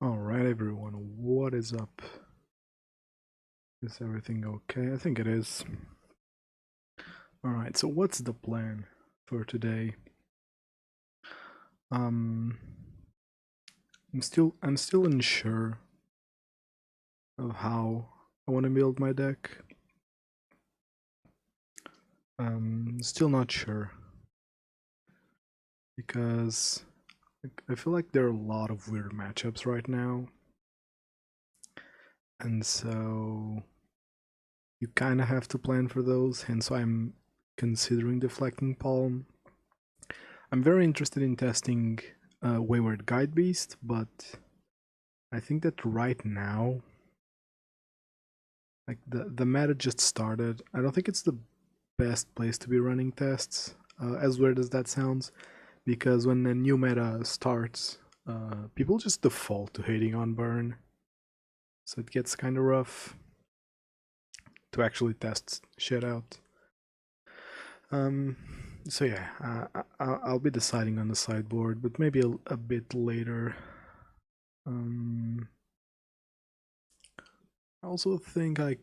Alright everyone, what is up? Is everything okay? I think it is. Alright, so what's the plan for today? I'm still unsure of how I want to build my deck. Still not sure. Because I feel like there are a lot of weird matchups right now. And so you kind of have to plan for those, hence why I'm considering deflecting palm. I'm very interested in testing Wayward Guide Beast, but I think that right now, like the meta just started. I don't think it's the best place to be running tests, as weird as that sounds, because when a new meta starts, people just default to hating on burn, so it gets kind of rough to actually test shit out. So yeah, I'll be deciding on the sideboard, but maybe a bit later. I also think I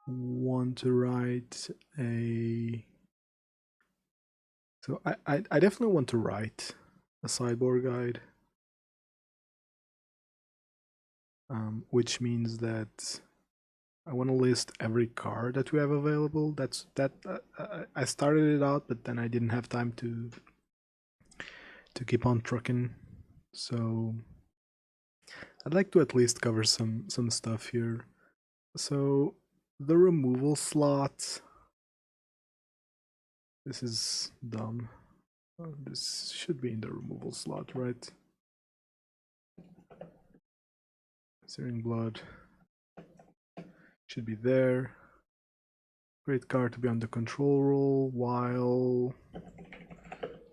want to write a... So I definitely want to write a sideboard guide. Which means that I want to list every card that we have available. I started it out, but then I didn't have time to keep on trucking. So I'd like to at least cover some stuff here. So the removal slot. This is dumb. This should be in the removal slot, right? Searing Blood should be there. Great card to be on the control roll while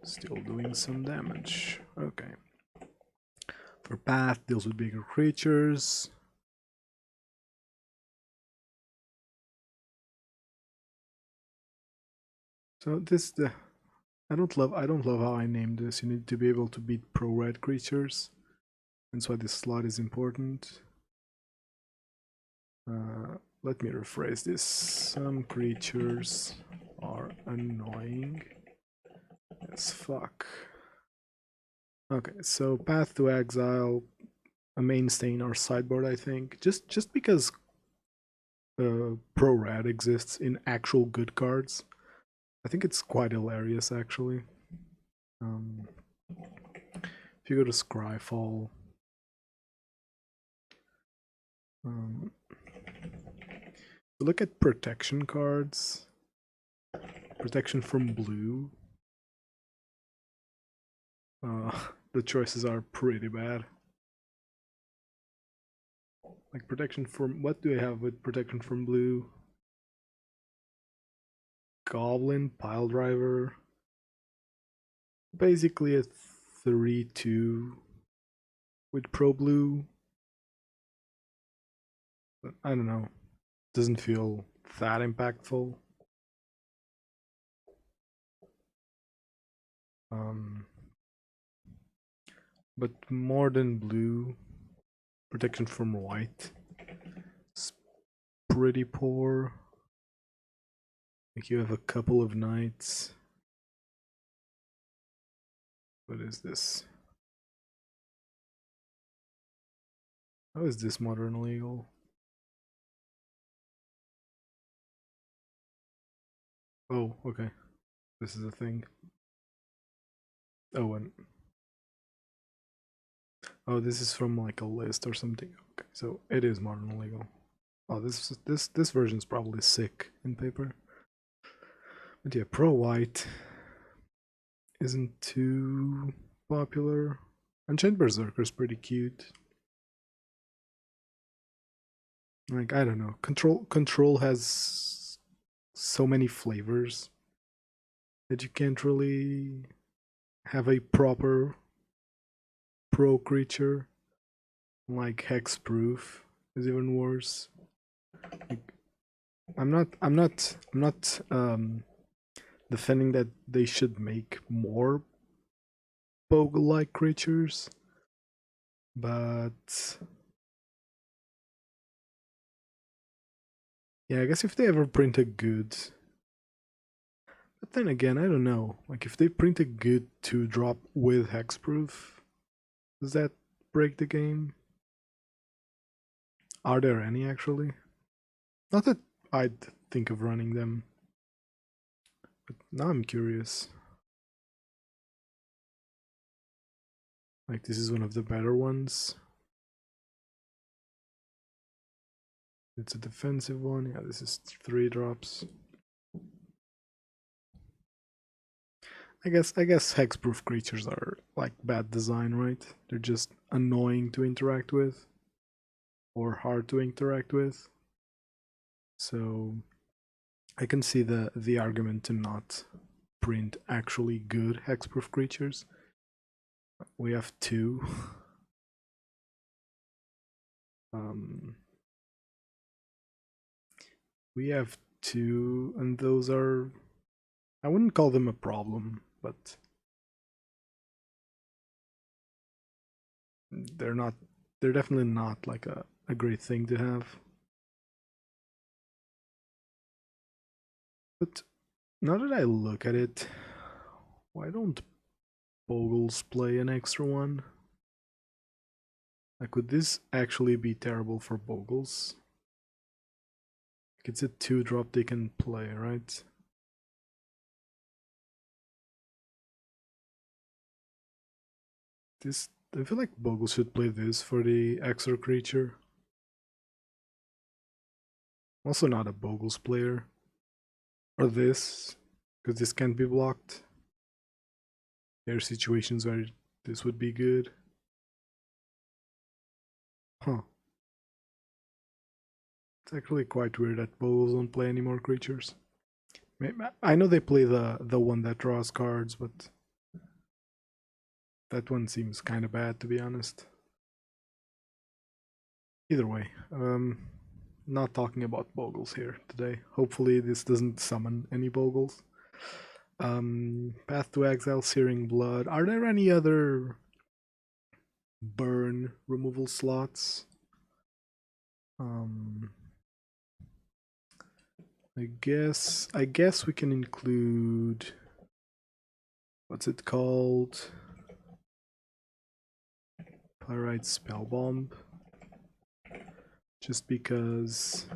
still doing some damage. Okay. For Path, deals with bigger creatures. So this I don't love how I named this. You need to be able to beat pro red creatures. That's why this slot is important. Let me rephrase this. Some creatures are annoying as fuck. Okay, so Path to Exile, a mainstay in our sideboard, I think. Just because Pro Red exists in actual good cards, I think it's quite hilarious, actually. If you go to Scryfall, look at protection cards. Protection from blue. The choices are pretty bad. Like protection from... What do I have with protection from blue? Goblin, Pile Driver. Basically a 3-2 with Pro Blue. But I don't know. Doesn't feel that impactful. But more than blue, protection from white is pretty poor. Like you have a couple of knights. What is this? How is this modern legal? Oh, okay. This is a thing. Oh, and oh, this is from like a list or something. Okay, so it is modern legal. Oh, this version's probably sick in paper. But yeah, Pro White isn't too popular. Unchained Berserker's pretty cute. Like, I don't know. Control has so many flavors that you can't really have a proper pro creature. Like Hexproof is even worse. Like, I'm not defending that they should make more Bogle-like creatures, But yeah, I guess if they ever print a good, but then again, I don't know. Like if they print a good 2-drop with hexproof, does that break the game? Are there any actually? Not that I'd think of running them, but now I'm curious. Like this is one of the better ones. It's a defensive one. Yeah, this is 3 drops. I guess hexproof creatures are like bad design, right? They're just annoying to interact with or hard to interact with. So I can see the argument to not print actually good hexproof creatures. We have 2. We have 2, and those are, I wouldn't call them a problem, but they're definitely not like a great thing to have. But now that I look at it, why don't Bogles play an extra one? Like, would this actually be terrible for Bogles? Like, it's a 2-drop they can play, right? This, I feel like Bogles should play this for the extra creature. Also not a Bogles player. Or this, because this can't be blocked. There are situations where this would be good. Huh. It's actually quite weird that Bogles don't play any more creatures. I know they play the one that draws cards, but that one seems kind of bad, to be honest. Either way, not talking about Bogles here today. Hopefully this doesn't summon any Bogles. Path to Exile, Searing Blood. Are there any other burn removal slots? I guess we can include, what's it called? Pyrite Spellbomb. Just because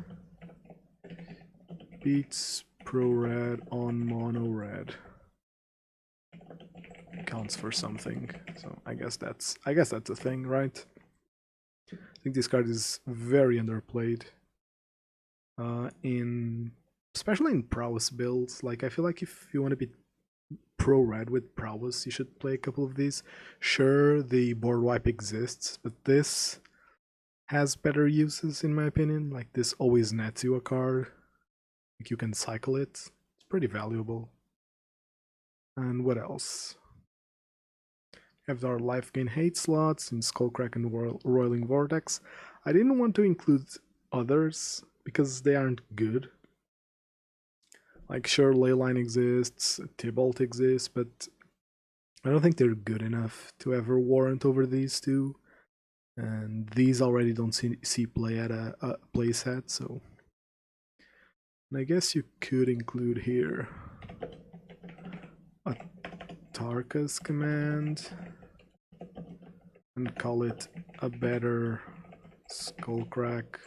beats pro red on mono red counts for something. So I guess that's a thing, right? I think this card is very underplayed. Especially in prowess builds. Like I feel like if you want to be pro red with prowess, you should play a couple of these. Sure, the board wipe exists, but this has better uses in my opinion. Like this always nets you a card. Like you can cycle it. It's pretty valuable. And what else? We have our life gain hate slots in Skullcrack and Roiling Vortex. I didn't want to include others because they aren't good. Like sure, Leyline exists, Tybalt exists, but I don't think they're good enough to ever warrant over these 2. And these already don't see play at a playset, so. And I guess you could include here a Tarka's command and call it a better Skullcrack.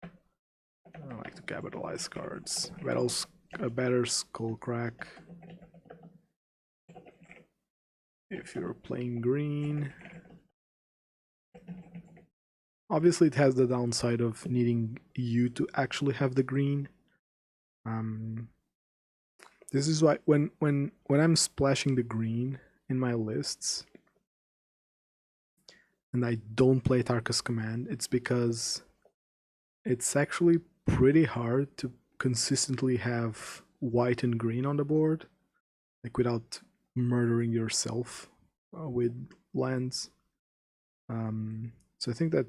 I like to capitalize cards. A better Skullcrack. If you're playing green. Obviously it has the downside of needing you to actually have the green. This is why when I'm splashing the green in my lists and I don't play Tarka's command, it's because it's actually pretty hard to consistently have white and green on the board, like without murdering yourself with lands. So I think that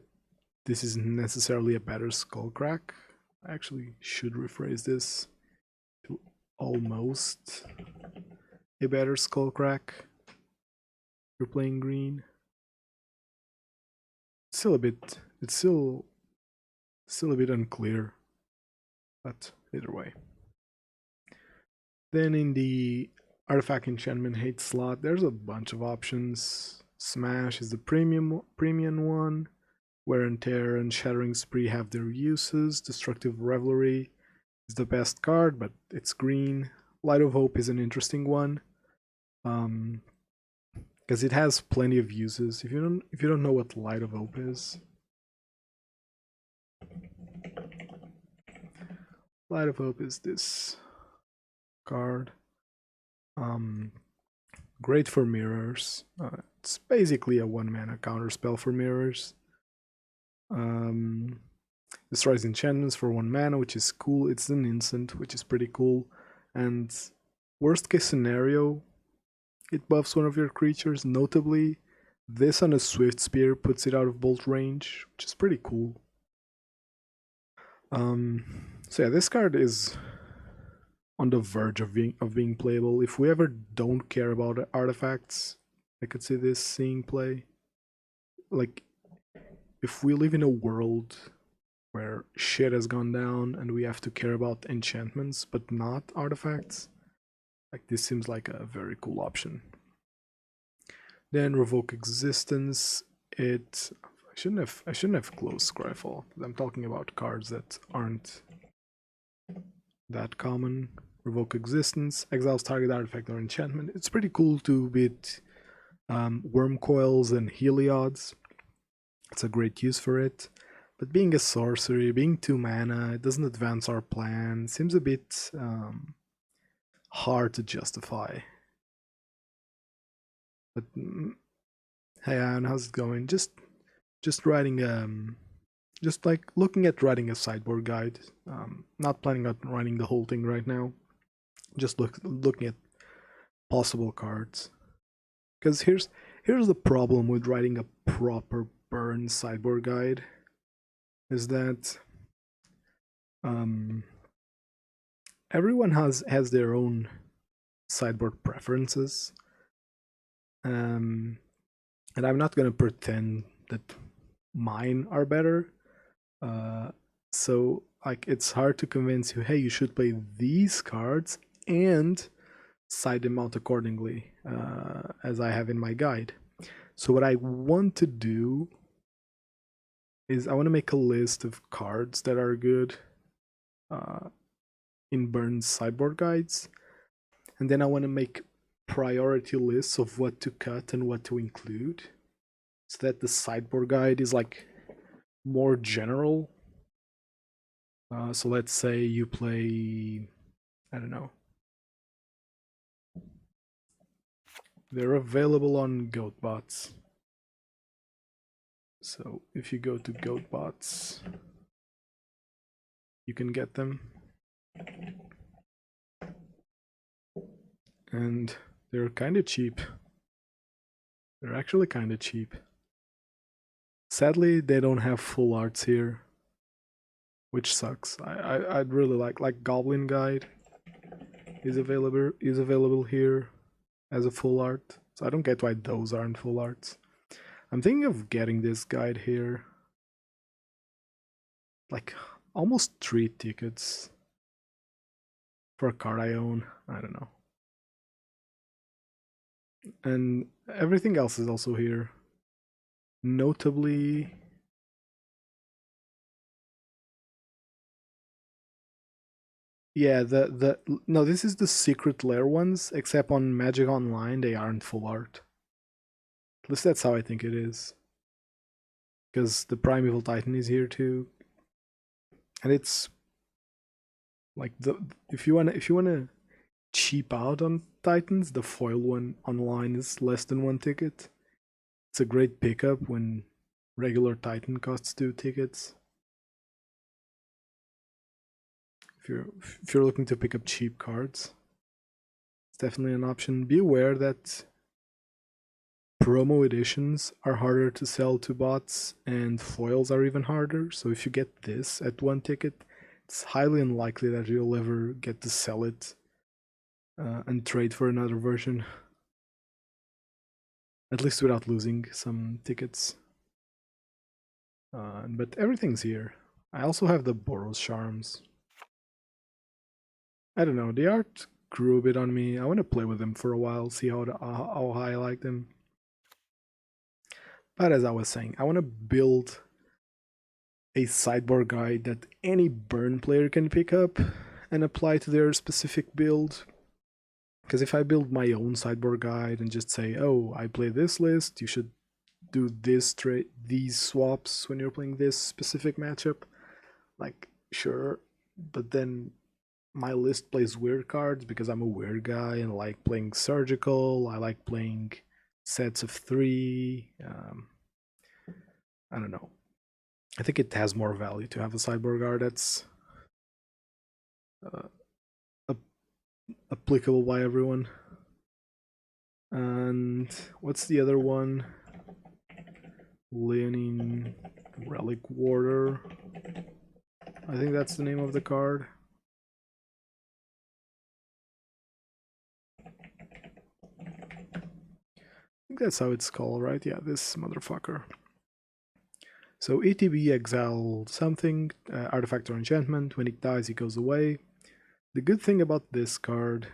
this isn't necessarily a better Skullcrack. I actually should rephrase this to almost a better Skullcrack. You're playing green. still a bit, it's still a bit unclear, but either way. Then in the artifact enchantment hate slot, there's a bunch of options. Smash is the premium one. Wear and Tear and Shattering Spree have their uses. Destructive Revelry is the best card, but it's green. Light of Hope is an interesting one, because it has plenty of uses. If you don't know what Light of Hope is, Light of Hope is this card. Great for mirrors. It's basically a 1-mana counter spell for mirrors. Destroys enchantments for 1 mana, which is cool. It's an instant, which is pretty cool. And worst case scenario, it buffs one of your creatures. Notably, this on a Swift Spear puts it out of bolt range, which is pretty cool. So yeah, this card is on the verge of being playable. If we ever don't care about artifacts, I could see this seeing play. Like, if we live in a world where shit has gone down and we have to care about enchantments but not artifacts, like, this seems like a very cool option. Then Revoke Existence. I shouldn't have closed Scryfall. I'm talking about cards that aren't that common. Revoke Existence, exiles target artifact or enchantment. It's pretty cool to beat Worm Coils and Heliods. It's a great use for it. But being a sorcery, being 2 mana, it doesn't advance our plan. Seems a bit hard to justify. But hey Anne, how's it going? Just writing just like looking at writing a sideboard guide. Not planning on writing the whole thing right now. Just looking at possible cards. Because here's the problem with writing a proper burn sideboard guide, is that everyone has their own sideboard preferences. And I'm not gonna pretend that mine are better. So like, it's hard to convince you, hey, you should play these cards and side them out accordingly, as I have in my guide. So what I want to do is I want to make a list of cards that are good in Burn's sideboard guides, and then I want to make priority lists of what to cut and what to include, so that the sideboard guide is like more general. So let's say you play, I don't know, they're available on GoatBots. So if you go to GoatBots, you can get them. And they're kind of cheap. They're actually kind of cheap. Sadly, they don't have full arts here, which sucks. I'd really like Goblin Guide is available here as a full art. So I don't get why those aren't full arts. I'm thinking of getting this guide here. Like almost 3 tickets for a card I own. I don't know. And everything else is also here. Notably, yeah, no, this is the Secret Lair ones, except on Magic Online they aren't full art. At least that's how I think it is. Because the Primeval Titan is here too. And it's like, if you wanna cheap out on Titans, the foil one online is less than 1 ticket. It's a great pickup when regular Titan costs 2 tickets. If you're looking to pick up cheap cards, it's definitely an option. Be aware that promo editions are harder to sell to bots, and foils are even harder. So if you get this at 1 ticket, it's highly unlikely that you'll ever get to sell it and trade for another version. At least without losing some tickets. But everything's here. I also have the Boros charms. I don't know, the art grew a bit on me. I want to play with them for a while, see how high I like them. But as I was saying, I want to build a sideboard guide that any burn player can pick up and apply to their specific build. Because if I build my own sideboard guide and just say, oh, I play this list, you should do these swaps when you're playing this specific matchup, like, sure, but then my list plays weird cards because I'm a weird guy and I like playing surgical, I like playing sets of 3. I don't know. I think it has more value to have a sideboard guard that's applicable by everyone. And what's the other one? Leonin Relic Warder. I think that's the name of the card. I think that's how it's called, right? Yeah, this motherfucker. So ETB exile something, artifact or enchantment. When it dies, it goes away. The good thing about this card,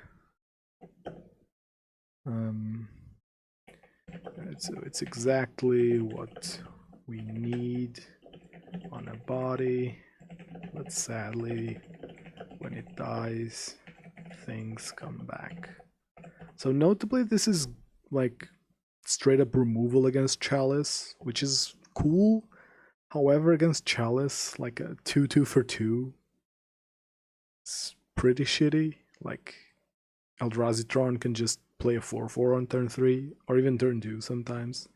it's exactly what we need on a body, but sadly, when it dies, things come back. So notably, this is like straight up removal against Chalice, which is cool. However, against Chalice, like a 2/2 for 2, it's pretty shitty. Like, Eldrazi can just play a 4/4 on turn 3, or even turn 2 sometimes.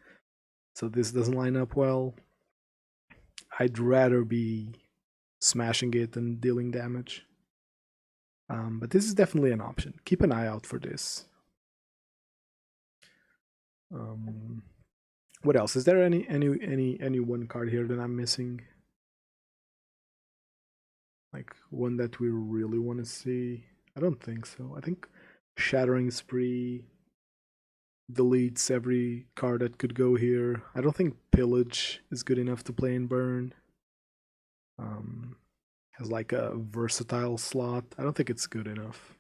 So this doesn't line up well. I'd rather be smashing it than dealing damage. But this is definitely an option. Keep an eye out for this. What else? Is there any one card here that I'm missing? Like one that we really want to see? I don't think so. I think Shattering Spree deletes every card that could go here. I don't think Pillage is good enough to play in Burn. Has like a versatile slot. I don't think it's good enough.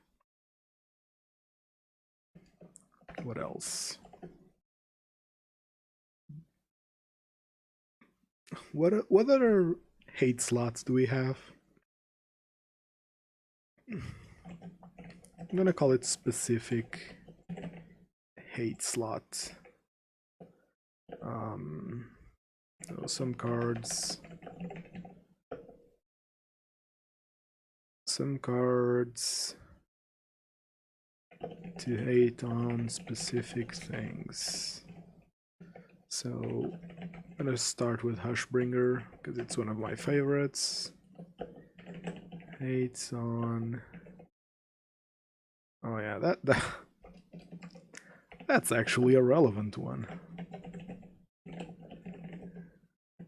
What else? What other hate slots do we have? I'm gonna call it specific hate slot. So some cards to hate on specific things. So I'm gonna start with Hushbringer because it's one of my favorites. Hates on. Oh yeah, that's actually a relevant one.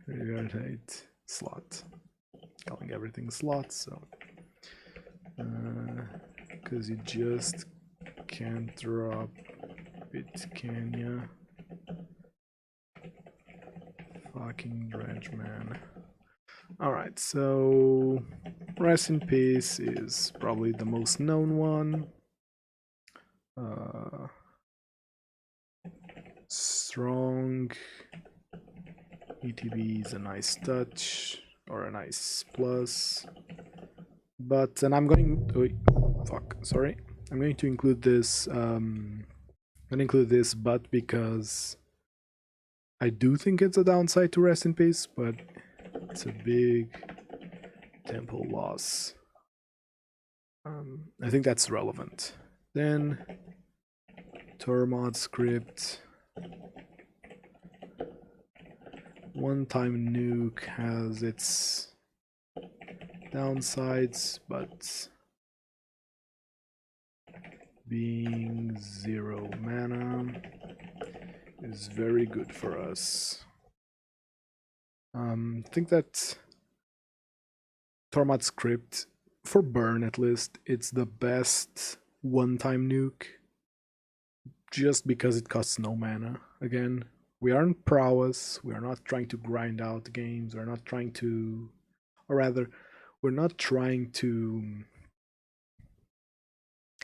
Graveyard hate slot. Calling everything slots, so because you just can't drop it, can ya? Fucking Dredge, man. Alright, so Rest in Peace is probably the most known one. Strong ETB is a nice touch or a nice plus, but and I'm going to include this. I'm gonna include this, but because I do think it's a downside to Rest in Peace, but it's a big tempo loss. I think that's relevant. Then Tormod script. One-time nuke has its downsides, but being 0 mana is very good for us. I think that Tormod script, for burn at least, it's the best one-time nuke, just because it costs no mana, again, We aren't prowess. We are not trying to grind out games. We're not trying to, or rather, we're not trying to.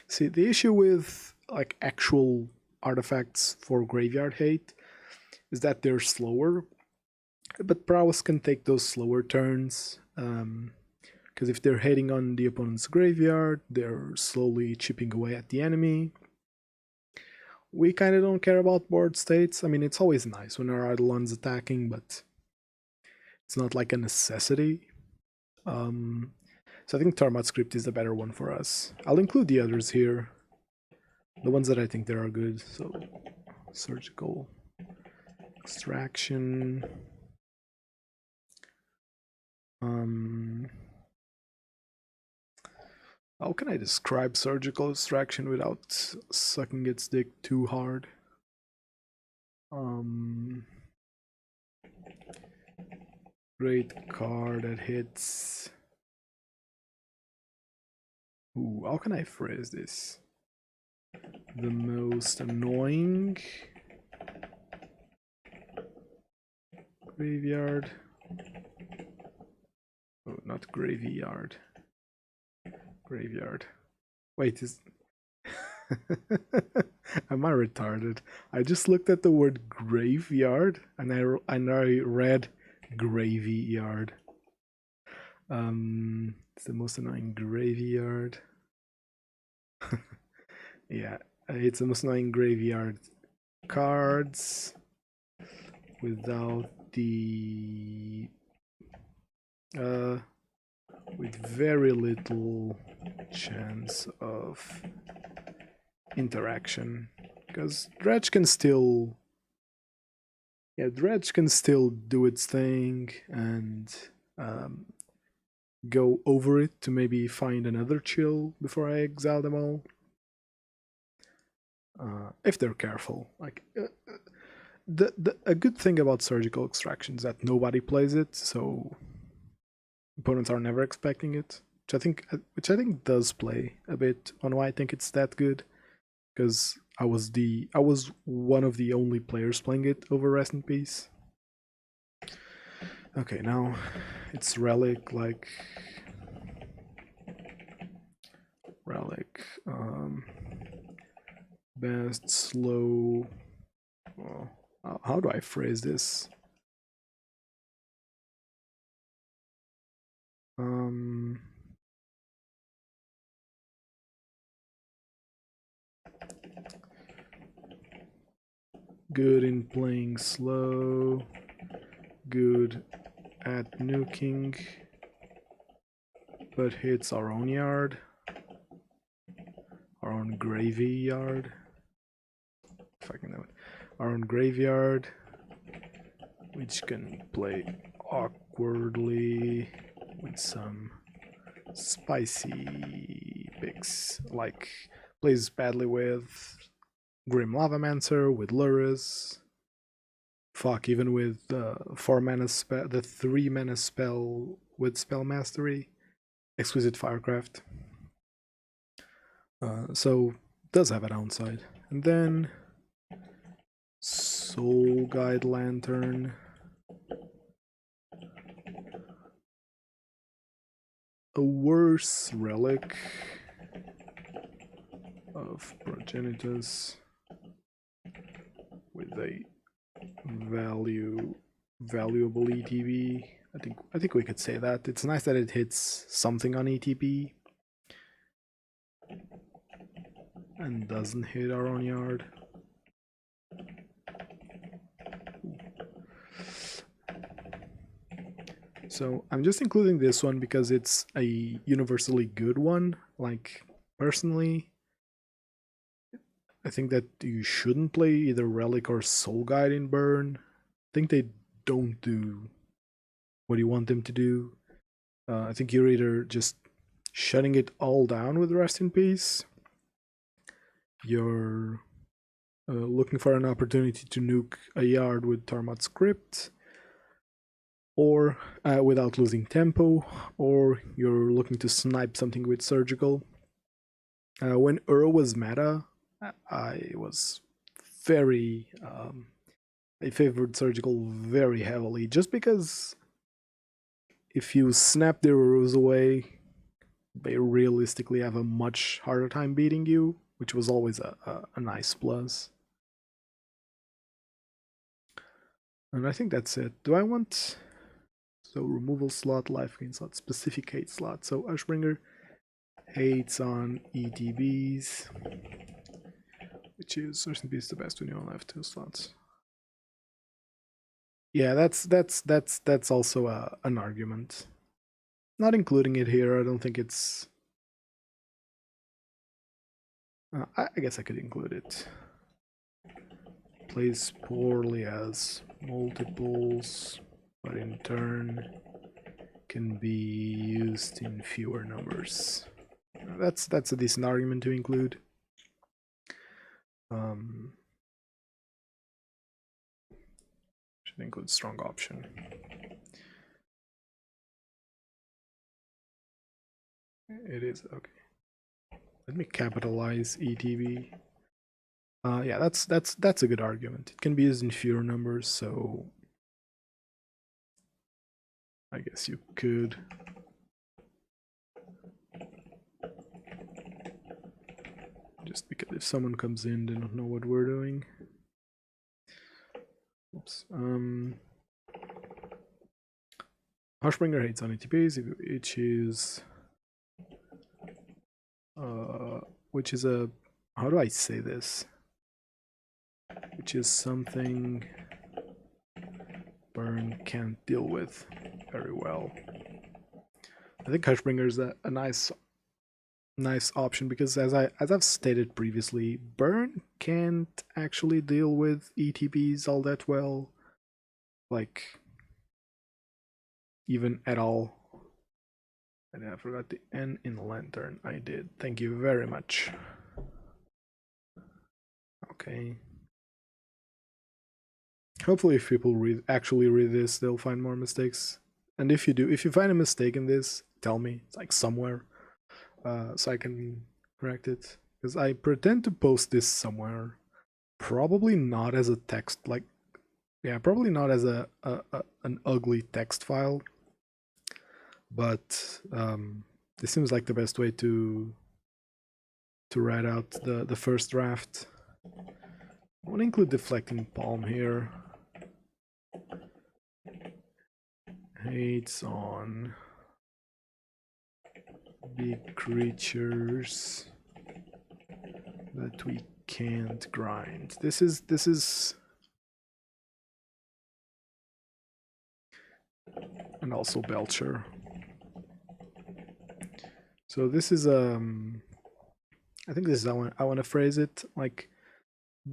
See, the issue with like actual artifacts for graveyard hate is that they're slower, but prowess can take those slower turns. Because if they're hitting on the opponent's graveyard, they're slowly chipping away at the enemy. We kind of don't care about board states. I mean, it's always nice when our Eidolon's attacking, but it's not like a necessity. So I think Tarmat script is the better one for us. I'll include the others here, the ones that I think there are good. So surgical extraction. How can I describe surgical extraction without sucking its dick too hard? Great card that hits. Ooh, how can I phrase this? The most annoying graveyard. Oh, not graveyard. Graveyard. Wait, is am I retarded? I just looked at the word graveyard and I read graveyard. It's the most annoying graveyard. Yeah, it's the most annoying graveyard cards without the with very little chance of interaction, because Dredge can still do its thing and go over it to maybe find another chill before I exile them all. If they're careful. Like a good thing about surgical extraction is that nobody plays it, so opponents are never expecting it, which I think does play a bit on why I think it's that good, because I was one of the only players playing it over Rest in Peace. Okay, now it's Relic, best slow. Well, how do I phrase this? Good in playing slow, good at nuking, but hits our own yard, our own graveyard, if I can know it, our own graveyard, which can play awkwardly with some spicy picks, like plays badly with Grim Lavamancer, with Luris. Fuck, even with 4 mana spell, the 3 mana spell with Spell Mastery, Exquisite Firecraft. So does have a downside. And then Soul Guide Lantern. A worse relic of Progenitus with a valuable ETB. I think we could say that. It's nice that it hits something on ETB and doesn't hit our own yard. So I'm just including this one because it's a universally good one. Like, personally, I think that you shouldn't play either Relic or Soul Guide in Burn. I think they don't do what you want them to do. I think you're either just shutting it all down with Rest in Peace, you're looking for an opportunity to nuke a yard with Tarmat Script, or without losing tempo, or you're looking to snipe something with Surgical. When Uro was meta, I was very I favored surgical very heavily, just because if you snap their arrows away, they realistically have a much harder time beating you, which was always a nice plus. And I think that's it. Do I want... So removal slot, life gain slot, specific hate slot. So Ashbringer hates on ETBs, which is certainly the best when you only have 2 slots. Yeah, that's also an argument. Not including it here, I don't think it's... I guess I could include it. Plays poorly as multiples, but in turn can be used in fewer numbers. That's a decent argument to include. Should include strong option. It is okay. Let me capitalize ETB. Yeah, that's a good argument. It can be used in fewer numbers, so I guess you could. Just because if someone comes in, they don't know what we're doing. Oops. Hushbringer hates on ETBs, which is a, how do I say this? Which is something Burn can't deal with very well. I think Hushbringer is a nice option because as I've stated previously, Burn can't actually deal with ETBs all that well, like even at all. And I forgot the N in Lantern. I did. Thank you very much. Okay. Hopefully if people actually read this, they'll find more mistakes. And if you do, if you find a mistake in this, tell me. It's like somewhere. So I can correct it. Because I pretend to post this somewhere. Probably not as a text, like... Yeah, probably not as an ugly text file. But this seems like the best way to write out the first draft. I want to include Deflecting Palm here. Hates on big creatures that we can't grind. This is and also Belcher. So this is I think this is how I want to phrase it. Like,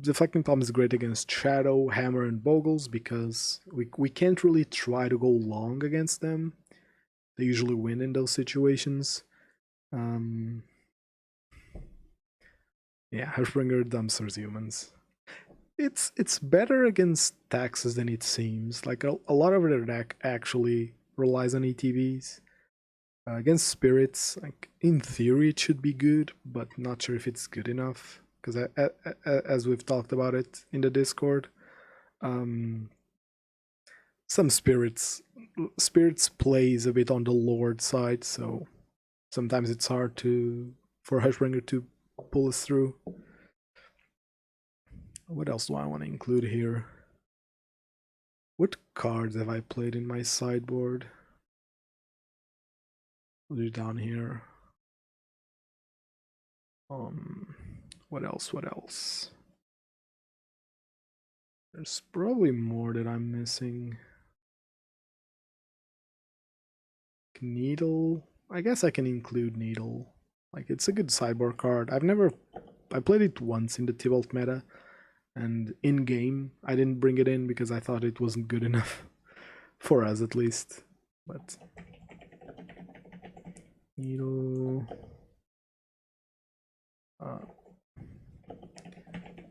Deflecting Palm is great against Shadow, Hammer, and Bogles because we can't really try to go long against them. They usually win in those situations. Yeah, Hushbringer dumpsters humans. It's better against taxes than it seems. Like a lot of their deck actually relies on ETBs. Against spirits, like in theory it should be good, but not sure if it's good enough. Because as we've talked about it in the Discord, some spirits plays a bit on the Lord side, so sometimes it's hard for Hushbringer to pull us through. What else do I want to include here? What cards have I played in my sideboard? Put it down here. What else? There's probably more that I'm missing. Needle. I guess I can include Needle. Like, it's a good sideboard card. I played it once in the Tibalt meta, and in game I didn't bring it in because I thought it wasn't good enough for us at least. But Needle.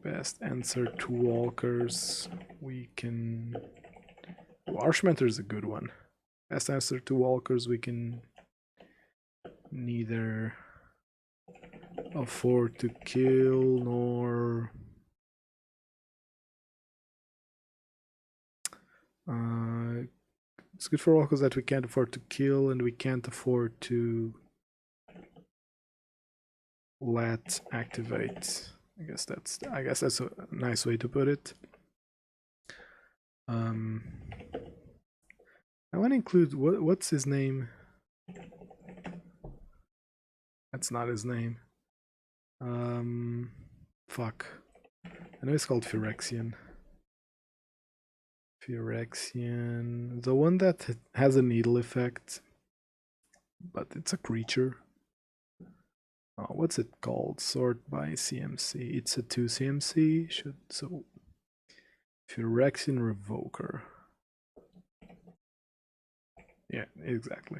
Best answer to walkers. We can... Archmentor is a good one. Best answer to walkers, we can neither afford to kill nor It's good for oracles that we can't afford to kill and we can't afford to let activate. I guess that's a nice way to put it. I want to include what's his name? That's not his name. Fuck. I know it's called Phyrexian. The one that has a needle effect, but it's a creature. Oh, what's it called? Sort by CMC. It's a 2 CMC. Phyrexian Revoker. Yeah, exactly.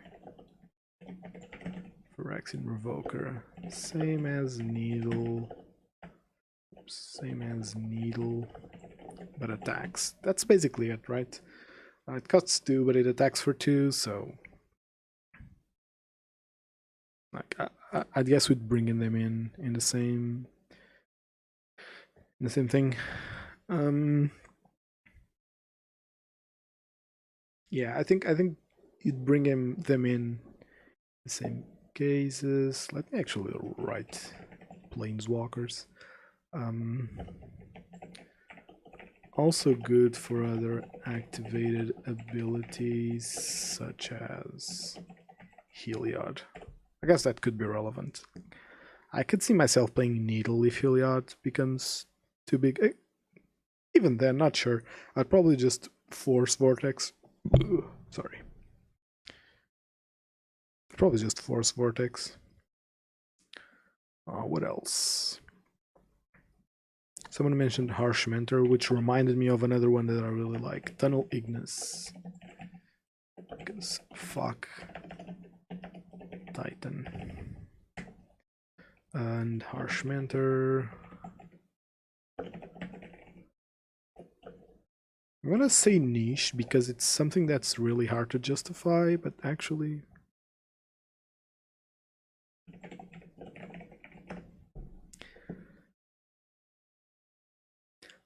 Phyrexian Revoker. Same as Needle. But attacks. That's basically it, right? It costs 2, but it attacks for 2, so... Like, I guess we'd bring them in the same... thing. Yeah, I think you'd bring them in the same cases. Let me actually write planeswalkers. Also good for other activated abilities such as Heliod. I guess that could be relevant. I could see myself playing Needle if Heliod becomes too big. Even then, not sure. I'd probably just force Vortex. Sorry. Probably just force Vortex. What else? Someone mentioned Harsh Mentor, which reminded me of another one that I really like. Tunnel Ignis. Because fuck Titan. And Harsh Mentor. I'm gonna say niche because it's something that's really hard to justify, but actually...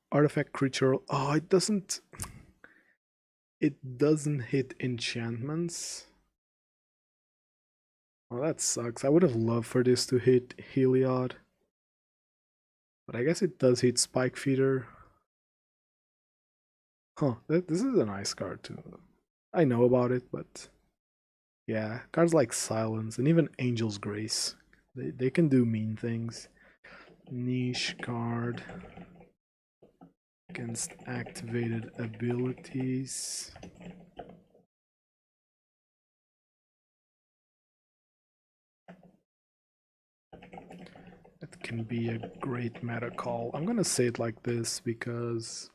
Artifact creature. Oh, it doesn't hit enchantments. Oh, that sucks. I would have loved for this to hit Heliod. But I guess it does hit Spike Feeder. Huh, this is a nice card too. I know about it, but... Yeah, cards like Silence and even Angel's Grace. They can do mean things. Niche card. Against activated abilities. It can be a great meta call. I'm gonna say it like this because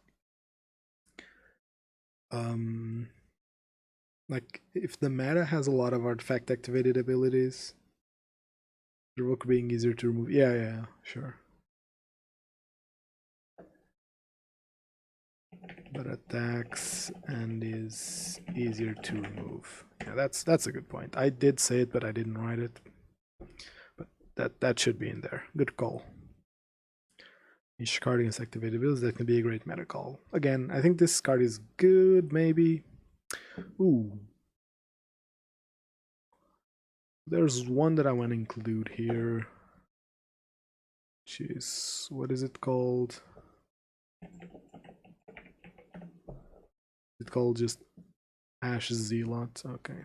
like if the meta has a lot of artifact activated abilities, Revoke being easier to remove. Yeah, sure. But attacks and is easier to remove. Yeah, that's a good point. I did say it, but I didn't write it. But that should be in there. Good call. Each card against activated abilities, that can be a great meta call. Again, I think this card is good, maybe. Ooh. There's one that I want to include here. Which is, what is it called? It's called just Ash Zealot. Okay.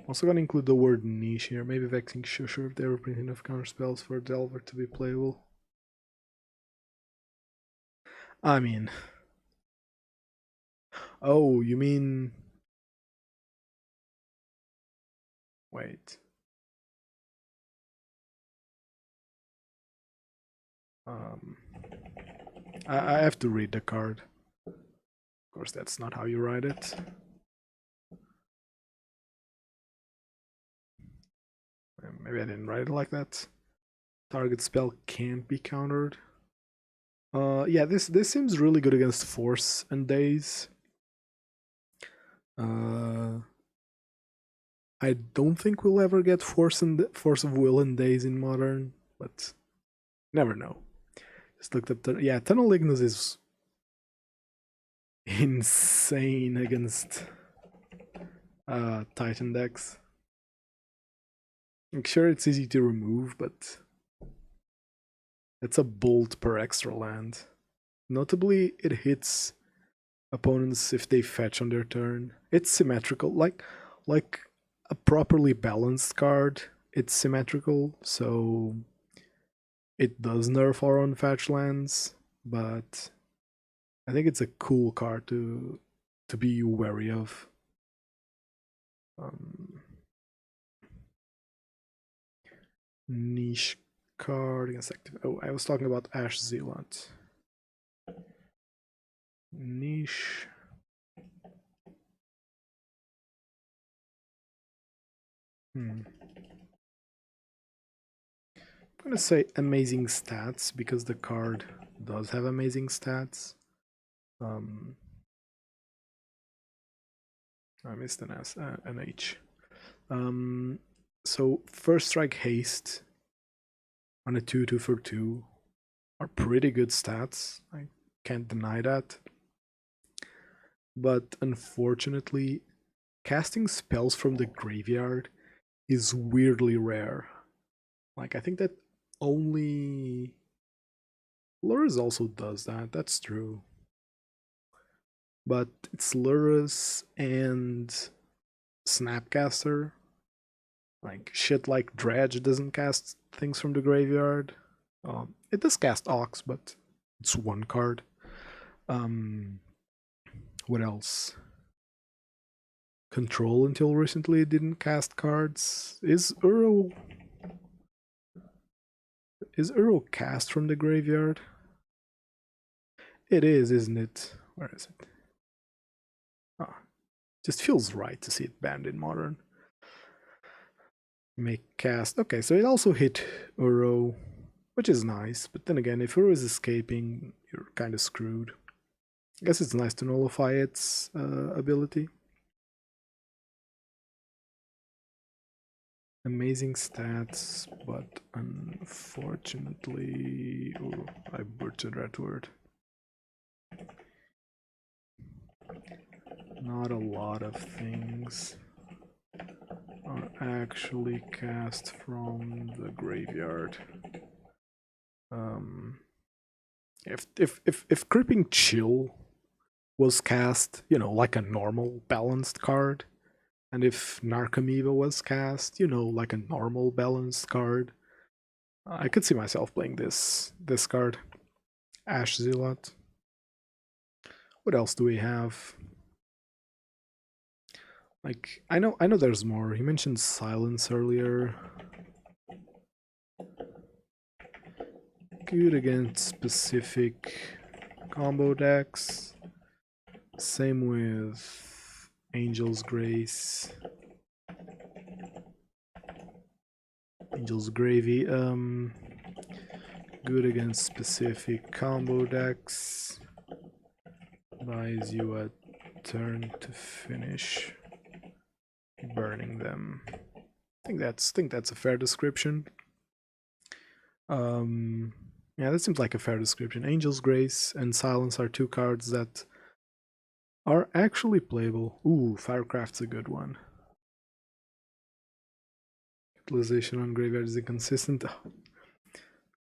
Also gonna include the word niche here. Maybe Vexing Shusher if they were printing enough counter spells for Delver to be playable. I mean... Oh, you mean... Wait. I have to read the card. Of course, that's not how you write it. Maybe I didn't write it like that. Target spell can't be countered. Yeah, this seems really good against Force and Daze. I don't think we'll ever get Force of Will and Daze in Modern, but never know. Just looked up. Yeah, Tunnel Ignus is insane against Titan decks. I'm sure it's easy to remove, but it's a bolt per extra land. Notably, it hits opponents if they fetch on their turn. It's symmetrical, like a properly balanced card. It's symmetrical, so it does nerf our own fetch lands, but I think it's a cool card to be wary of. Niche card against active. Oh, I was talking about Ash Zealot. Niche. I'm gonna say amazing stats because the card does have amazing stats. I missed an S, an H. So first strike haste on a 2/2 for 2 are pretty good stats. I can't deny that. But unfortunately, casting spells from the graveyard is weirdly rare. Like, I think that only Lurrus also does that, that's true. But it's Lurrus and Snapcaster. Like, shit like Dredge doesn't cast things from the graveyard. It does cast Ox, but it's one card. What else? Control until recently didn't cast cards. Is Uro cast from the graveyard? It is, isn't it? Where is it? Ah, just feels right to see it banned in Modern. Make cast. Okay, so it also hit Uro, which is nice. But then again, if Uro is escaping, you're kind of screwed. I guess it's nice to nullify its ability. Amazing stats, but unfortunately... Oh, I butchered that word. Not a lot of things are actually cast from the graveyard. If Creeping Chill was cast, you know, like a normal balanced card, and if Narcomoeba was cast, you know, like a normal balanced card, I could see myself playing this card. Ash Zealot. What else do we have? Like, I know there's more. He mentioned Silence earlier. Good against specific combo decks. Same with Angel's Grace. Angel's Gravy. Good against specific combo decks. Buys you a turn to finish burning them. I think that's a fair description. Yeah, that seems like a fair description. Angel's Grace and Silence are two cards that are actually playable. Ooh, Firecraft's a good one. Utilization on graveyard is inconsistent.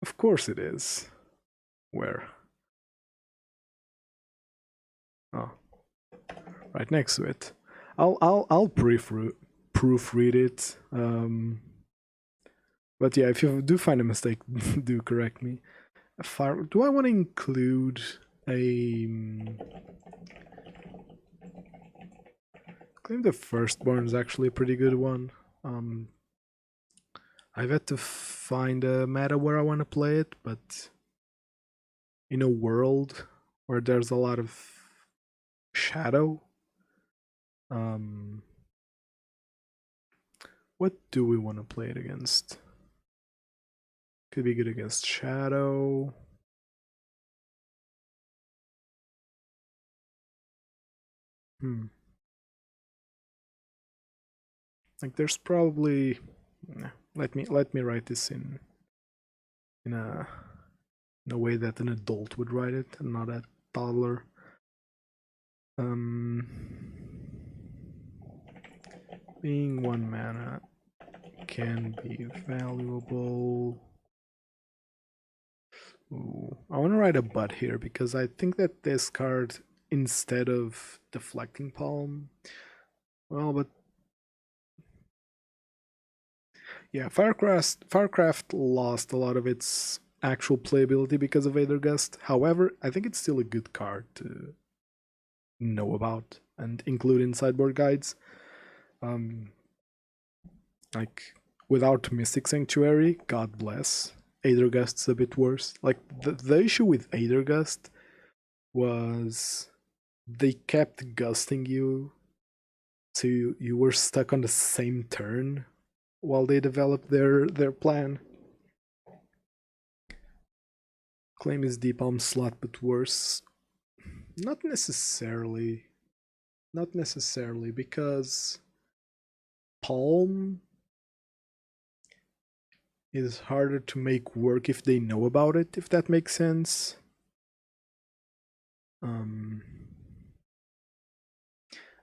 Of course it is. Where? Oh, right next to it. I'll proofread it. But yeah, if you do find a mistake, do correct me. Do I want to include a... I claim the Firstborn is actually a pretty good one. I've had to find a meta where I want to play it, but in a world where there's a lot of shadow, what do we want to play it against? Could be good against shadow. Like, there's probably... Let me write this in a in a way that an adult would write it and not a toddler. Being 1 mana can be valuable. Ooh, I want to write a but here because I think that this card, instead of Deflecting Palm, well, but yeah, Firecraft lost a lot of its actual playability because of Aethergust. However, I think it's still a good card to know about and include in sideboard guides. Like, without Mystic Sanctuary, God bless, Aethergust's a bit worse. Like, the issue with Aethergust was they kept gusting you, so you were stuck on the same turn while they developed their plan. Claim is deep palm slot, but worse. Not necessarily. Not necessarily, because palm is harder to make work if they know about it, if that makes sense. I'm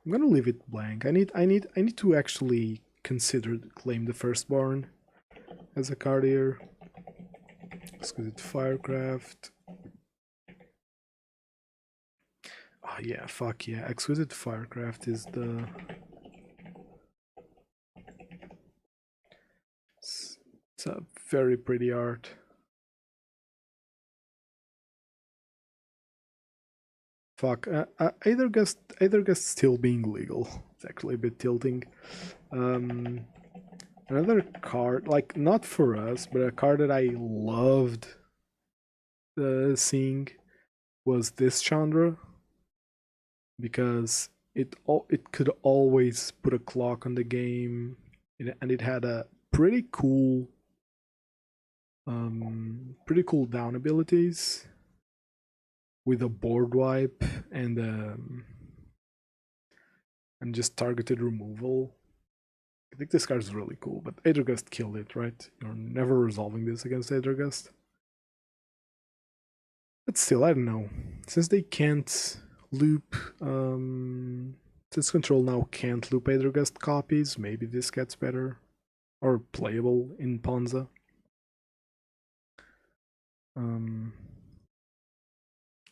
gonna leave it blank. I need to actually consider Claim the Firstborn as a card here. Exquisite Firecraft. Oh yeah, fuck yeah. Exquisite Firecraft is the... It's a very pretty art. Fuck, Aethergust still being legal. It's actually a bit tilting. Another card, like, not for us, but a card that I loved seeing was this Chandra, because it could always put a clock on the game, and it had a pretty cool down abilities with a board wipe and just targeted removal. I think this card is really cool, but Aethergust killed it, right? You're never resolving this against Aethergust. But still, I don't know. Since they can't loop, since Control now can't loop Aethergust copies, maybe this gets better or playable in Ponza.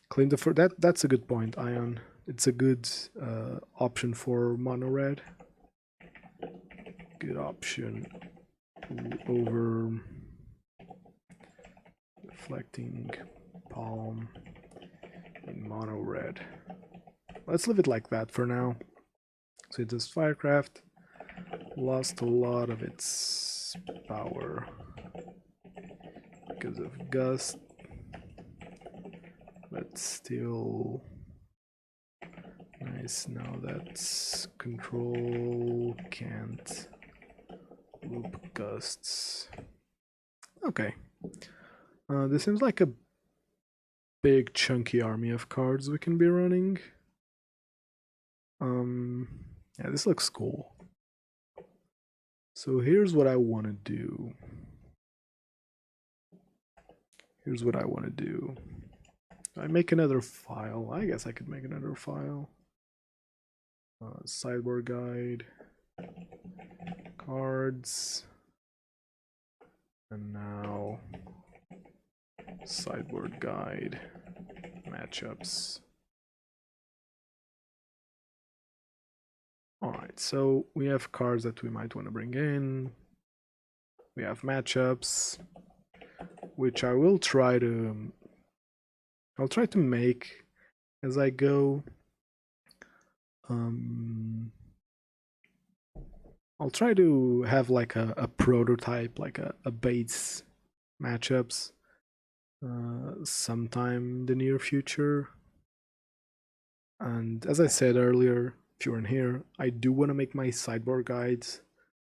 Claim the that's a good point, Ion. It's a good option for mono red. Good option over Deflecting Palm in mono red. Let's leave it like that for now. So it does Firecraft. Lost a lot of its power because of Gust, but still nice now that Control can't loop Gusts. Okay. This seems like a big chunky army of cards we can be running. Yeah, this looks cool. So here's what I want to do. I make another file. I guess I could make another file. Sideboard guide, cards, and now sideboard guide, matchups. Alright, so we have cards that we might want to bring in. We have matchups, which I will try to... I'll try to make as I go. I'll try to have like a prototype, like a base matchups sometime in the near future. And as I said earlier, if you weren't here, I do want to make my sideboard guides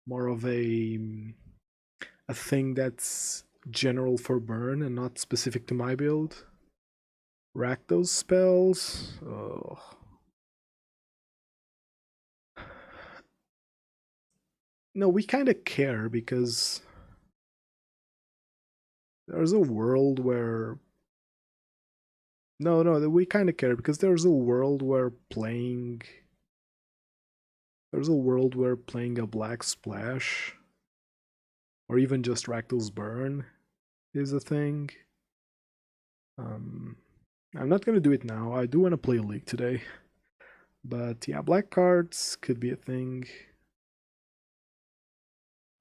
more of a thing that's general for burn and not specific to my build. Rack those spells. Oh. No, we kind of care because there's a world where No, no, we kind of care because there's a world where playing. There's a world where playing a black splash, or even just Rakdos Burn, is a thing. I'm not gonna do it now. I do want to play a League today, but yeah, black cards could be a thing.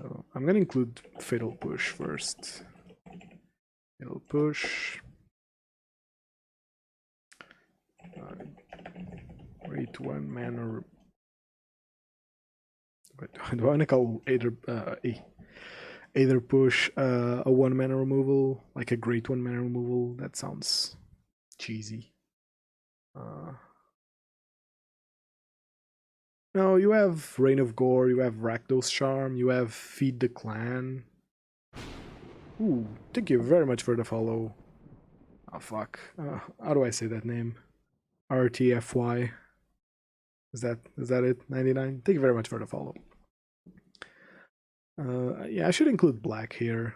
So I'm gonna include Fatal Push first. Fatal Push. Wait, 1 mana. Do I want to call either push a 1 mana removal, like a great 1 mana removal? That sounds cheesy. No, you have Reign of Gore, you have Rakdos Charm, you have Feed the Clan. Ooh, thank you very much for the follow. Oh fuck. How do I say that name? RTFY. Is that it? 99? Thank you very much for the follow. Yeah, I should include black here,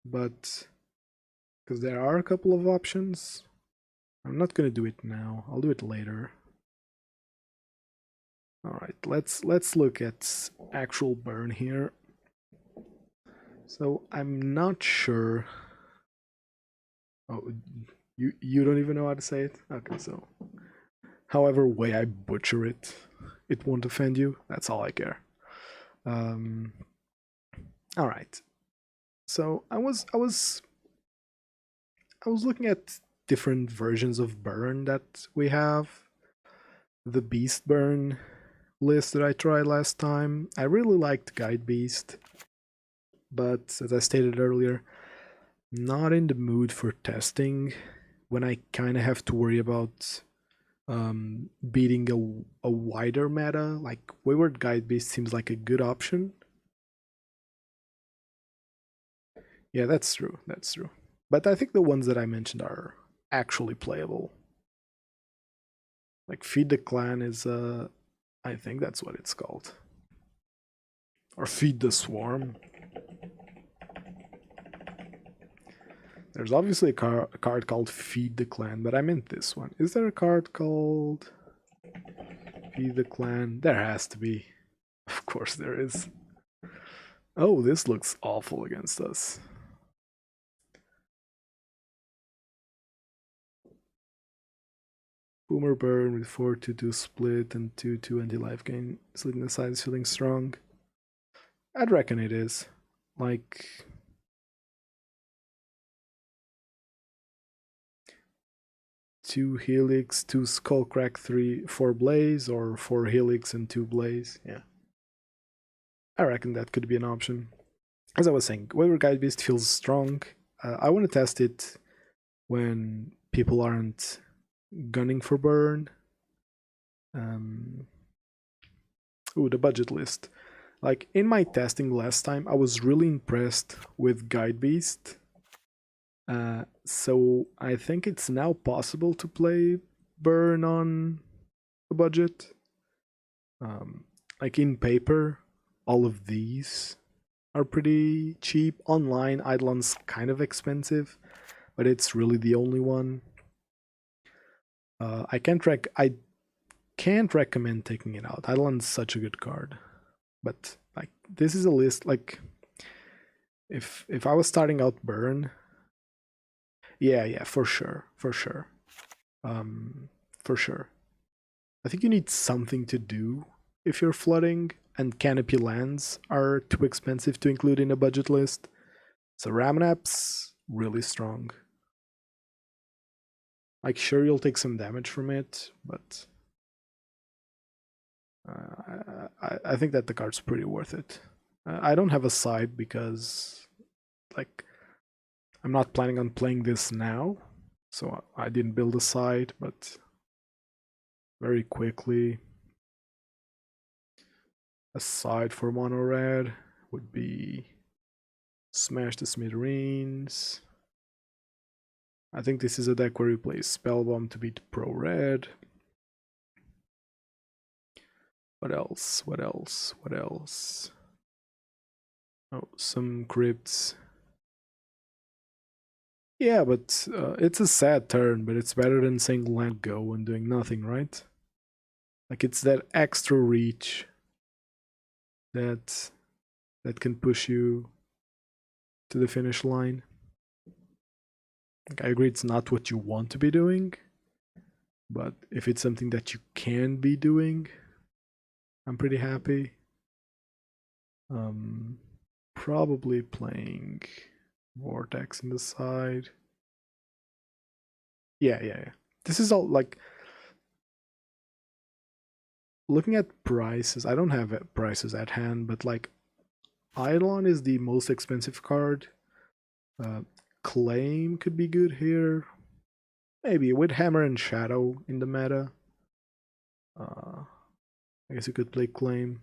but because there are a couple of options. I'm not gonna do it now. I'll do it later. Alright, let's look at actual burn here. So I'm not sure. Oh, you don't even know how to say it? Okay, so however way I butcher it, it won't offend you. That's all I care. Alright. So I was looking at different versions of burn that we have. The beast burn list that I tried last time. I really liked Guide Beast, but as I stated earlier, not in the mood for testing when I kind of have to worry about beating a wider meta. Like Wayward Guide Beast seems like a good option. Yeah, that's true. That's true. But I think the ones that I mentioned are actually playable. Like Feed the Clan is I think that's what it's called. Or Feed the Swarm. There's obviously a card called Feed the Clan, but I meant this one. Is there a card called Feed the Clan? There has to be. Of course there is. Oh, this looks awful against us. Boomer Burn with 4/2/2 split and 2/2 anti-life gain. Slitting the side is feeling strong. I'd reckon it is. Like... two Helix, 2 Skullcrack, 4 Blaze, or 4 Helix and 2 Blaze. Yeah. I reckon that could be an option. As I was saying, Wayward Guide Beast feels strong. I want to test it when people aren't gunning for burn. Ooh, the budget list. Like, in my testing last time, I was really impressed with Guide Beast. So I think it's now possible to play burn on a budget. Like in paper, all of these are pretty cheap. Online, Eidolon's kind of expensive, but it's really the only one. I can't recommend taking it out. Eidolon's such a good card, but like this is a list. Like if I was starting out burn, yeah, for sure. For sure. I think you need something to do if you're flooding, and canopy lands are too expensive to include in a budget list. So Ramnap's really strong. Like, sure, you'll take some damage from it, but I think that the card's pretty worth it. I don't have a side because, like, I'm not planning on playing this now, so I didn't build a side, but very quickly, a side for mono red would be Smash the Smithereens. I think this is a deck where you play Spellbomb to beat Pro Red. What else? What else? What else? Oh, some crypts. Yeah, but it's a sad turn, but it's better than saying land go and doing nothing, right? Like it's that extra reach that can push you to the finish line. Like, I agree it's not what you want to be doing, but if it's something that you can be doing, I'm pretty happy. Probably playing Vortex in the side. Yeah. This is all like looking at prices. I don't have prices at hand, but like Eidolon is the most expensive card. Claim could be good here. Maybe with Hammer and Shadow in the meta. I guess you could play Claim.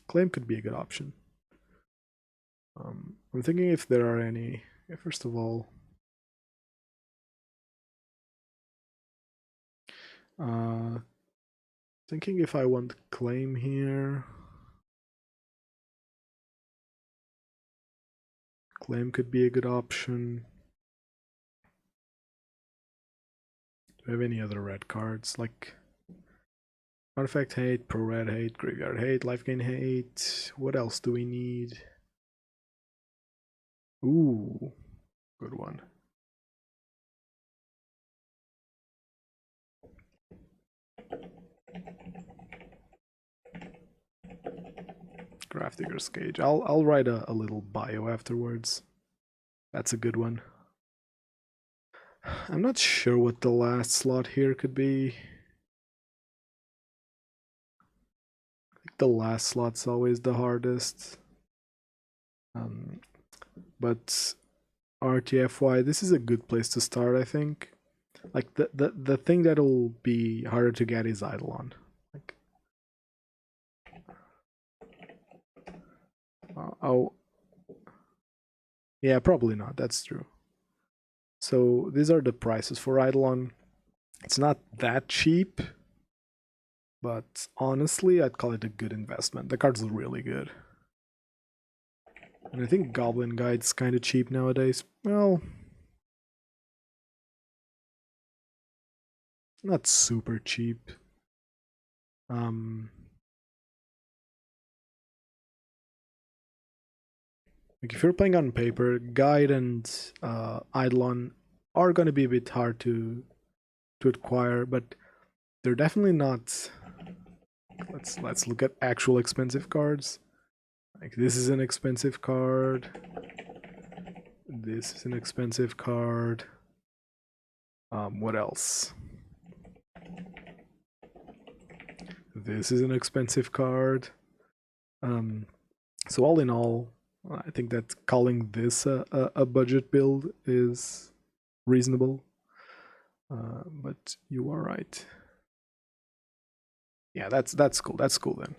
Claim could be a good option. I'm thinking if there are any. First of all, thinking if I want Claim here. Claim could be a good option. Do we have any other red cards? Like Artifact Hate, Pro Red Hate, Graveyard Hate, Life Gain Hate. What else do we need? Ooh, good one. Grafdigger's Cage. I'll write a little bio afterwards. That's a good one. I'm not sure what the last slot here could be. I think the last slot's always the hardest. But RTFY, this is a good place to start, I think. Like the thing that'll be harder to get is Eidolon. Like, oh, yeah, probably not. That's true. So these are the prices for Eidolon. It's not that cheap, but honestly, I'd call it a good investment. The card's really good. And I think Goblin Guide's kind of cheap nowadays. Well, not super cheap. Like if you're playing on paper, Guide and Eidolon are going to be a bit hard to acquire, but they're definitely not. Let's look at actual expensive cards. Like this is an expensive card. This is an expensive card. What else? This is an expensive card. So all in all, I think that calling this a budget build is reasonable. But you are right. Yeah, that's cool. That's cool then.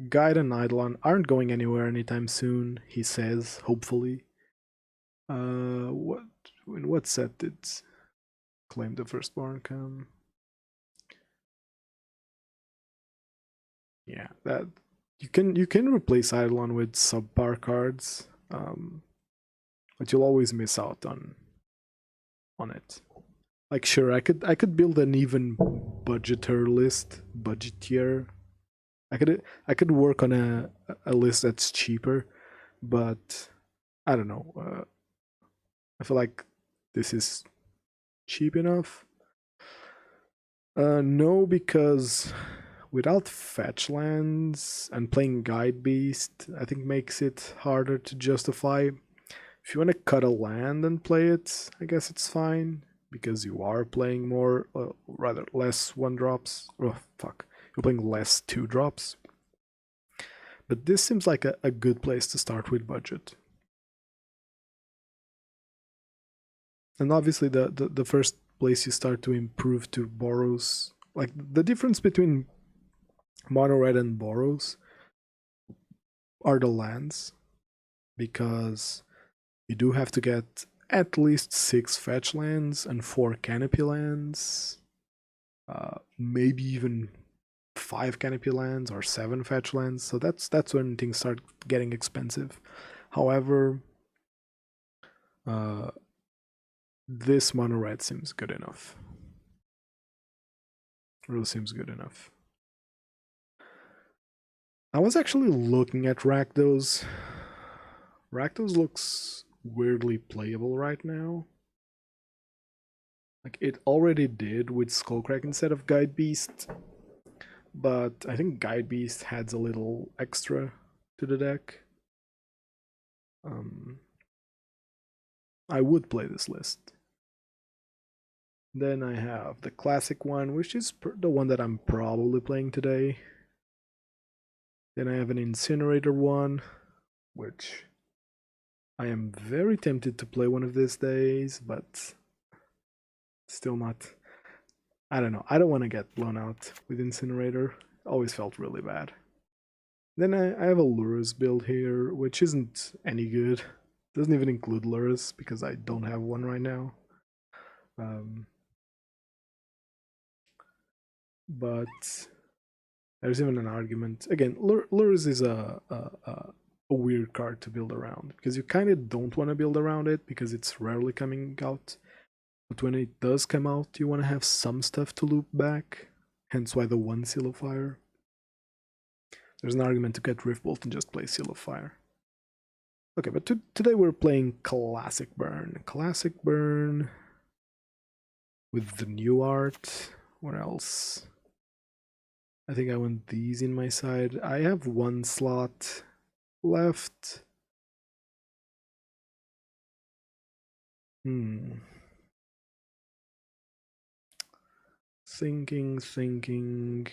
Guide and Eidolon aren't going anywhere anytime soon, he says, hopefully. In what set did Claim the Firstborn come? Yeah, that you can replace Eidolon with subpar cards, but you'll always miss out on it. Like sure, I could build an even budgetier. I could work on a list that's cheaper, but I don't know. I feel like this is cheap enough. No, because without fetch lands and playing Guide Beast, I think makes it harder to justify. If you want to cut a land and play it, I guess it's fine because you are playing more, rather less 1-drops. Oh fuck, you're playing less 2-drops. But this seems like a good place to start with budget. And obviously the first place you start to improve to Boros, like the difference between mono red and Boros are the lands, because you do have to get at least 6 fetch lands and 4 canopy lands, maybe even 5 canopy lands or 7 fetch lands. So that's when things start getting expensive. However, this mono red seems good enough. Really seems good enough. I was actually looking at Rakdos. Rakdos looks weirdly playable right now. Like, it already did with Skullcrack instead of Guide Beast, but I think Guide Beast adds a little extra to the deck. I would play this list. Then I have the classic one, which is the one that I'm probably playing today. Then I have an Incinerator one, which I am very tempted to play one of these days, but still not. I don't know. I don't want to get blown out with Incinerator. It always felt really bad. Then I have a Lurus build here, which isn't any good. Doesn't even include Lurus because I don't have one right now. But there's even an argument. Again, Lurus is a weird card to build around because you kind of don't want to build around it because it's rarely coming out. But when it does come out, you want to have some stuff to loop back. Hence why the one Seal of Fire. There's an argument to get Riftbolt and just play Seal of Fire. Okay, but today we're playing Classic Burn. Classic Burn with the new art. What else? I think I want these in my side. I have one slot left. Thinking.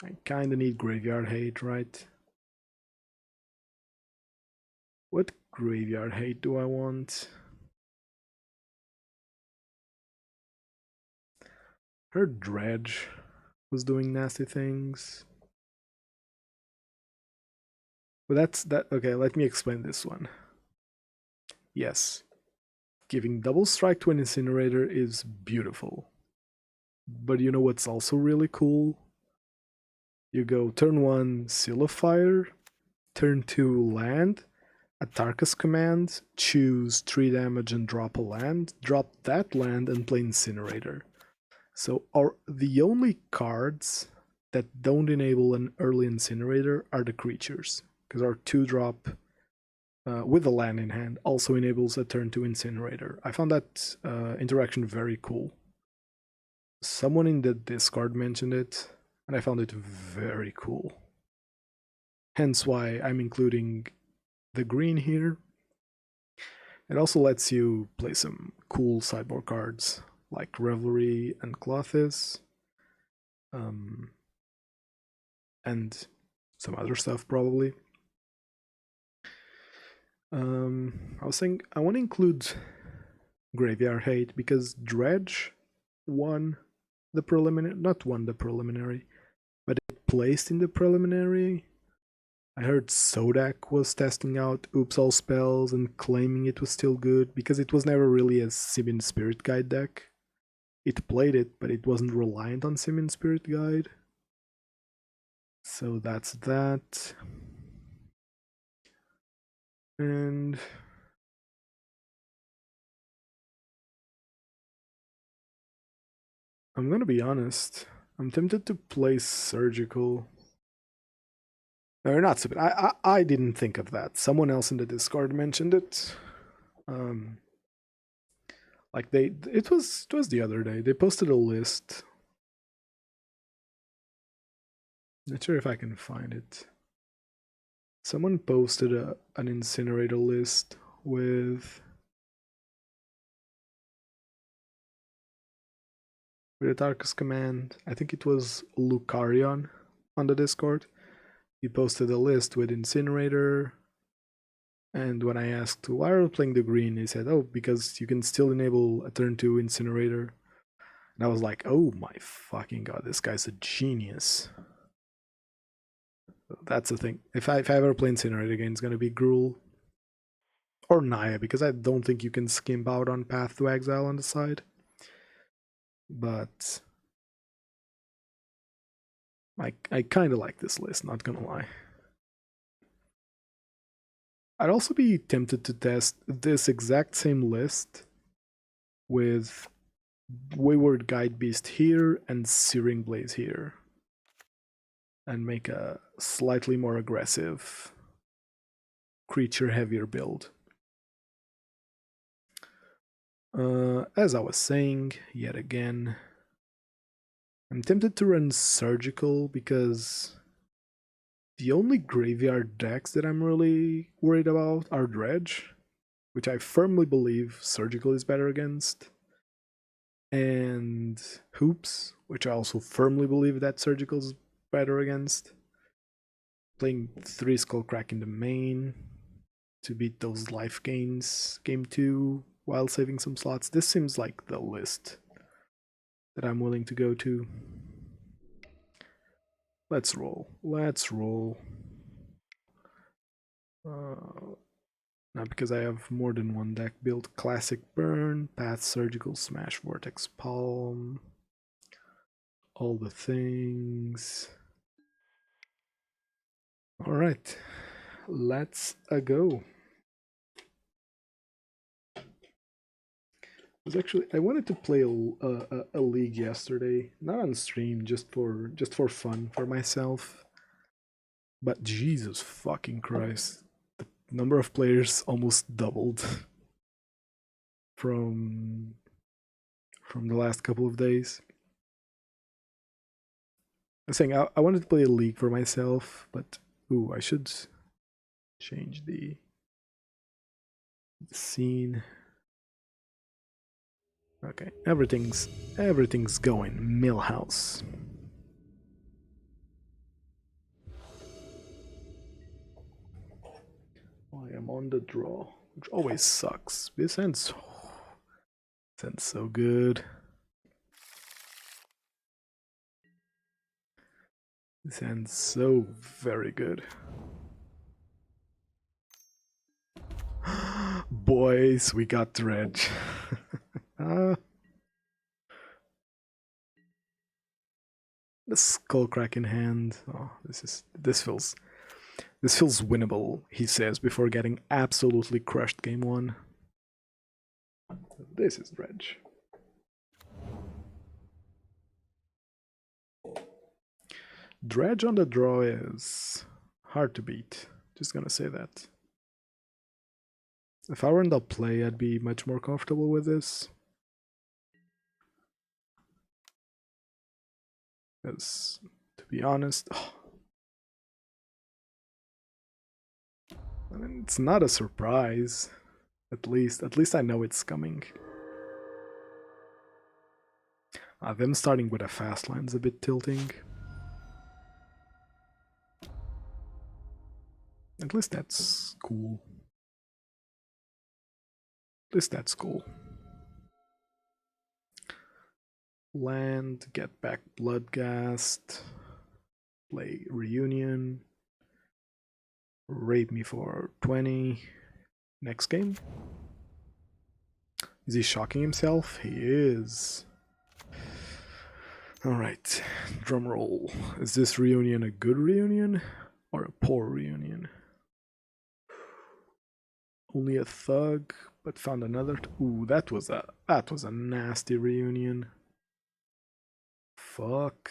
I kind of need Graveyard Hate, right? What Graveyard Hate do I want? Her Dredge was doing nasty things. But that's that. Okay, let me explain this one. Yes, giving double strike to an Incinerator is beautiful. But you know what's also really cool? You go turn 1, Seal of Fire, turn 2, land, a Tarkus command, choose 3 damage and drop a land, drop that land and play Incinerator. So the only cards that don't enable an early Incinerator are the creatures, because our 2-drop with a land in hand also enables a turn 2 Incinerator. I found that interaction very cool. Someone in the Discord mentioned it, and I found it very cool. Hence why I'm including the green here. It also lets you play some cool sideboard cards like Revelry and Clothis, and some other stuff probably. I was saying I want to include Graveyard Hate because Dredge won the preliminary, not won the preliminary, but it placed in the preliminary. I heard Sodak was testing out Oops All Spells and claiming it was still good because it was never really a Simian Spirit Guide deck. It played it, but it wasn't reliant on Simian Spirit Guide. So that's that. And I'm gonna be honest, I'm tempted to play Surgical. No, not stupid. I didn't think of that. Someone else in the Discord mentioned it. Like it was the other day. They posted a list. Not sure if I can find it. Someone posted an Incinerator list with a Tarkus command. I think it was Lucarion on the Discord. He posted a list with Incinerator, and when I asked why are you playing the green, he said, oh, because you can still enable a turn 2 Incinerator. And I was like, oh my fucking god, this guy's a genius. That's the thing. If I ever play Incinerator again, it's gonna be Gruul. Or Naya, because I don't think you can skimp out on Path to Exile on the side. But I kind of like this list, not gonna lie. I'd also be tempted to test this exact same list with Wayward Guide Beast here and Searing Blaze here, and make a slightly more aggressive, creature heavier build. As I was saying, yet again, I'm tempted to run Surgical because the only graveyard decks that I'm really worried about are Dredge, which I firmly believe Surgical is better against, and Hoops, which I also firmly believe that Surgical is better against. Playing 3 Skullcrack in the main to beat those life gains game 2 while saving some slots. This seems like the list that I'm willing to go to. Let's roll. Let's roll. Now, because I have more than one deck built, Classic Burn, Path Surgical, Smash, Vortex Palm, all the things. Alright, let's go. I wanted to play a league yesterday, not on stream, just for fun for myself. But Jesus fucking Christ, the number of players almost doubled from the last couple of days. I was saying I wanted to play a league for myself, but ooh, I should change the scene. Okay, everything's going Millhouse. I am on the draw, which always sucks. This ends so good. This ends so very good. Boys, we got Dredge. The Skullcrack in hand. Oh, this feels winnable, he says, before getting absolutely crushed game 1. This is Dredge. Dredge on the draw is hard to beat. Just gonna say that. If I were in the play, I'd be much more comfortable with this. Because, to be honest, I mean, it's not a surprise. At least I know it's coming. Them starting with a fast line's a bit tilting. At least that's cool. Land, get back Bloodghast, play Reunion, rape me for 20. Next game? Is he shocking himself? He is. Alright, drum roll. Is this reunion a good reunion or a poor reunion? Only a thug, but found another. Ooh, that was a nasty reunion. Fuck.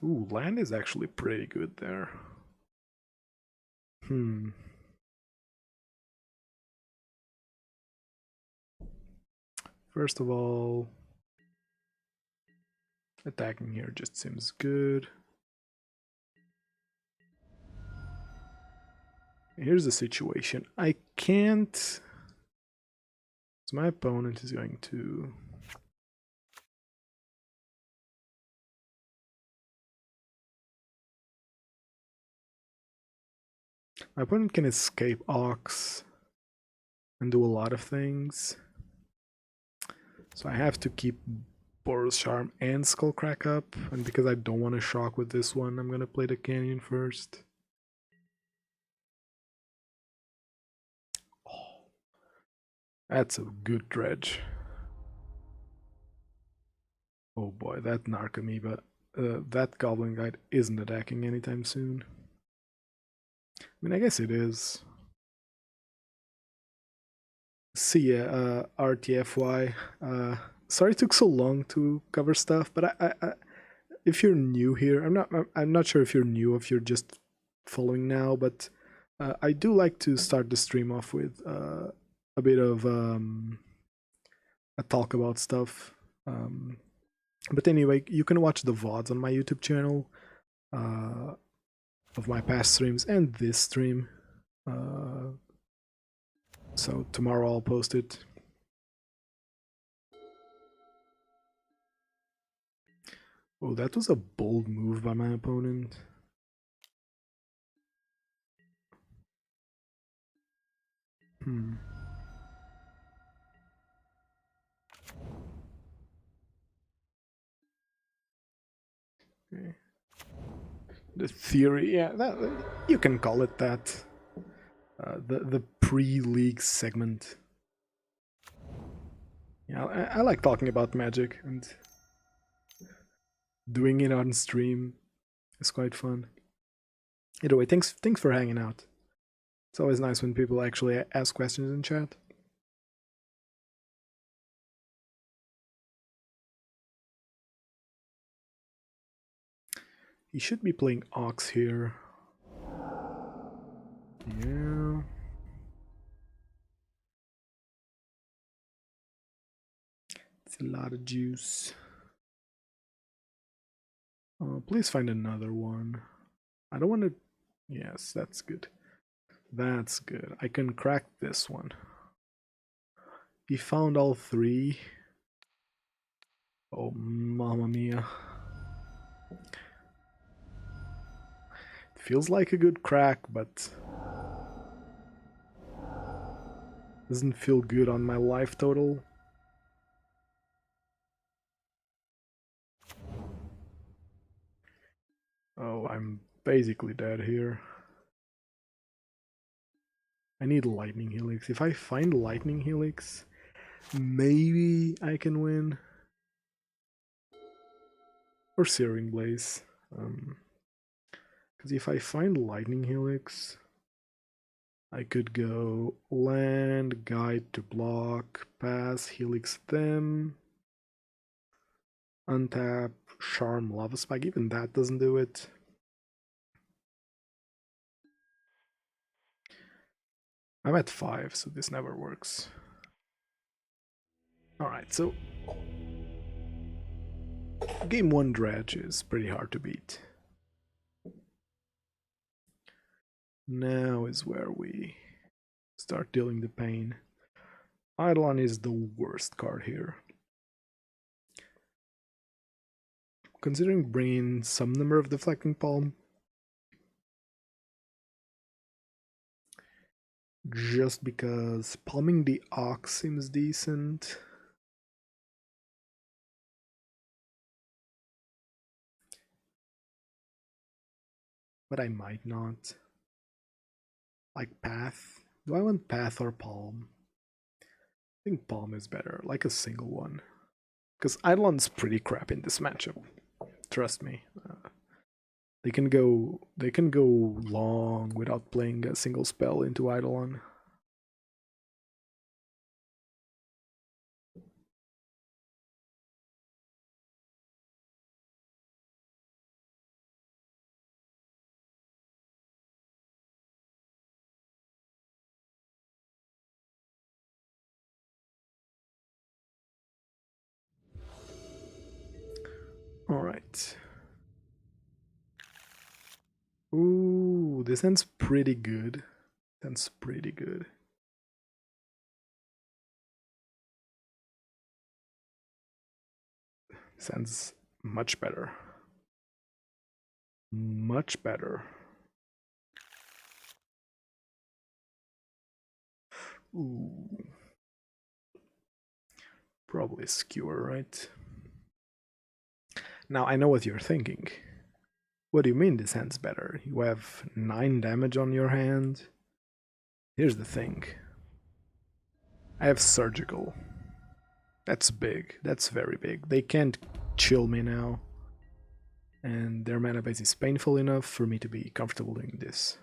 Ooh, land is actually pretty good there. First of all, attacking here just seems good. Here's the situation. I can't. So my opponent is going to. My opponent can escape Ox and do a lot of things. So I have to keep Boros Charm and Skullcrack up, and because I don't want to shock with this one, I'm gonna play the Canyon first. Oh, that's a good Dredge. Oh boy, that Narcomoeba, that Goblin Guide isn't attacking anytime soon. mean, I guess it is. See ya, RTFY. Sorry it took so long to cover stuff, but if you're new here, I'm not sure if you're new, if you're just following now, but I do like to start the stream off with a bit of a talk about stuff. But anyway, you can watch the VODs on my YouTube channel of my past streams and this stream. So tomorrow I'll post it. Oh, that was a bold move by my opponent. Okay. The theory, yeah, you can call it that. The pre-league segment. Yeah, I like talking about Magic, and doing it on stream is quite fun. Either way, thanks for hanging out. It's always nice when people actually ask questions in chat. He should be playing Ox here. Yeah. It's a lot of juice. Please find another one. I don't want to... Yes, that's good. That's good. I can crack this one. He found all three. Oh, mamma mia. It feels like a good crack, but... doesn't feel good on my life total. Oh, I'm basically dead here. I need Lightning Helix. If I find Lightning Helix, maybe I can win. Or Searing Blaze. Because if I find Lightning Helix, I could go land, guide to block, pass, Helix them, untap, Charm, Lava Spike. Even that doesn't do it. I'm at 5, so this never works. Alright, so game 1 Dredge is pretty hard to beat. Now is where we start dealing the pain. Eidolon is the worst card here. Considering bringing some number of Deflecting Palm, just because palming the Ox seems decent. But I might not. Like Path. Do I want Path or Palm? I think Palm is better, like a single one. Because Eidolon's pretty crap in this matchup. Trust me. They can go long without playing a single spell into Eidolon. Alright. Ooh, this ends pretty good. That's pretty good. This ends much better. Much better. Ooh. Probably a skewer, right? Now I know what you're thinking. What do you mean this hand's better? You have 9 damage on your hand? Here's the thing. I have Surgical. That's big. That's very big. They can't chill me now. And their mana base is painful enough for me to be comfortable doing this.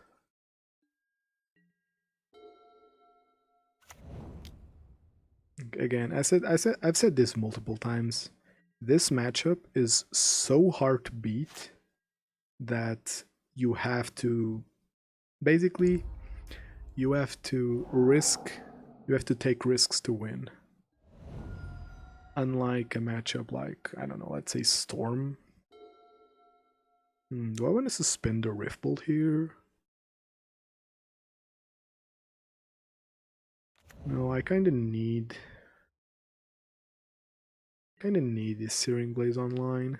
again, I've said this multiple times. This matchup is so hard to beat that you have to basically you have to take risks to win. Unlike a matchup like, I don't know, let's say Storm. Do I want to suspend the Rift Bolt here? No, I kind of need this Searing Blaze online.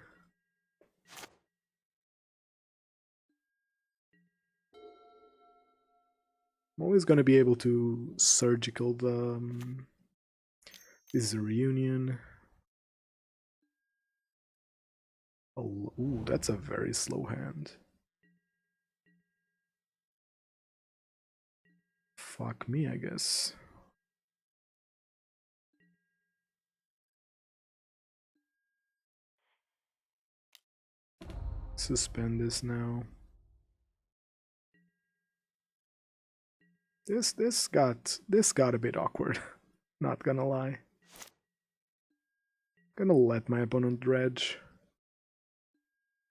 I'm always going to be able to surgical the... this is a reunion. Oh, ooh, that's a very slow hand. Fuck me, I guess. Suspend this now. This got a bit awkward. Not gonna lie. Gonna let my opponent dredge.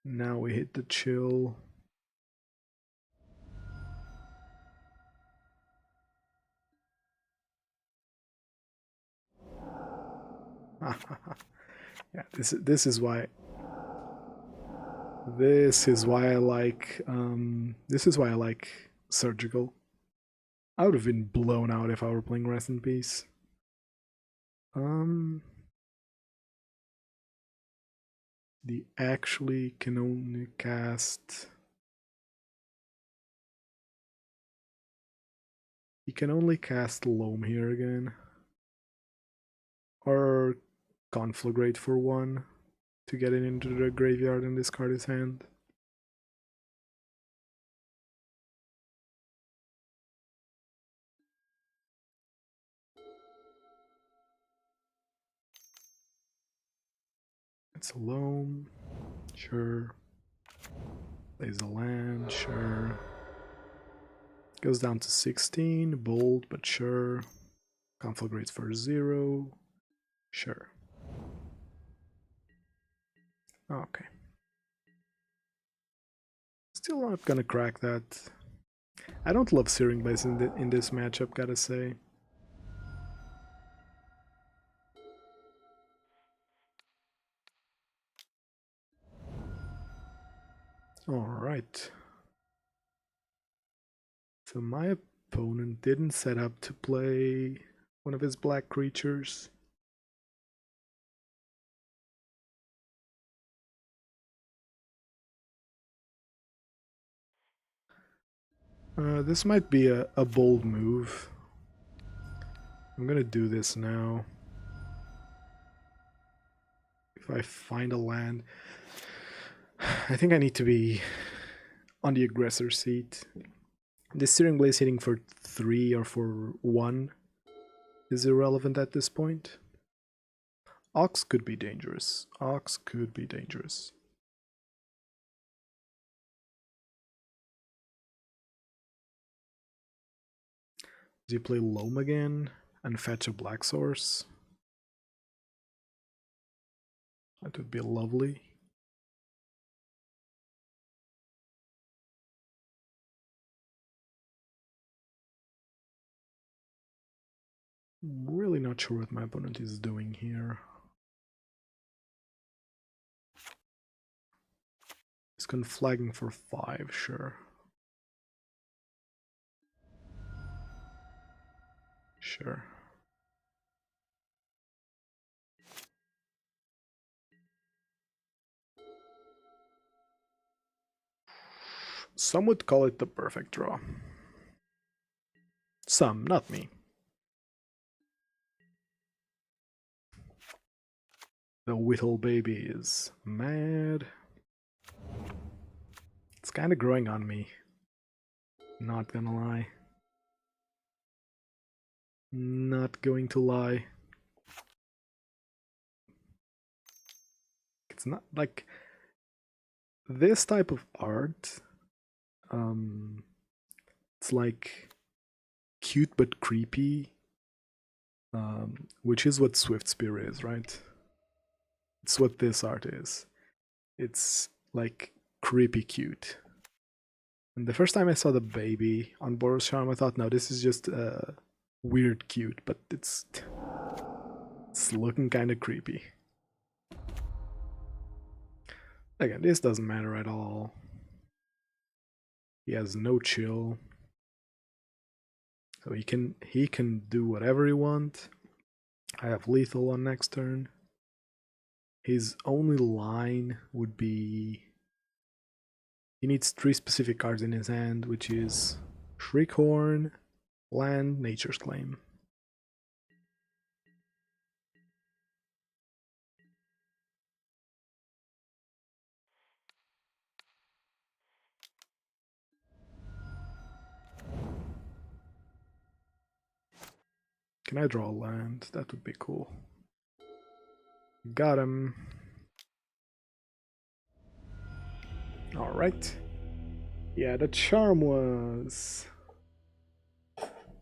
Now we hit the chill. Yeah, this is why I like surgical. I would have been blown out if I were playing Rest in Peace. The actually can only cast. He can only cast Loam here again. Or Conflagrate for 1 to get it into the graveyard and discard his hand. It's a Loam, sure. Plays a land, sure. Goes down to 16, bold, but sure. Conflagrates for 0, sure. Okay. Still not gonna crack that. I don't love Searing Blaze in this matchup, gotta say. Alright. So my opponent didn't set up to play one of his black creatures. This might be a bold move. I'm gonna do this now. If I find a land, I think I need to be on the aggressor seat. This Searing Blaze hitting for 3 or for 1 is irrelevant at this point. Ox could be dangerous. Ox could be dangerous. Does he play Loam again and fetch a black source? That would be lovely. I'm really not sure what my opponent is doing here. He's conflagging for 5, sure. Sure. Some would call it the perfect draw. Some, not me. The Whittle baby is mad. It's kind of growing on me. Not gonna lie. Not going to lie. It's not like this type of art. It's like cute but creepy. which is what Swift Spear is, right? It's what this art is. It's like creepy cute. And the first time I saw the baby on Boros Charm, I thought, no, this is just weird cute, but it's looking kind of creepy. Again, this doesn't matter at all. He has no chill. So he can do whatever he wants. I have lethal on next turn. His only line would be he needs 3 specific cards in his hand, which is Shriekhorn, Land, Nature's Claim. Can I draw a land? That would be cool. Got him. Alright. Yeah, the charm was...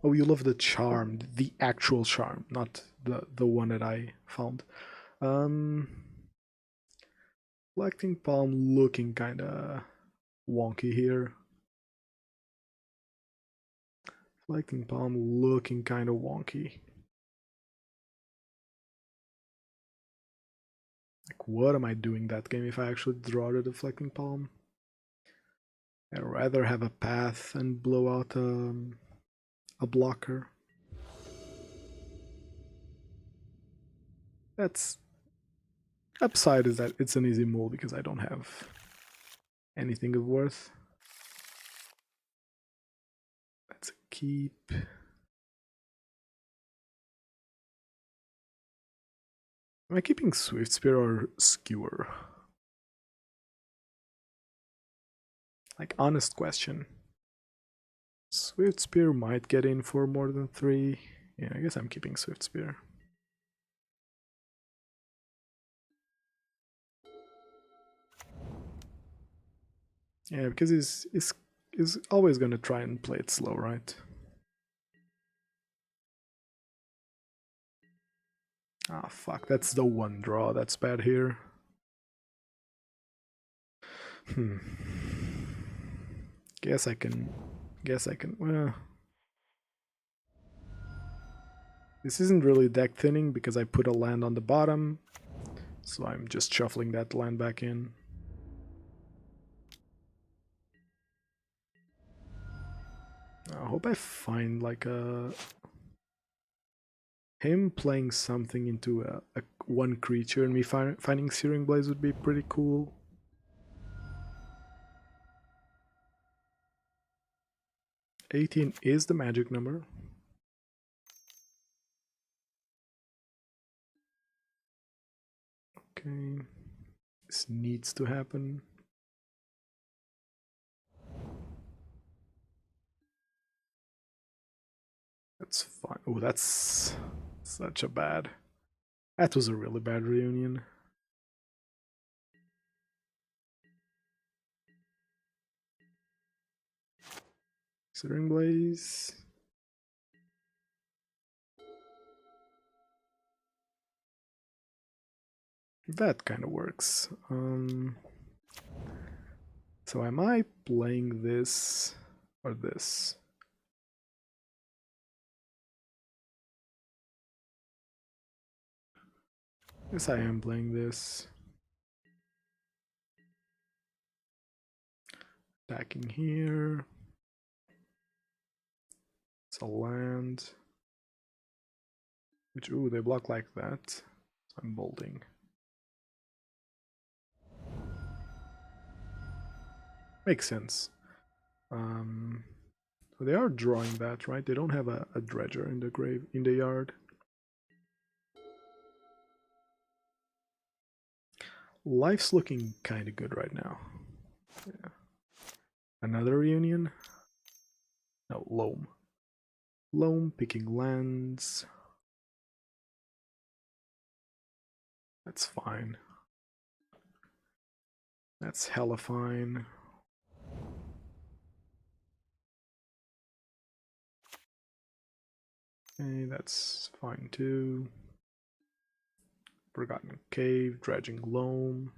Oh, you love the charm, the actual charm, not the one that I found. Reflecting Palm looking kinda wonky here. Reflecting Palm looking kinda wonky. Like, what am I doing that game if I actually draw the Deflecting Palm? I'd rather have a path and blow out a blocker. That's... Upside is that it's an easy move because I don't have anything of worth. That's a keep. Am I keeping Swift Spear or Skewer? Like, honest question. Swift Spear might get in for more than 3. Yeah, I guess I'm keeping Swift Spear. Yeah, because he's always gonna try and play it slow, right? Ah, fuck, that's the one draw that's bad here. Guess I can, well... This isn't really deck thinning because I put a land on the bottom, so I'm just shuffling that land back in. I hope I find like him playing something into a one creature and me finding Searing Blaze would be pretty cool. $18 is the magic number. Okay, this needs to happen. That's fine. Oh, that's such a bad... That was a really bad reunion. Searing Blaze. That kind of works. So am I playing this or this? Yes, I am playing this. Attacking here. It's a land. Which, ooh, they block like that. So I'm bolting. Makes sense. So they are drawing that, right? They don't have a dredger in the grave, in the yard. Life's looking kind of good right now. Yeah. Another reunion? No, Loam. Loam, picking lands. That's fine. That's hella fine. Okay, that's fine too. Forgotten Cave, Dredging Loam,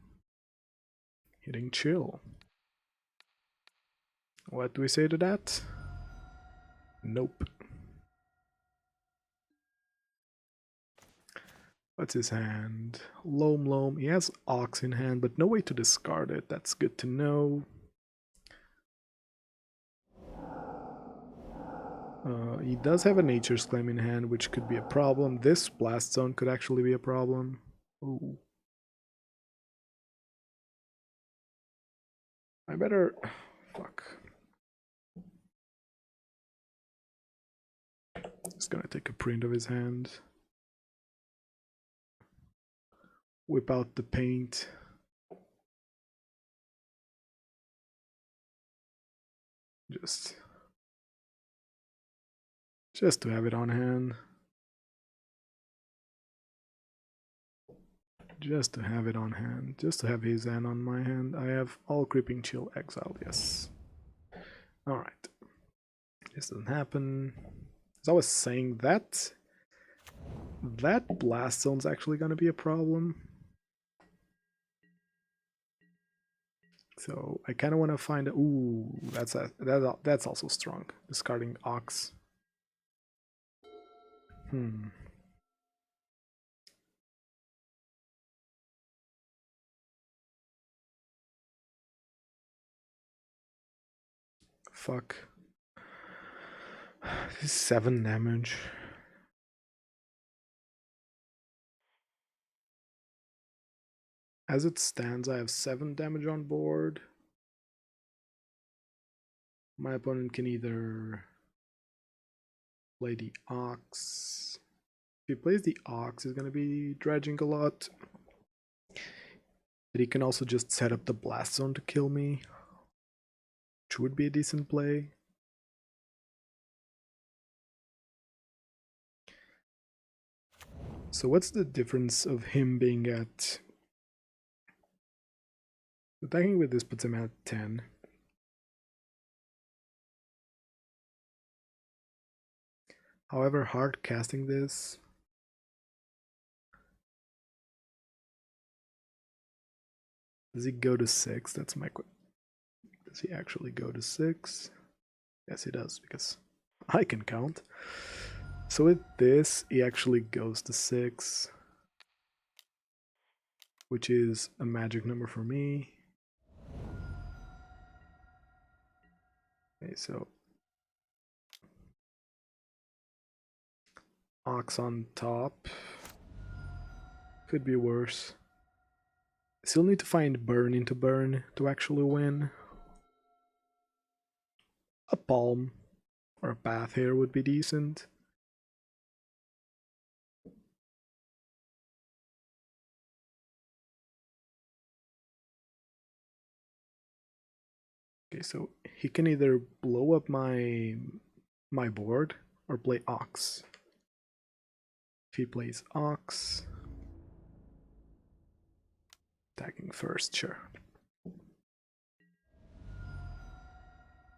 hitting Chill. What do we say to that? Nope. What's his hand? Loam. He has Ox in hand, but no way to discard it. That's good to know. He does have a Nature's Claim in hand, which could be a problem. This Blast Zone could actually be a problem. Ooh. I better... Fuck. Just gonna take a print of his hand. Whip out the paint. Just to have it on hand. Just to have it on hand. Just to have his hand on my hand. I have all Creeping Chill exiled, yes. Alright. This doesn't happen. As I was saying, that Blast Zone's actually gonna be a problem. So I kind of want to find... Ooh, that's also strong. Discarding Ox. Fuck. This is 7 damage. As it stands, I have 7 damage on board. My opponent can either play the Ox. If he plays the Ox, he's going to be dredging a lot. But he can also just set up the Blast Zone to kill me, which would be a decent play. So what's the difference of him being at... Attacking with this puts him at 10. However, hard casting this... Does he go to 6? That's my question. Does he actually go to 6? Yes, he does, because I can count. So with this, he actually goes to 6, which is a magic number for me. Okay, so Ox on top. Could be worse. Still need to find burn into burn to actually win. A palm or a path here would be decent. Okay, so he can either blow up my board or play Ox. If he plays Ox, attacking first, sure.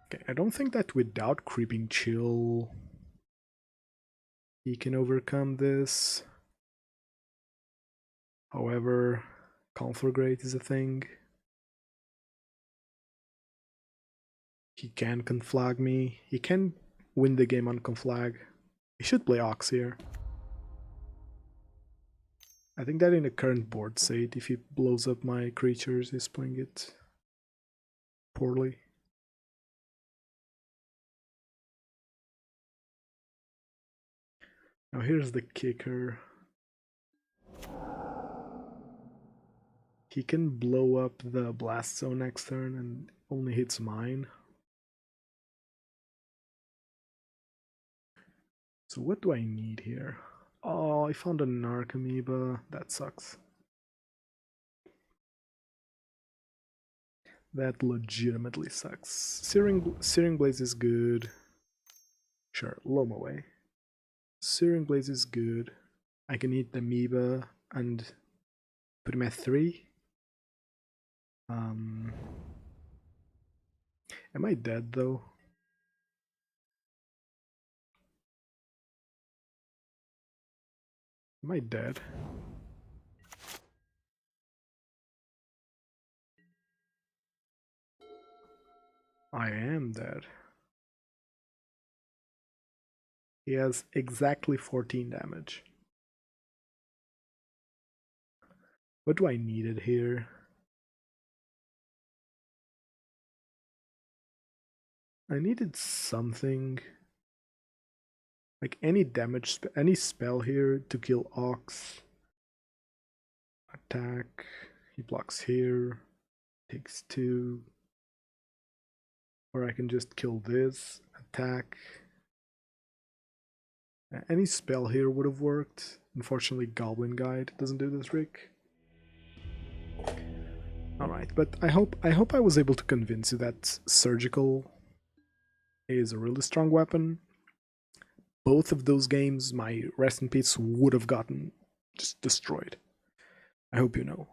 Okay, I don't think that without Creeping Chill he can overcome this. However, Conflagrate is a thing. He can conflag me. He can win the game on conflag. He should play Ox here. I think that in the current board state, if he blows up my creatures, he's playing it poorly. Now here's the kicker. He can blow up the Blast Zone next turn and only hits mine. So what do I need here? Oh, I found a Narc Amoeba. That sucks. That legitimately sucks. Searing Blaze is good. Sure, Loam away. Searing Blaze is good. I can eat the Amoeba and put him at 3. Am I dead though? Am I dead? I am dead. He has exactly 14 damage. What do I need it here? I needed something. Like any damage, any spell here to kill Ox. Attack. He blocks here. Takes 2. Or I can just kill this. Attack. Any spell here would have worked. Unfortunately, Goblin Guide doesn't do the trick. Alright, but I hope I was able to convince you that Surgical is a really strong weapon. Both of those games, my Rest in Peace would have gotten just destroyed. I hope you know.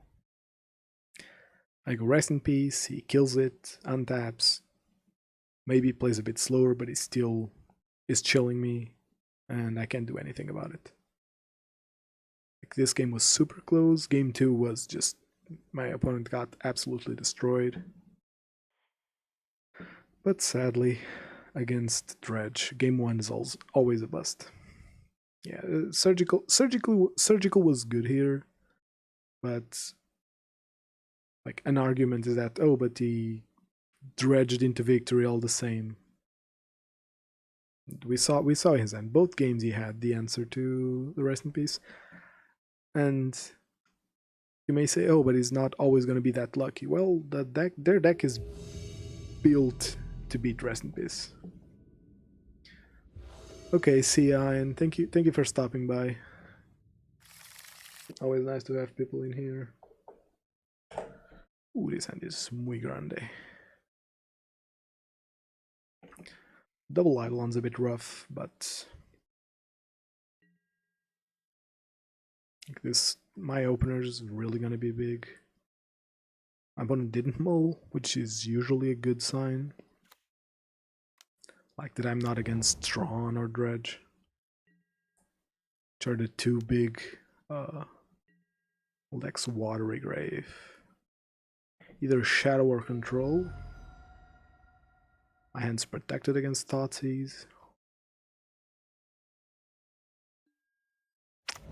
I go Rest in Peace, he kills it, untaps, maybe plays a bit slower, but he still is chilling me, and I can't do anything about it. Like, this game was super close. Game 2 was just, my opponent got absolutely destroyed. But sadly, against Dredge, game 1 is always a bust. Yeah, surgical was good here, but like an argument is that, oh, but he dredged into victory all the same. We saw his end. Both games he had the answer to the Rest in Peace. And you may say, oh, but he's not always going to be that lucky. Well, their deck is built to beat Rest in Peace. Okay, see ya, and thank you for stopping by. Always nice to have people in here. Ooh, this hand is muy grande. Double Eidolon's a bit rough, but like this, my opener is really gonna be big. My opponent didn't mull, which is usually a good sign. Like that I'm not against Tron or Dredge, which are the two big Lex Watery Grave. Either Shadow or Control. My hand's protected against Thoughtseize.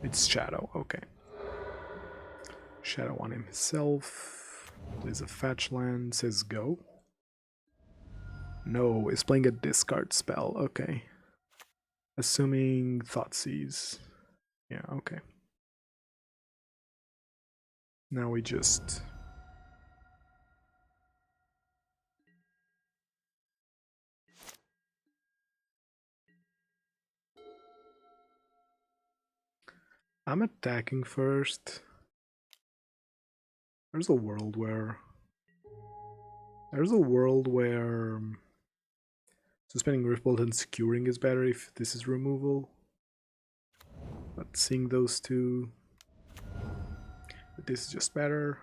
It's Shadow, okay. Shadow on himself. Plays a fetch land, says go. No, is playing a discard spell, okay. Assuming Thoughtseize. Yeah, okay. Now we just... I'm attacking first. There's a world where suspending Riftbolt and securing is better if this is removal. But seeing those two, this is just better.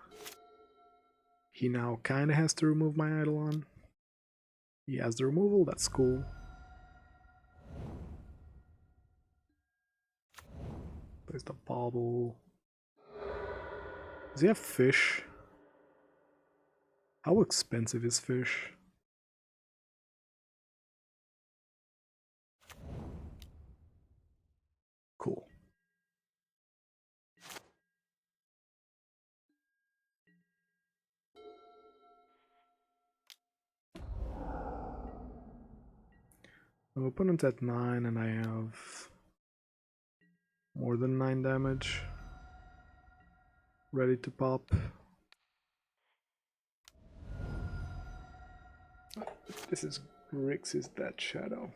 He now kinda has to remove my Eidolon. He has the removal, that's cool. Plays the bauble. Does he have fish? How expensive is fish? Cool. My opponent's at 9 and I have more than 9 damage. Ready to pop. This is Grixis Death Shadow.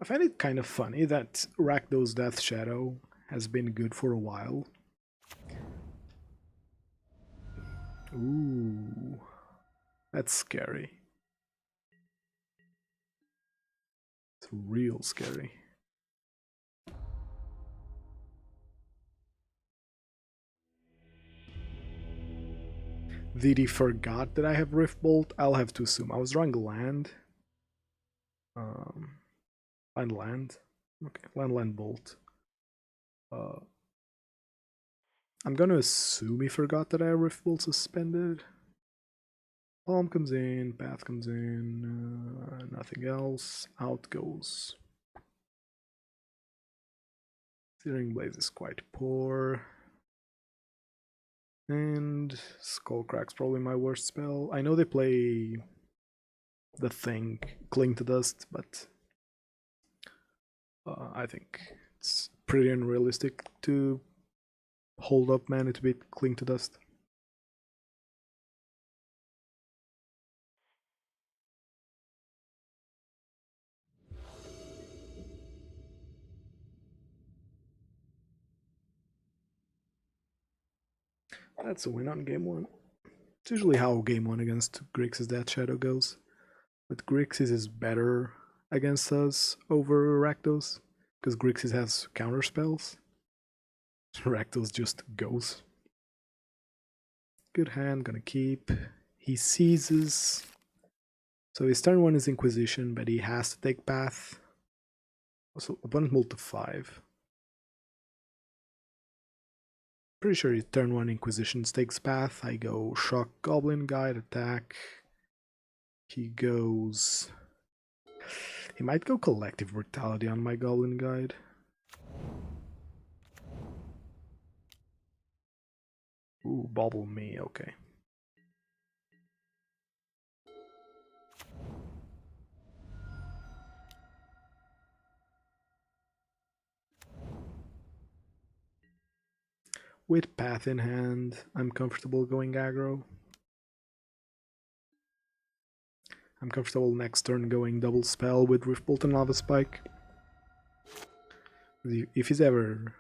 I find it kind of funny that Rakdos Death Shadow has been good for a while. Ooh, that's scary. It's real scary. VD forgot that I have Riftbolt. I'll have to assume. I was drawing land. Find land. Okay, land bolt. I'm gonna assume he forgot that I have Rift Bolt suspended. Palm comes in, Path comes in, nothing else. Out goes. Searing Blaze is quite poor. And Skullcrack's probably my worst spell. I know they play the thing, Cling to Dust, but I think it's pretty unrealistic to hold up mana to beat Cling to Dust. That's a win on game one. It's usually how game one against Grixis Death Shadow goes. But Grixis is better against us over Rakdos, because Grixis has counter spells. Rakdos just goes. Good hand, gonna keep. He seizes. So his turn 1 is Inquisition, but he has to take Path. Also, opponent mult to 5. Pretty sure his turn 1 Inquisition takes Path. I go Shock Goblin Guide, attack. He goes... He might go Collective Brutality on my Goblin Guide. Ooh, bobble me, okay. With Path in hand, I'm comfortable going aggro. I'm comfortable next turn going double spell with Riftbolt and Lava Spike. If he's ever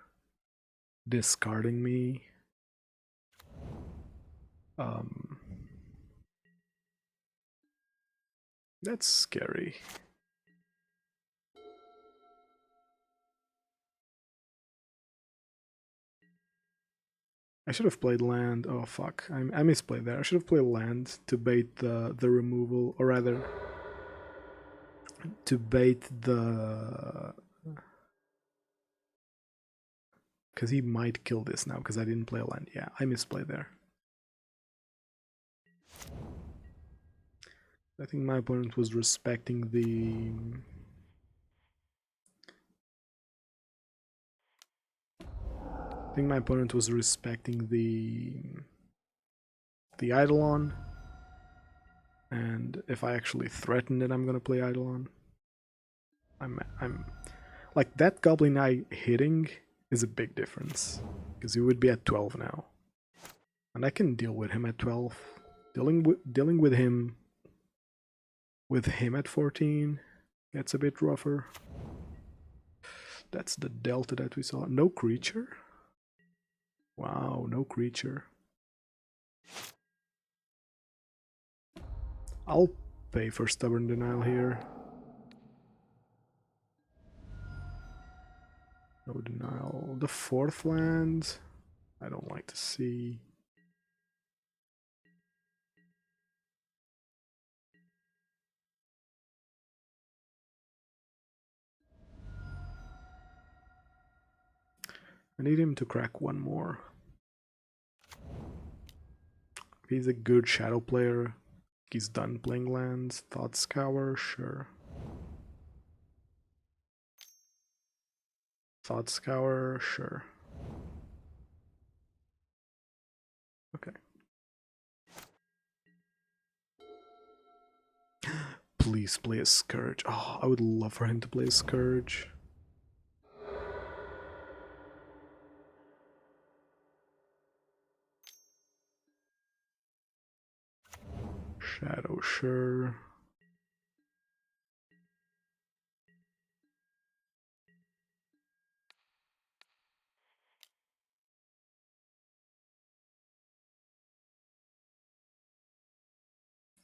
discarding me, that's scary. I should have played land. Oh fuck, I misplayed there. I should have played land to bait the removal, or rather, to bait the... Because he might kill this now, because I didn't play land. Yeah, I misplayed there. I think my opponent was respecting the... I think my opponent was respecting the Eidolon. And if I actually threaten it, I'm gonna play Eidolon. I'm like, that Goblin Eye hitting is a big difference, because he would be at 12 now, and I can deal with him at 12. Dealing with him at 14 gets a bit rougher. That's the delta that we saw. No creature? Wow, no creature. I'll pay for Stubborn Denial here. No denial. The 4th land, I don't like to see. I need him to crack one more. If he's a good shadow player, he's done playing lands. Thought Scour, sure. Thought Scour, sure. Okay. Please play a Scourge. Oh, I would love for him to play a Scourge. Shadow, sure.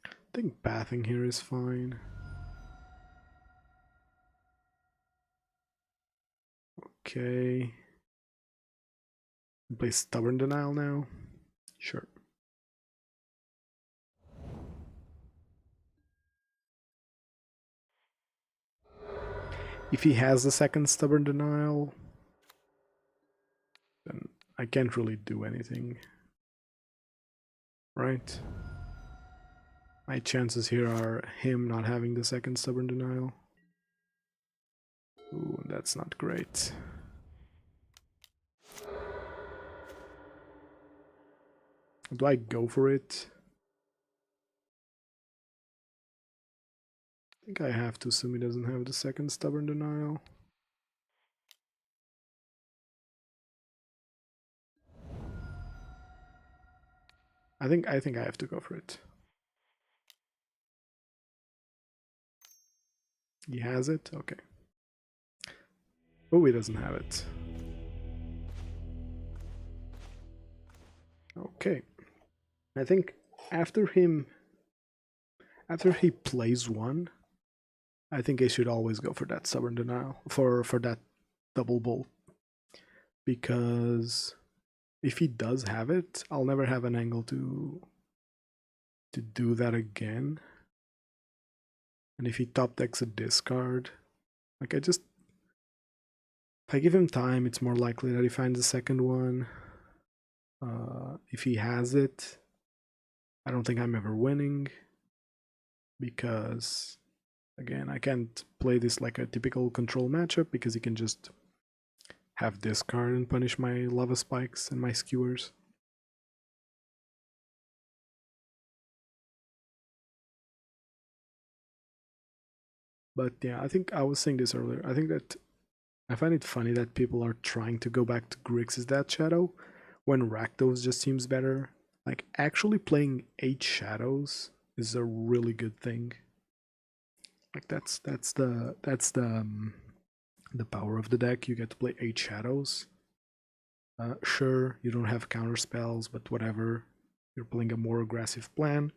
I think pathing here is fine. Okay. Play Stubborn Denial now? Sure. If he has the second Stubborn Denial, then I can't really do anything. Right? My chances here are him not having the second Stubborn Denial. Ooh, that's not great. Do I go for it? I think I have to assume he doesn't have the second Stubborn Denial. I think I have to go for it. He has it? Okay. Oh, he doesn't have it. Okay. I think after he plays one, I think I should always go for that Stubborn Denial, for that double bolt. Because if he does have it, I'll never have an angle to do that again. And if he top decks a discard, like if I give him time, it's more likely that he finds a second one. If he has it, I don't think I'm ever winning, because again, I can't play this like a typical control matchup, because he can just have discard and punish my lava spikes and my skewers. But yeah, I think I was saying this earlier. I think that I find it funny that people are trying to go back to Grixis Death Shadow when Rakdos just seems better. Like, actually playing 8 shadows is a really good thing. Like that's the power of the deck. You get to play 8 shadows. Sure, you don't have counter spells, but whatever. You're playing a more aggressive plan.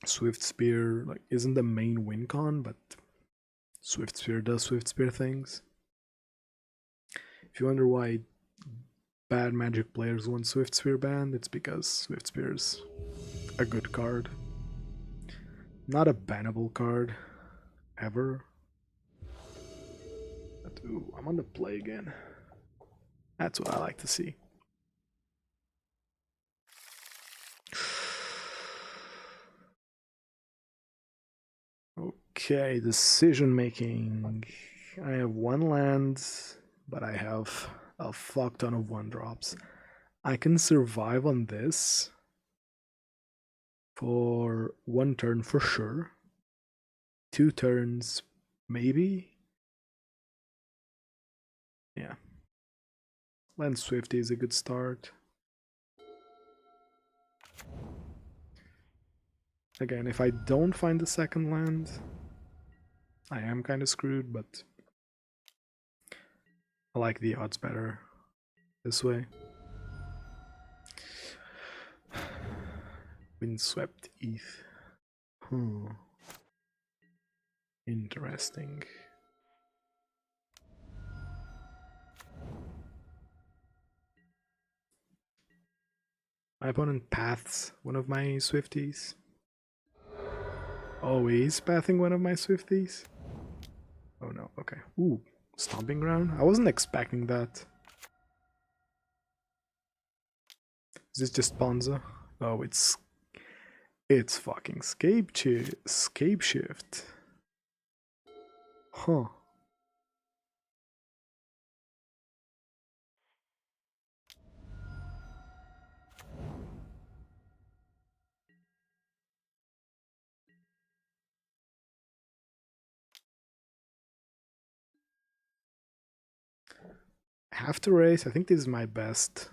Swift Spear like isn't the main win con, but Swift Spear does Swift Spear things. If you wonder why bad Magic players want Swift Spear banned, it's because Swift Spear's a good card. Not a bannable card, ever. But ooh, I'm on the play again. That's what I like to see. Okay, decision making. I have 1 land, but I have a fuck ton of 1-drops. I can survive on this for 1 turn for sure. 2 turns, maybe? Yeah. Land Swifty is a good start. Again, if I don't find the second land, I am kind of screwed, but I like the odds better this way. Windswept ETH. Interesting. My opponent paths one of my Swifties. Oh, he's pathing one of my Swifties? Oh no, okay. Ooh, Stomping Ground? I wasn't expecting that. Is this just Ponza? Oh, it's fucking Scapeshift. Huh. Have to race. I think this is my best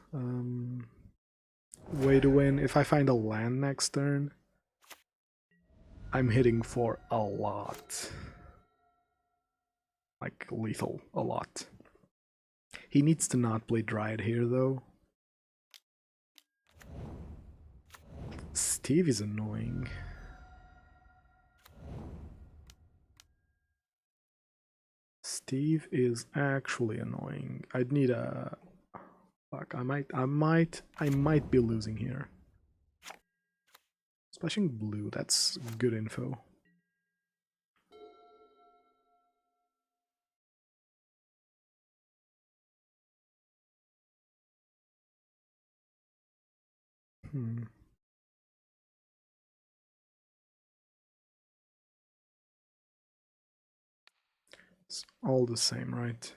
way to win. If I find a land next turn, I'm hitting for a lot. Like, lethal, a lot. He needs to not play Dryad here, though. Steve is annoying. Steve is actually annoying. I'd need a... Fuck, I might be losing here. Splashing blue, that's good info. It's all the same, right?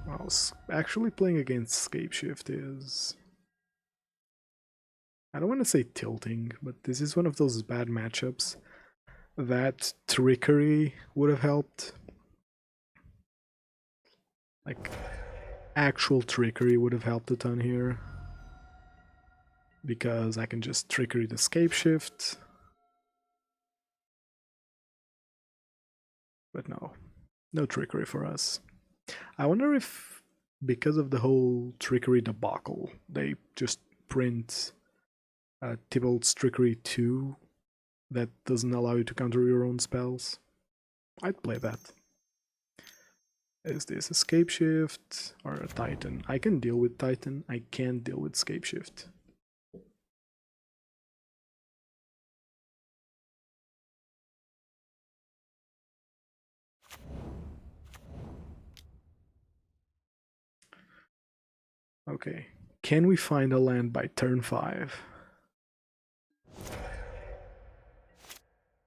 Well, actually playing against Scapeshift is... I don't want to say tilting, but this is one of those bad matchups that trickery would have helped. Like, actual trickery would have helped a ton here. Because I can just trickery the Scapeshift. But no. No trickery for us. I wonder if, because of the whole trickery debacle, they just print Tybalt's Trickery 2 that doesn't allow you to counter your own spells. I'd play that. Is this a Scapeshift or a Titan? I can deal with Titan, I can't deal with Scapeshift. Okay, can we find a land by turn 5?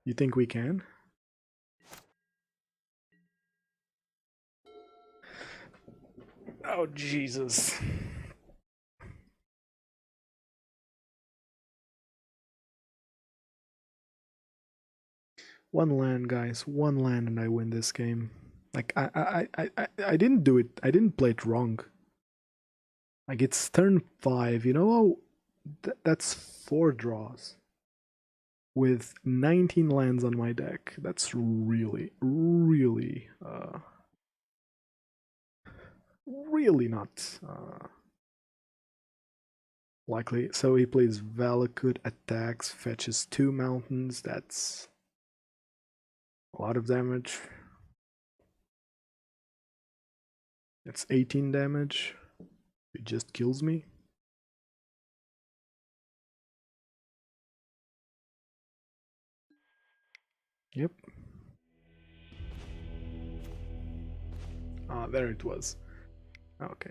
You think we can? Oh, Jesus. One land, guys. One land and I win this game. Like, I didn't do it. I didn't play it wrong. Like, it's turn 5. You know how... that's 4 draws. With 19 lands on my deck. That's really, really... really not... likely. So he plays Valakut, attacks, fetches 2 mountains. That's a lot of damage. It's 18 damage. It just kills me. Yep. Ah, there it was. Okay.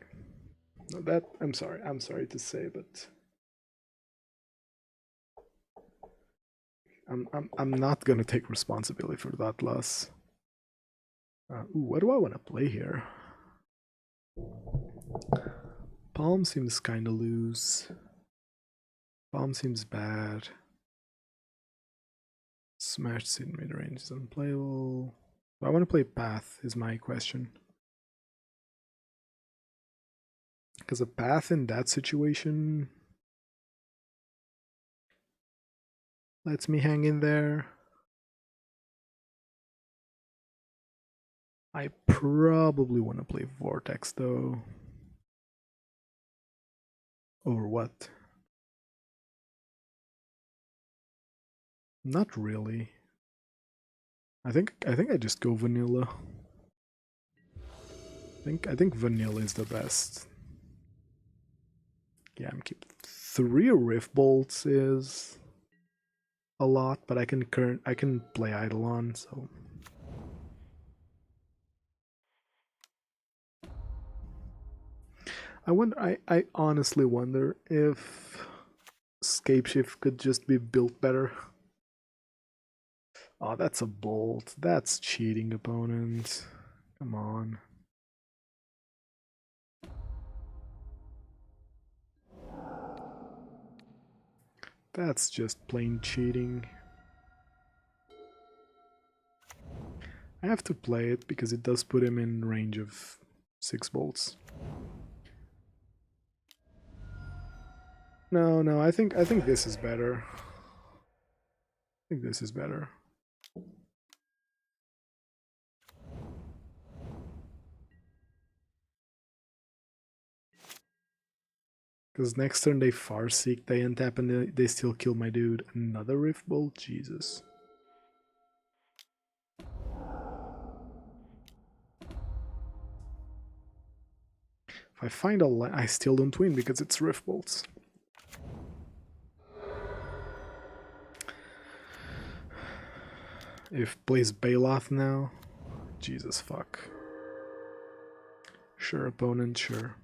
No, that I'm sorry to say, but I'm not gonna take responsibility for that loss. Ooh, what do I want to play here? Palm seems kind of loose. Palm seems bad. Smash Seed mid-range is unplayable. Do I want to play Path is my question. Because a Path in that situation lets me hang in there. I probably want to play Vortex though. Or what? Not really. I think I just go vanilla. I think vanilla is the best. Yeah, I'm keep 3 Rift Bolts is a lot, but I can play Eidolon, so I honestly wonder if Scapeshift could just be built better. Oh, that's a bolt. That's cheating, opponent. Come on. That's just plain cheating. I have to play it because it does put him in range of 6 bolts. No, I think this is better. I think this is better. Because next turn they Farseek, they untap and they still kill my dude. Another Rift Bolt? Jesus. If I find a land, I still don't win because it's Rift Bolts. If plays Baloth now, Jesus fuck. Sure, opponent, sure.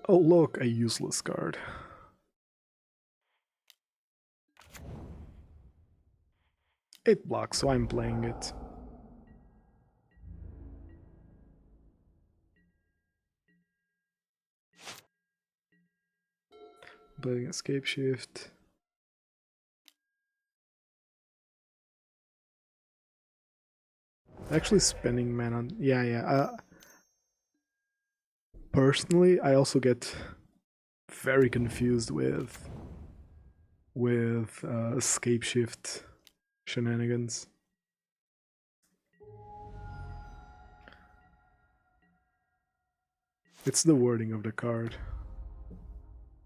Oh look, a useless card. It blocks, so I'm playing it. Playing Scapeshift. Actually spending mana on... Yeah. Personally, I also get very confused with Scapeshift shenanigans. It's the wording of the card.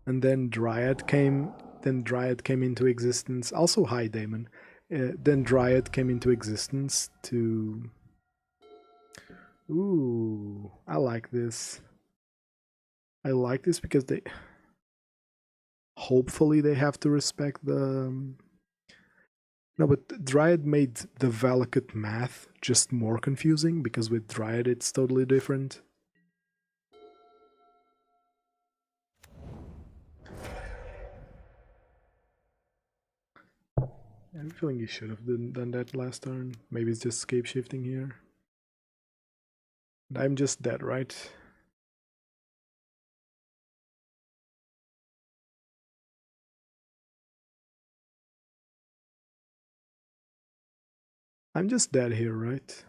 And then Dryad came into existence. Also, hi Damon. Then Dryad came into existence to... Ooh, I like this. I like this because they... Hopefully they have to respect the... No, but Dryad made the Valakut math just more confusing, because with Dryad it's totally different. I have a feeling he should have done that last turn. Maybe it's just scape shifting here. And I'm just dead, right? I'm just dead here, right?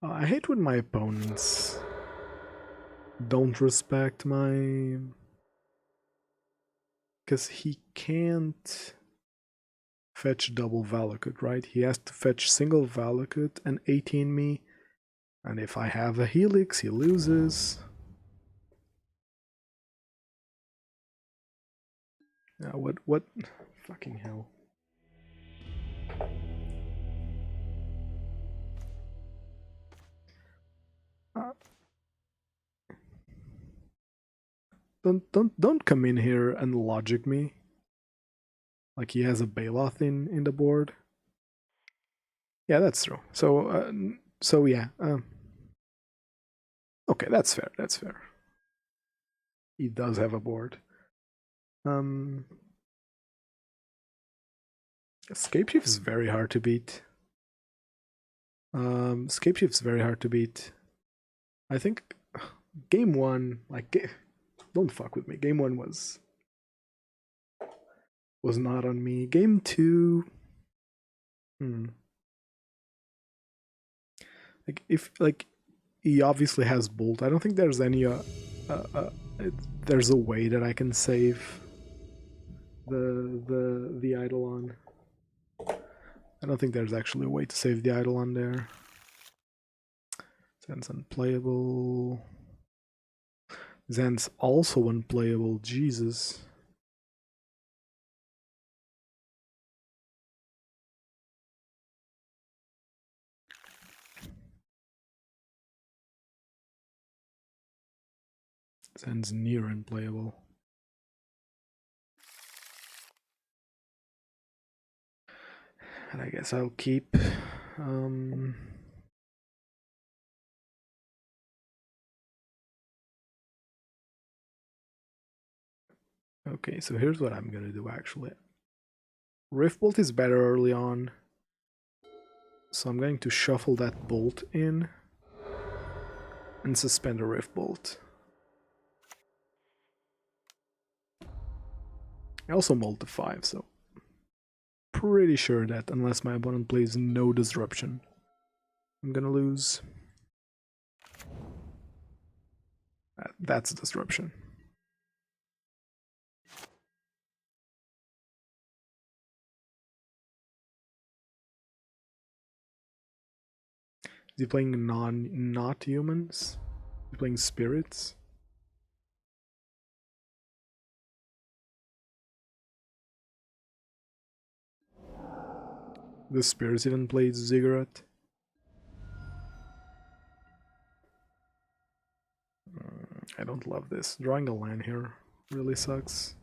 I hate when my opponents don't respect my... Because he can't fetch double Valakut, right? He has to fetch single Valakut and 18 me. And if I have a Helix, he loses. Now what? Fucking hell. Don't come in here and logic me. Like he has a Baloth in the board. Yeah, that's true. So yeah. Okay, that's fair. That's fair. He does have a board. Scapeshift is very hard to beat. Scapeshift is very hard to beat. I think game one, like, don't fuck with me. Game one was not on me. Game two, like he obviously has bolt. I don't think there's any there's a way that I can save the Eidolon. I don't think there's actually a way to save the Eidolon there. Zen's unplayable. Zen's also unplayable. Jesus. Zen's near unplayable. And I guess I'll keep... Okay, so here's what I'm gonna do actually. Riftbolt is better early on, so I'm going to shuffle that bolt in and suspend a Riftbolt. I also mulled to 5, so pretty sure that unless my opponent plays no disruption, I'm gonna lose. That's disruption. Is he playing not humans? Is he playing spirits? The spirits even plays Ziggurat. I don't love this. Drawing a land here really sucks.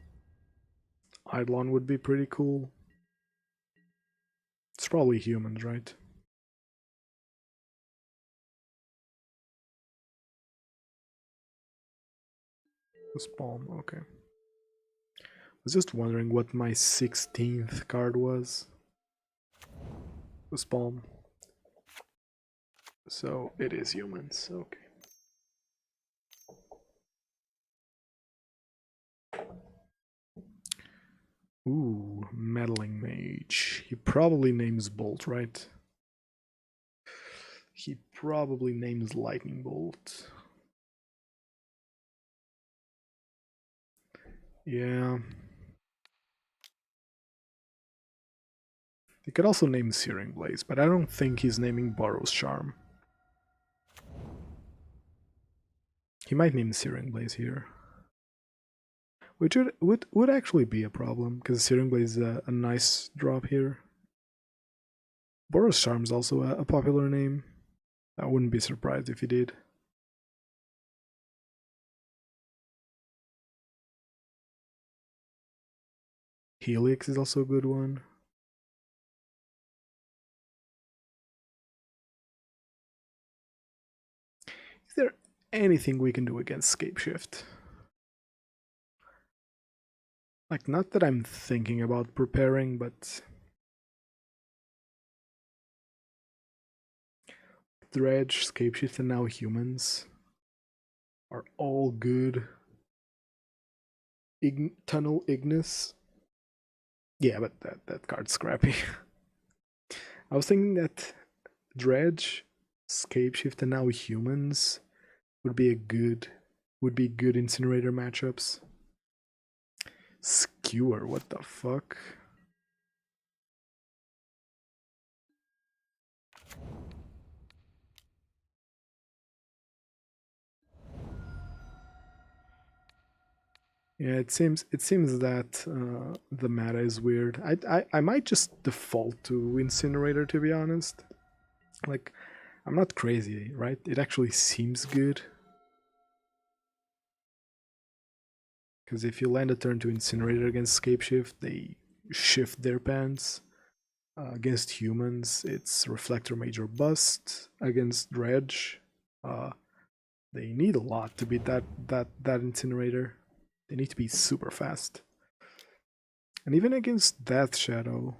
Eidolon would be pretty cool. It's probably humans, right? Was palm, okay. I was just wondering what my 16th card was. Was palm. So it is humans, okay. Ooh, meddling mage. He probably names Bolt, right? He probably names Lightning Bolt. Yeah. He could also name Searing Blaze, but I don't think he's naming Boros Charm. He might name Searing Blaze here. Which would actually be a problem, because Searing Blaze is a nice drop here. Boros Charm is also a popular name. I wouldn't be surprised if he did. Helix is also a good one. Is there anything we can do against Scapeshift? Like, not that I'm thinking about preparing, but Dredge, Scapeshift, and now humans are all good. Tunnel Ignis. Yeah, but that card's scrappy. I was thinking that Dredge, Scapeshift, and now humans would be good Incinerator matchups. Skewer, what the fuck? Yeah, it seems that the meta is weird. I might just default to Incinerator, to be honest. Like, I'm not crazy, right? It actually seems good. Because if you land a turn to Incinerator against Scapeshift, they shift their pants. Against humans, it's Reflector Major Bust. Against Dredge, they need a lot to beat that Incinerator. They need to be super fast. And even against Death Shadow,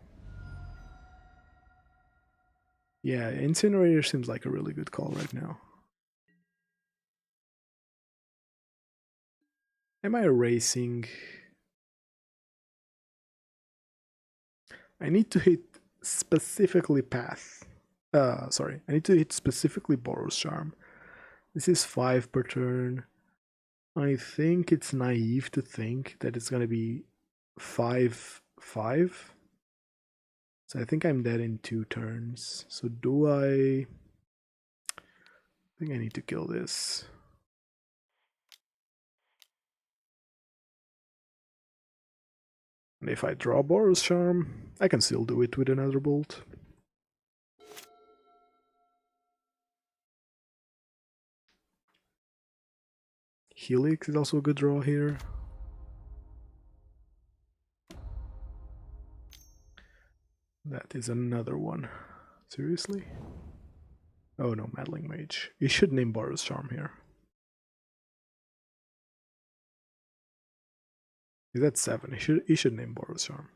yeah, Incinerator seems like a really good call right now. Am I racing? I need to hit specifically Path. Sorry, I need to hit specifically Boros Charm. This is 5 per turn. I think it's naive to think that it's gonna be 5/5. So I think I'm dead in 2 turns. So do I think I need to kill this. And if I draw Boros Charm, I can still do it with another bolt. Helix is also a good draw here. That is another one. Seriously? Oh no, Meddling Mage. You should name Boros Charm here. He's at 7. He should name Boros Charm.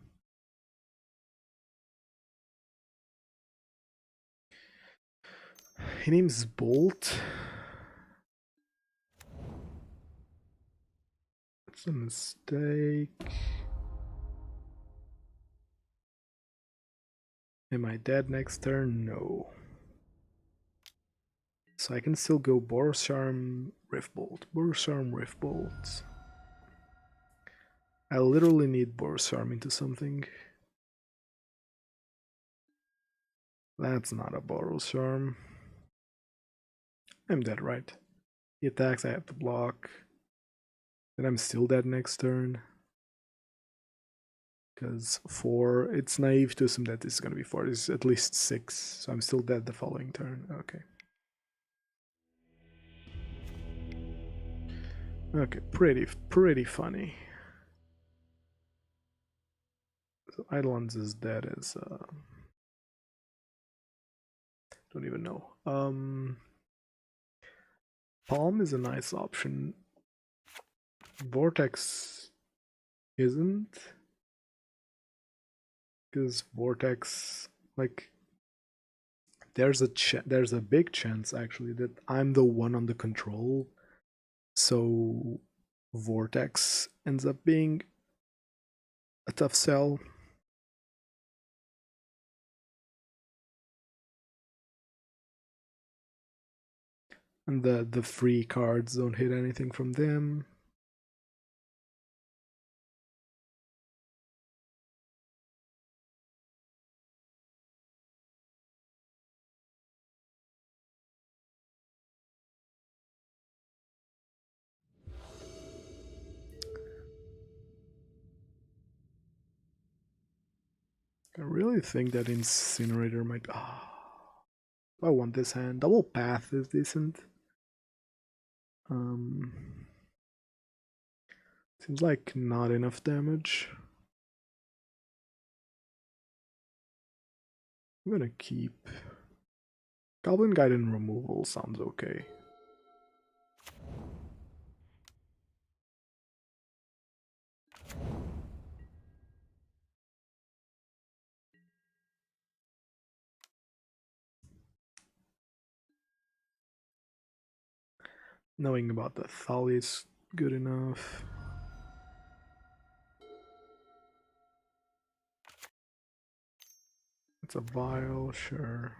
He names Bolt. That's a mistake. Am I dead next turn? No. So I can still go Boros Charm, Rift Bolt. Boros Charm, Rift Bolt. I literally need Boros Charm into something. That's not a Boros Charm. I'm dead, right? He attacks, I have to block. Then I'm still dead next turn. Because 4, it's naive to assume that this is going to be 4. It's at least 6, so I'm still dead the following turn. Okay. Okay, pretty funny. So Eidolons is dead as don't even know. Palm is a nice option. Vortex isn't, because Vortex, like, there's a big chance actually that I'm the one on the control, so Vortex ends up being a tough sell. And the free cards don't hit anything from them. I really think that Incinerator might. I want this hand. Double Path is decent. Seems like not enough damage. I'm gonna keep. Goblin Guidance removal sounds okay. Knowing about the Thali is good enough. It's a vial, sure.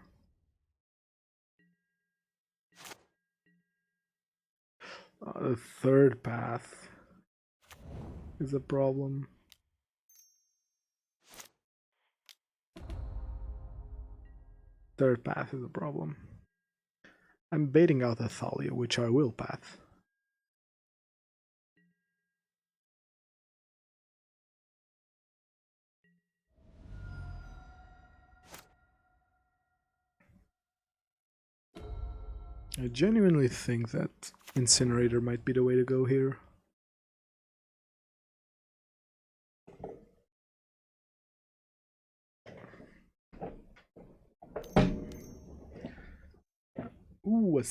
The third path is a problem. Third path is a problem. I'm baiting out a Thalia, which I will path. I genuinely think that Incinerator might be the way to go here. Ooh, a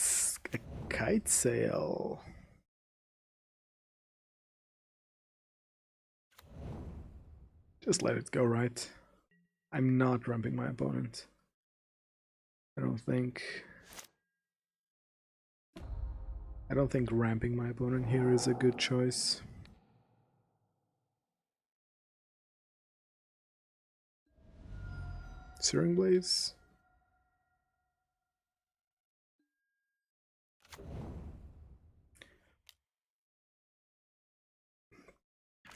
kite sail. Just let it go, right? I'm not ramping my opponent. I don't think ramping my opponent here is a good choice. Searing Blaze.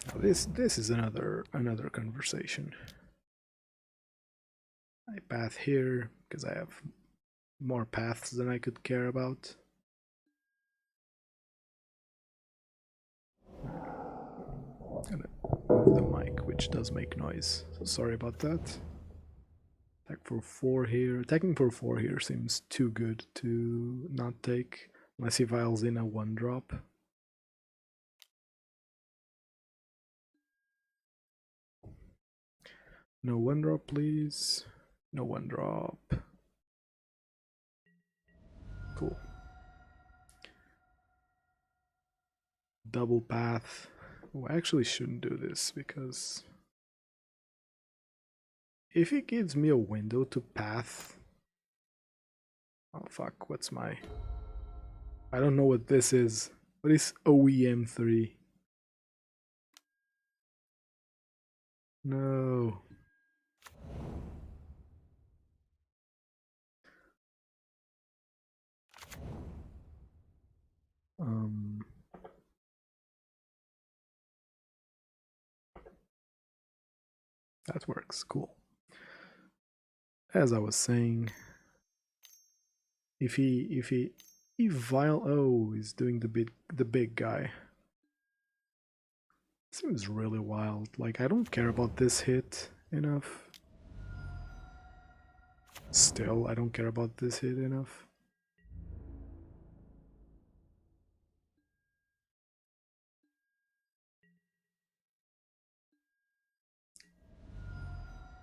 Now this is another conversation. I path here because I have more paths than I could care about. I'm gonna move the mic, which does make noise, so sorry about that. Attack for 4 here. Attacking for 4 here seems too good to not take, unless he vials in a 1-drop. No 1-drop, please. No 1-drop. Cool. Double path. Oh, I actually shouldn't do this because if he gives me a window to path. Oh fuck, what's my. I don't know what this is. What is OEM3? No. That works, cool. As I was saying, if Vile O is doing the big guy. Seems really wild. Like, I don't care about this hit enough. Still, I don't care about this hit enough.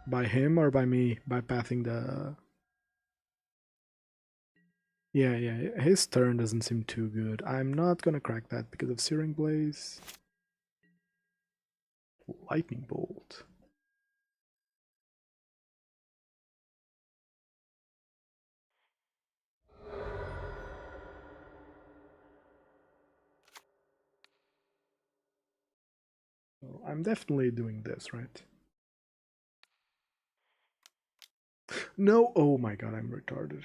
By him or by me? By pathing the... Yeah, his turn doesn't seem too good. I'm not gonna crack that because of Searing Blaze. Lightning Bolt. So I'm definitely doing this, right? No! Oh my god, I'm retarded.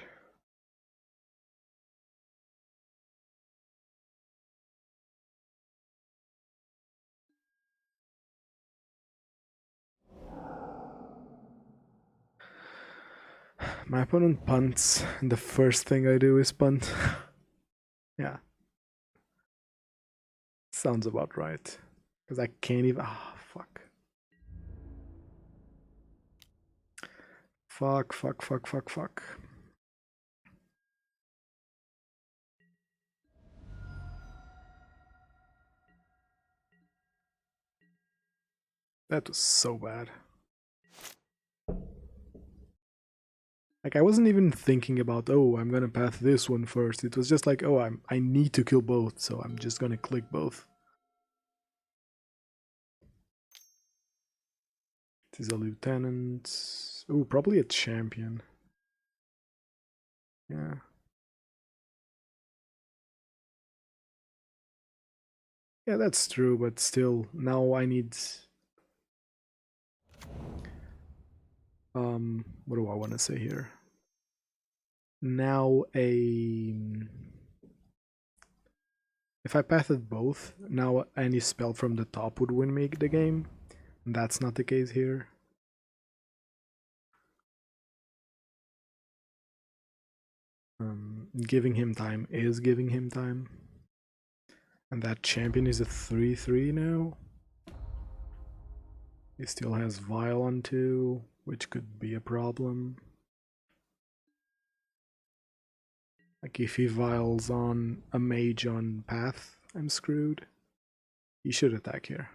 My opponent punts, and the first thing I do is punt. Yeah. Sounds about right. Because I can't even... Ah, fuck. Fuck. That was so bad. Like, I wasn't even thinking about, oh, I'm gonna path this one first. It was just like, oh, I need to kill both, so I'm just gonna click both. This is a lieutenant. Oh, probably a champion. Yeah. Yeah, that's true, but still, now I need... what do I want to say here? Now if I pathed both, now any spell from the top would win me the game. And that's not the case here. Giving him time is giving him time. And that champion is a 3/3 now. He still has Vile on 2, which could be a problem. Like if he Viles on a mage on path, I'm screwed. He should attack here.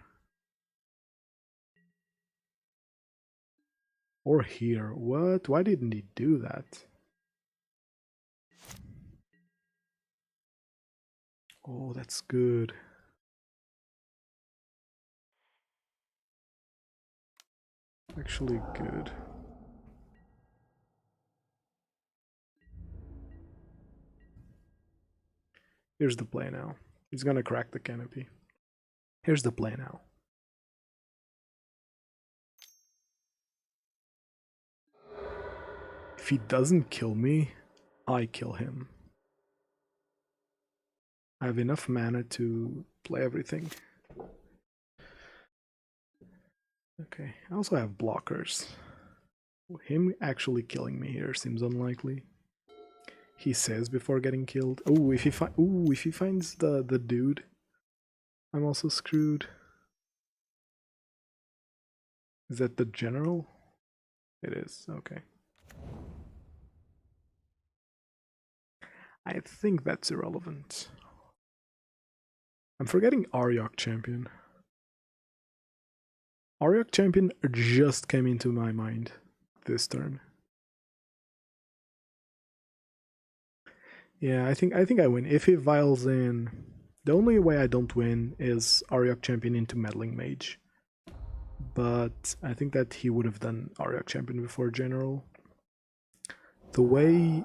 Or here. What? Why didn't he do that? Oh, that's good. Actually good. Here's the play now. He's gonna crack the canopy. Here's the play now. If he doesn't kill me, I kill him. I have enough mana to play everything. Okay, I also have blockers. Him actually killing me here seems unlikely. He says before getting killed. Oh, if he finds the dude, I'm also screwed. Is that the general? It is, okay. I think that's irrelevant. I'm forgetting Aryok champion. Aryok champion just came into my mind this turn. Yeah, I think I win. If he vials in, the only way I don't win is Aryok champion into meddling mage. But I think that he would have done Aryok champion before general. The way,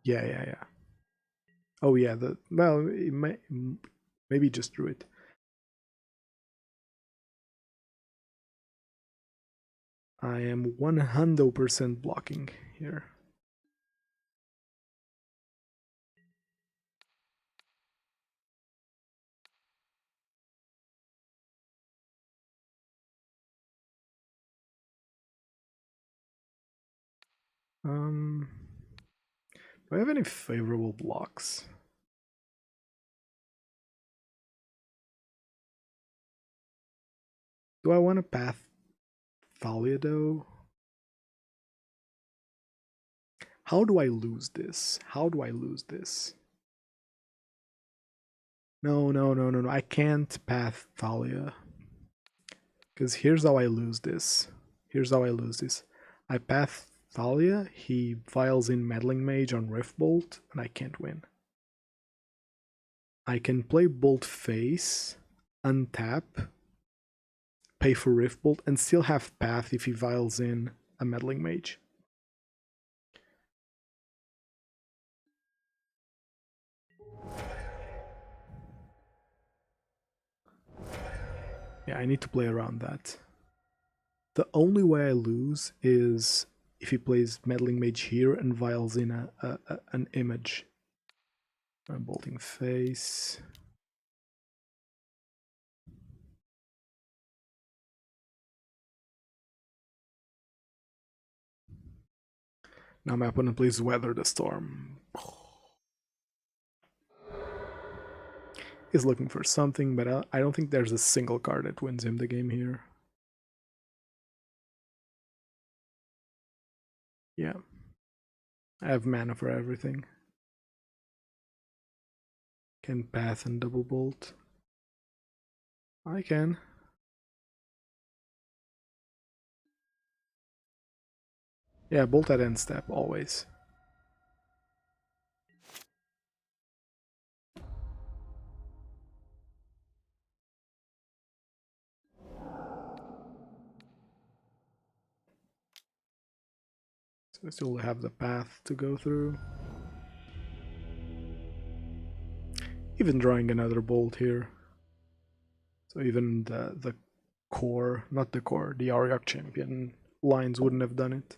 yeah. Oh yeah, well, maybe just drew it. I am 100% blocking here. Do I have any favorable blocks? Do I want to path Thalia though? How do I lose this? How do I lose this? No. I can't path Thalia. Because here's how I lose this. Here's how I lose this. I path Thalia, he vials in Meddling Mage on Riftbolt, and I can't win. I can play Bolt Face, untap, pay for Riftbolt, and still have path if he vials in a Meddling Mage. Yeah, I need to play around that. The only way I lose is if he plays Meddling Mage here and vials in an image. I'm bolting face. Now my opponent plays Weather the Storm. He's looking for something, but I don't think there's a single card that wins him the game here. Yeah. I have mana for everything. Can path and double bolt. I can. Yeah, bolt at end step, always. So I still have the path to go through. Even drawing another bolt here. So even the core, not the core, the Auriok champion lines wouldn't have done it.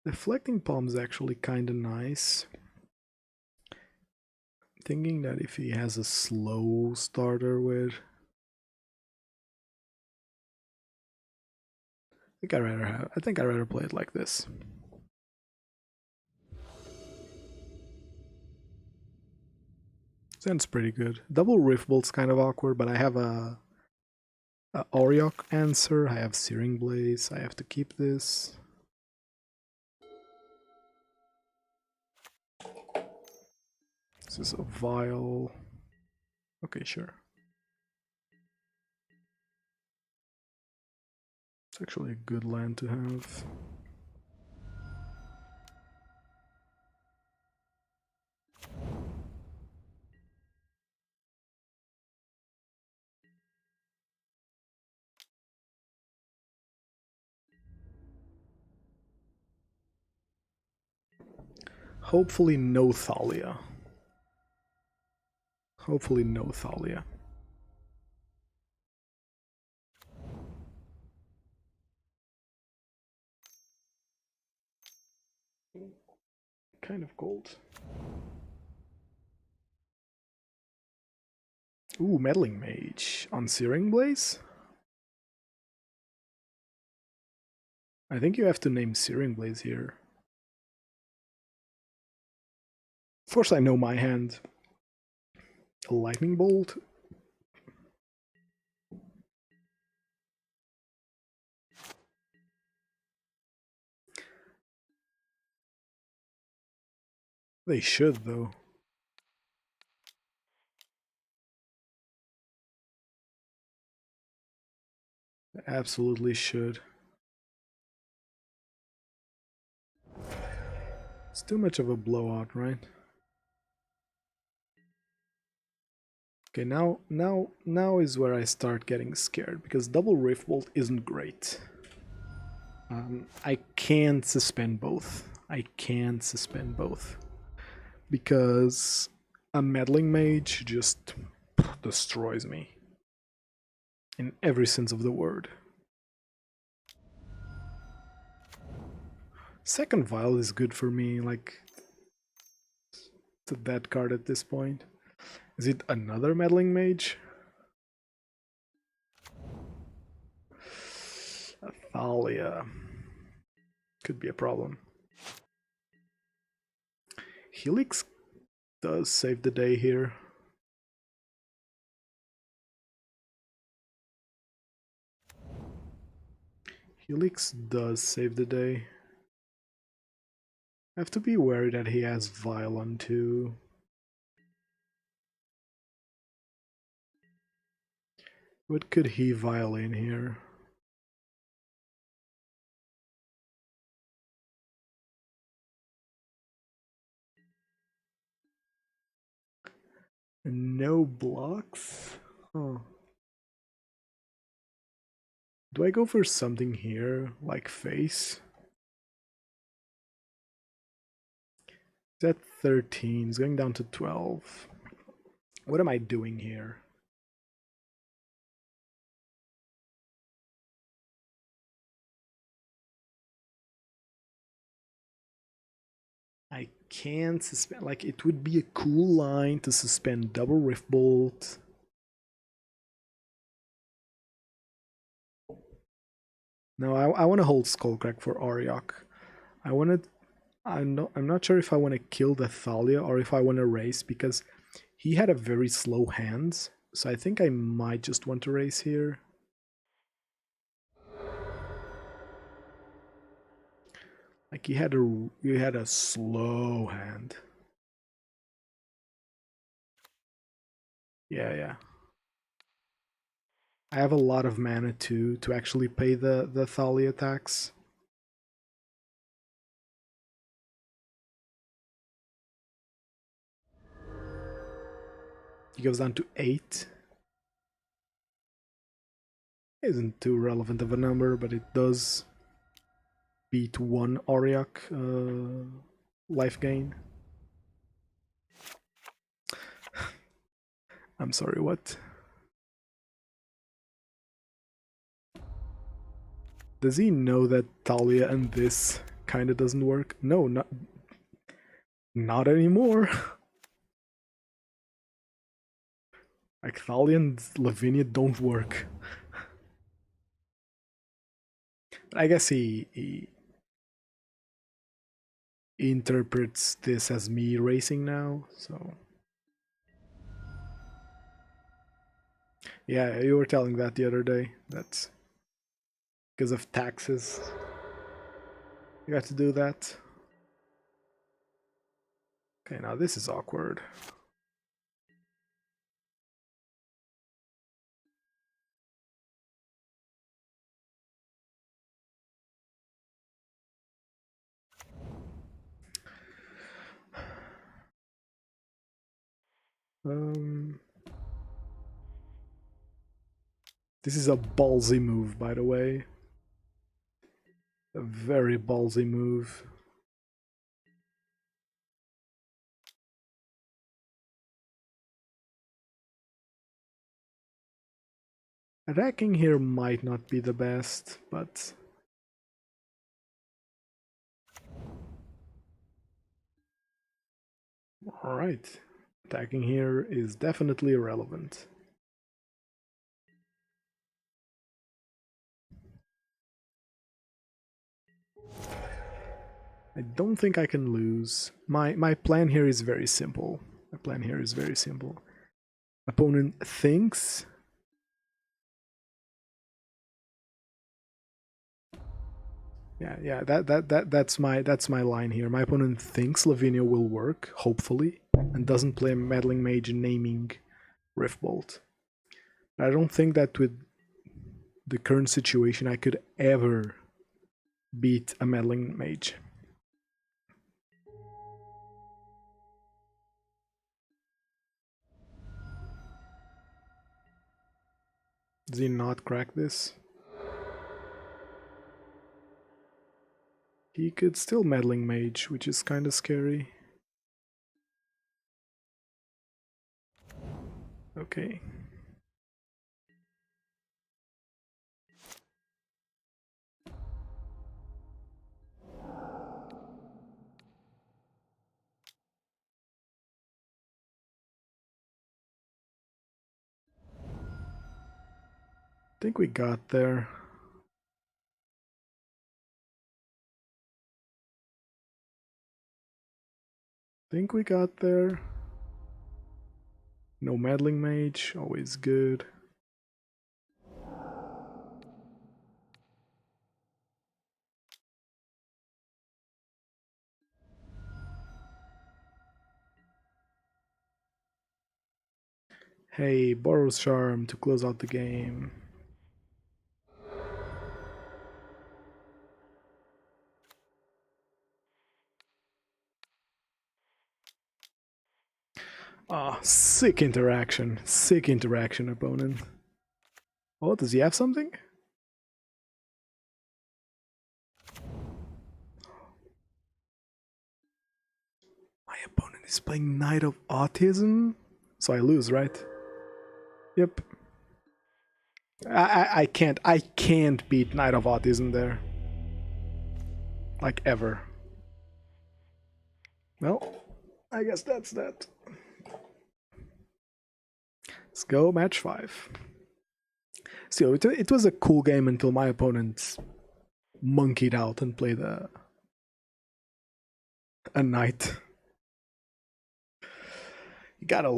Deflecting Palm is actually kinda nice. Thinking that if he has a slow starter with, I think I'd rather play it like this. Sounds pretty good. Double Riftbolt's kind of awkward, but I have a Auriok answer, I have Searing Blaze, I have to keep this. This is a vial. Okay, sure. It's actually a good land to have. Hopefully no Thalia. Hopefully no Thalia. Kind of cold. Ooh, Meddling Mage on Searing Blaze? I think you have to name Searing Blaze here. Of course I know my hand. A Lightning Bolt? They should, though. They absolutely should. It's too much of a blowout, right? Okay, now is where I start getting scared, because double Riftbolt isn't great. I can't suspend both. I can't suspend both. Because a Meddling Mage just destroys me. In every sense of the word. Second Vial is good for me, like... It's a dead card at this point. Is it another Meddling Mage? Thalia. Could be a problem. Helix does save the day here. Helix does save the day. I have to be worried that he has Violin too. What could he violin here? No blocks? Huh. Do I go for something here, like face? It's at 13, it's going down to 12. What am I doing here? I can't suspend, like it would be a cool line to suspend double Rift Bolt. No, I want to hold Skullcrack for Aryok. I'm not sure if I want to kill the Thalia or if I want to race, because he had a very slow hand, so I think I might just want to race here. Like he had a slow hand. Yeah. I have a lot of mana to actually pay the Thalia attacks. He goes down to 8. Isn't too relevant of a number, but it does beat 1 Aryok life gain. I'm sorry, what? Does he know that Thalia and this kinda doesn't work? No, not anymore. Like Thalia and Lavinia don't work. I guess he interprets this as me racing now, so yeah, you were telling that the other day. That's because of taxes. You got to do that. Okay, now this is awkward. This is a ballsy move, by the way. A very ballsy move. Attacking here might not be the best, but alright. Attacking here is definitely irrelevant. I don't think I can lose. My plan here is very simple. Opponent thinks. Yeah, that's my line here. My opponent thinks Lavinia will work, hopefully, and doesn't play Meddling Mage naming Riftbolt. I don't think that with the current situation I could ever beat a Meddling Mage. Does he not crack this? He could still Meddling Mage, which is kind of scary. Okay. I think we got there. No Meddling Mage, always good. Hey, Boros Charm to close out the game. Ah, sick interaction. Sick interaction, opponent. Oh, does he have something? My opponent is playing Knight of Autism? So I lose, right? Yep. I can't beat Knight of Autism there. Like, ever. Well, I guess that's that. Let's go, match 5. Still, it was a cool game until my opponent monkeyed out and played a knight. You gotta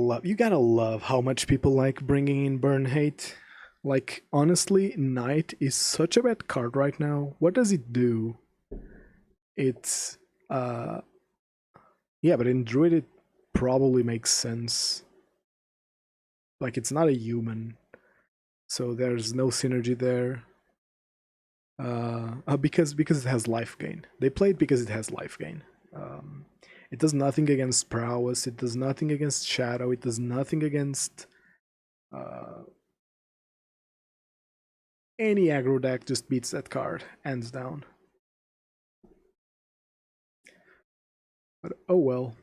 love how much people like bringing in burn hate. Like, honestly, knight is such a bad card right now. What does it do? It's yeah, but in druid it probably makes sense. Like, it's not a human, so there's no synergy there. Because it has life gain. They play it because it has life gain. It does nothing against prowess. It does nothing against shadow. It does nothing against any aggro deck. Just beats that card, hands down. But oh well.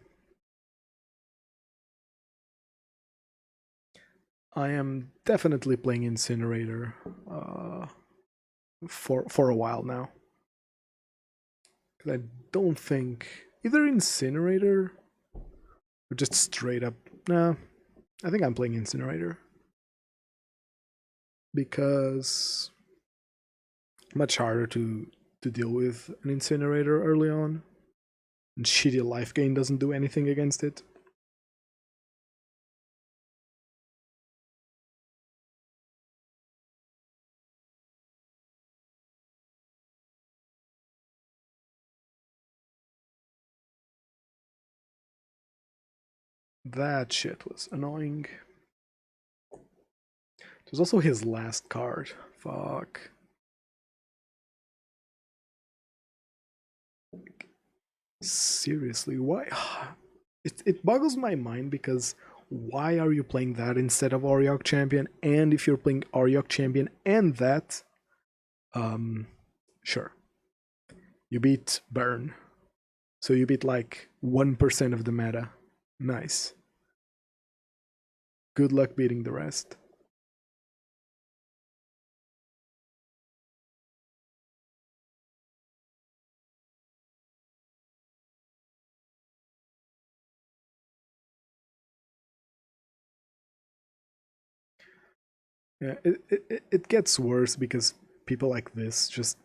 I am definitely playing Incinerator for a while now. I don't think either Incinerator or just straight up. Nah, I think I'm playing Incinerator because much harder to deal with an Incinerator early on, and shitty life gain doesn't do anything against it. That shit was annoying. It was also his last card. Fuck. Seriously, why? It boggles my mind because why are you playing that instead of Auriok Champion? And if you're playing Auriok Champion and that, sure. You beat Burn. So you beat like 1% of the meta. Nice. Good luck beating the rest. Yeah, it gets worse because people like this just...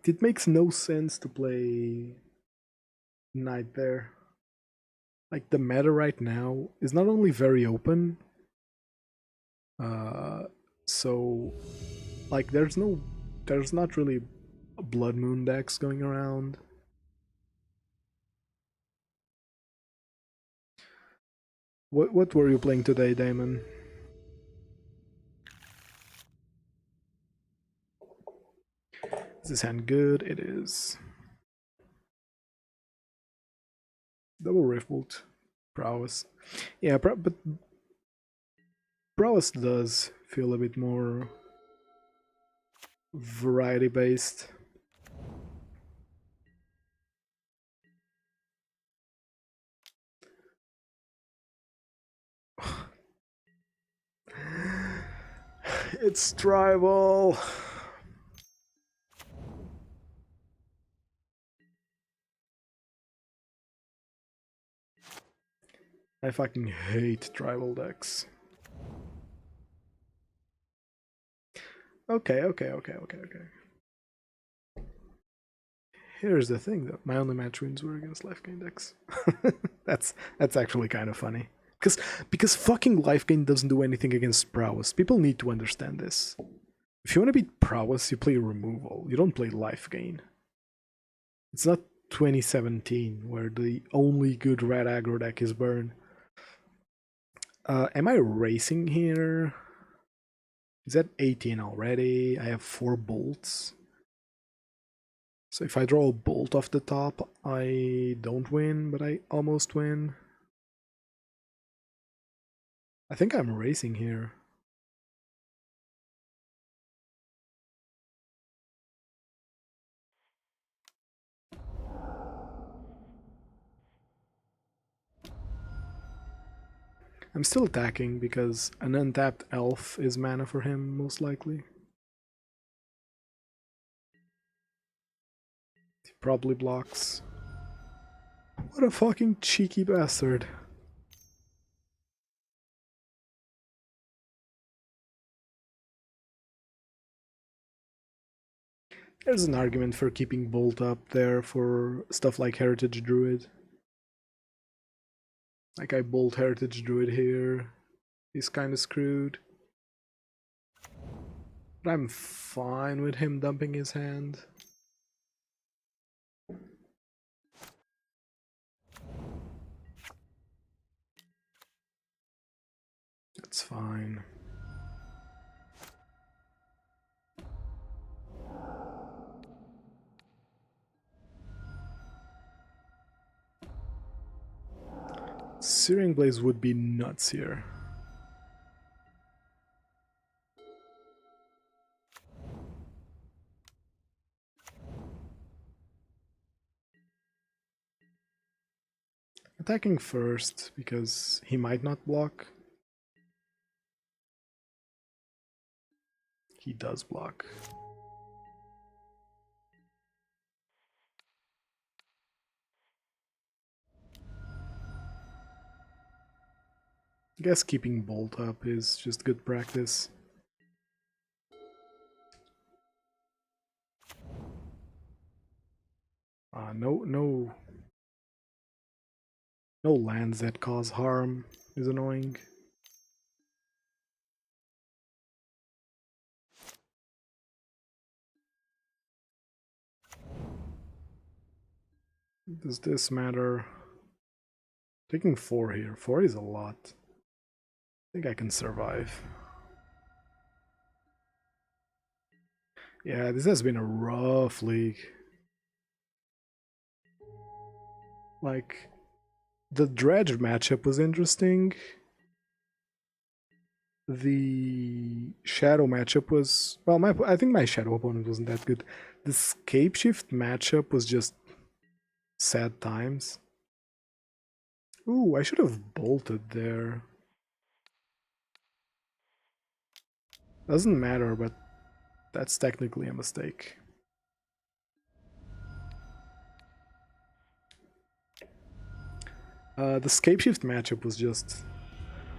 It makes no sense to play Knight there. Like, the meta right now is not only very open, so like there's not really Blood Moon decks going around. What were you playing today, Damon? Is this hand good? It is. Double Riftbolt. Prowess. Yeah, but Prowess does feel a bit more variety based. It's tribal. I fucking hate tribal decks. Okay. Here's the thing though, my only match wins were against life gain decks. that's actually kind of funny. Because fucking life gain doesn't do anything against prowess. People need to understand this. If you want to beat prowess, you play removal. You don't play life gain. It's not 2017 where the only good red aggro deck is burn. Am I racing here? Is that 18 already? I have 4 bolts. So if I draw a bolt off the top, I don't win, but I almost win. I think I'm racing here. I'm still attacking because an untapped elf is mana for him, most likely. He probably blocks. What a fucking cheeky bastard. There's an argument for keeping Bolt up there for stuff like Heritage Druid. Like I Bolt Heritage Druid here. He's kinda screwed. But I'm fine with him dumping his hand. That's fine. Searing Blaze would be nuts here. Attacking first, because he might not block. He does block. I guess keeping Bolt up is just good practice. No lands that cause harm is annoying. Does this matter? Taking 4 here. 4 is a lot. I think I can survive. Yeah, this has been a rough league. Like, the Dredge matchup was interesting. The Shadow matchup was... Well, I think my Shadow opponent wasn't that good. The Scapeshift matchup was just sad times. Ooh, I should have bolted there. Doesn't matter, but that's technically a mistake. The Scapeshift matchup was just...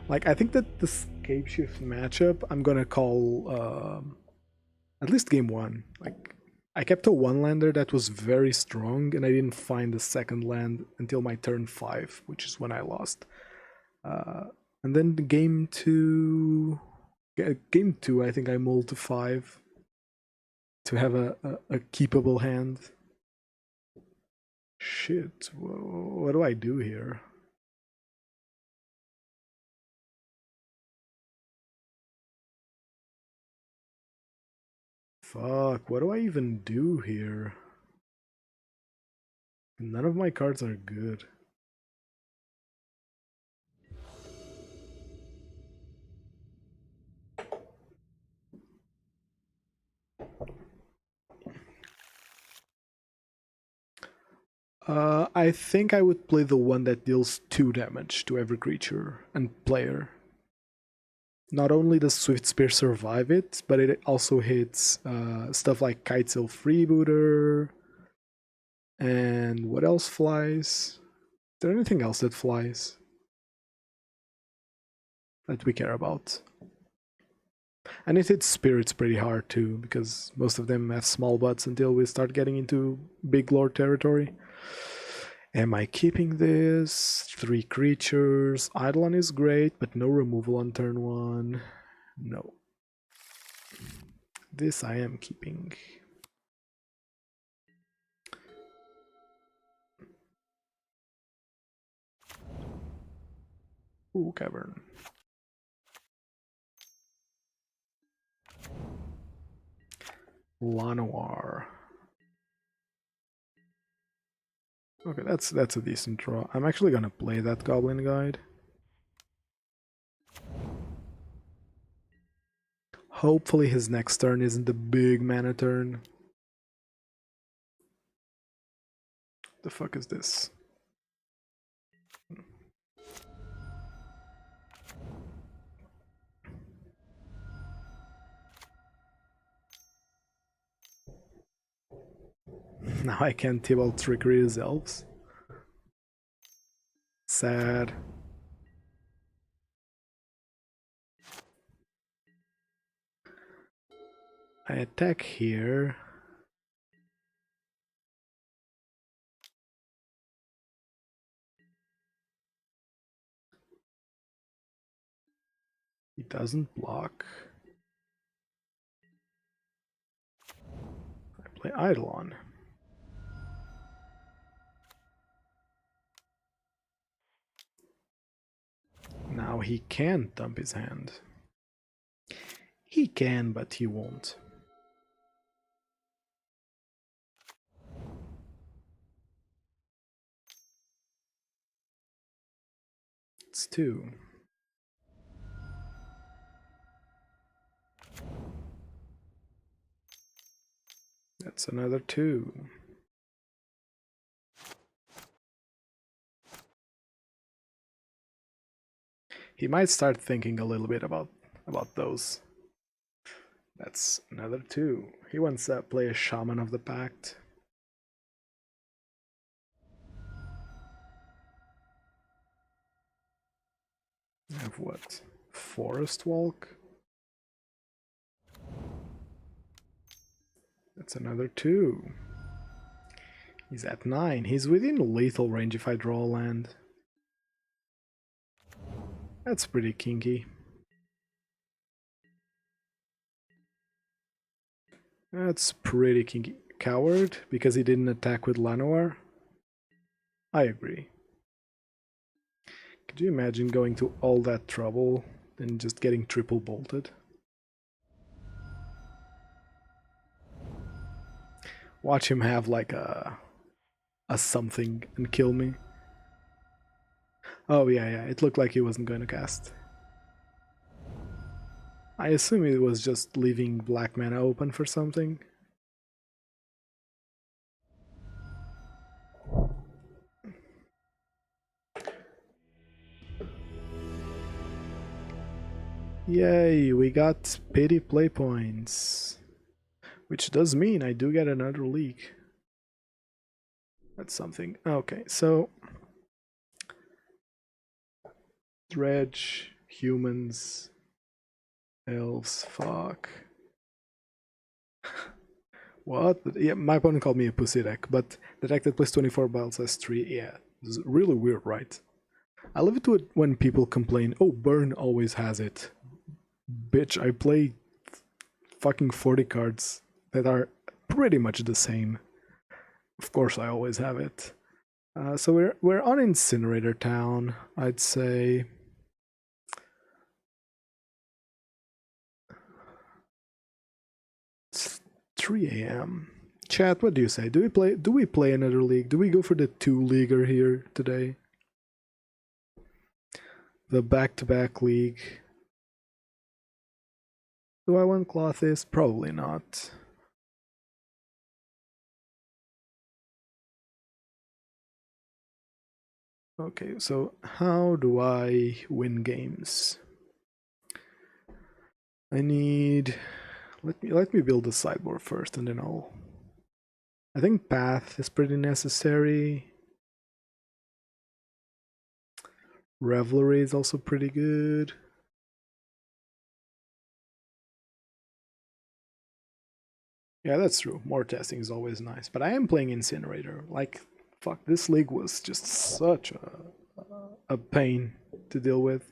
Like, I think that the Scapeshift matchup, I'm gonna call at least game 1. Like, I kept a 1-lander that was very strong, and I didn't find the second land until my turn 5, which is when I lost. And then the game 2, I think I mulled to 5 to have a keepable hand. Shit, what do I do here? Fuck, what do I even do here? None of my cards are good. I think I would play the one that deals 2 damage to every creature and player. Not only does Swift Spear survive it, but it also hits stuff like Kitesail Freebooter. And what else flies? Is there anything else that flies that we care about? And it hits spirits pretty hard too, because most of them have small butts until we start getting into big lord territory. Am I keeping this? 3 creatures. Eidolon is great, but no removal on turn 1. No. This I am keeping. Ooh, Cavern. Lanoir. Okay, that's a decent draw. I'm actually gonna play that Goblin Guide. Hopefully his next turn isn't the big mana turn. The fuck is this? Now I can't Tibalt Trickery his Elves. Sad. I attack here. He doesn't block. I play Eidolon. Now he can dump his hand. He can, but he won't. It's 2. That's another 2. He might start thinking a little bit about those. That's another 2. He wants to play a Shaman of the Pact. I have what? Forest Walk? That's another 2. He's at 9. He's within lethal range if I draw a land. That's pretty kinky. That's pretty kinky. Coward, because he didn't attack with Lanoir? I agree. Could you imagine going to all that trouble and just getting triple bolted? Watch him have like a something and kill me. Oh yeah, it looked like he wasn't going to cast. I assume it was just leaving black mana open for something. Yay, we got pity play points. Which does mean I do get another league. That's something. Okay, so Dredge, humans, elves, fuck. What? Yeah, my opponent called me a pussy deck, but the deck that plays 24 battles has 3, yeah. It's really weird, right? I love it when people complain, oh, burn always has it. Bitch, I play fucking 40 cards that are pretty much the same. Of course I always have it. So we're on Incinerator Town, I'd say. It's 3 a.m. Chat, what do you say? Do we play another league? Do we go for the 2-leaguer here today? The back-to-back league. Do I want Clothes? Probably not. Okay, so how do I win games? I need... Let me build a sideboard first, and then I'll... I think Path is pretty necessary. Revelry is also pretty good. Yeah, that's true. More testing is always nice. But I am playing Incinerator. Like, fuck, this league was just such a pain to deal with.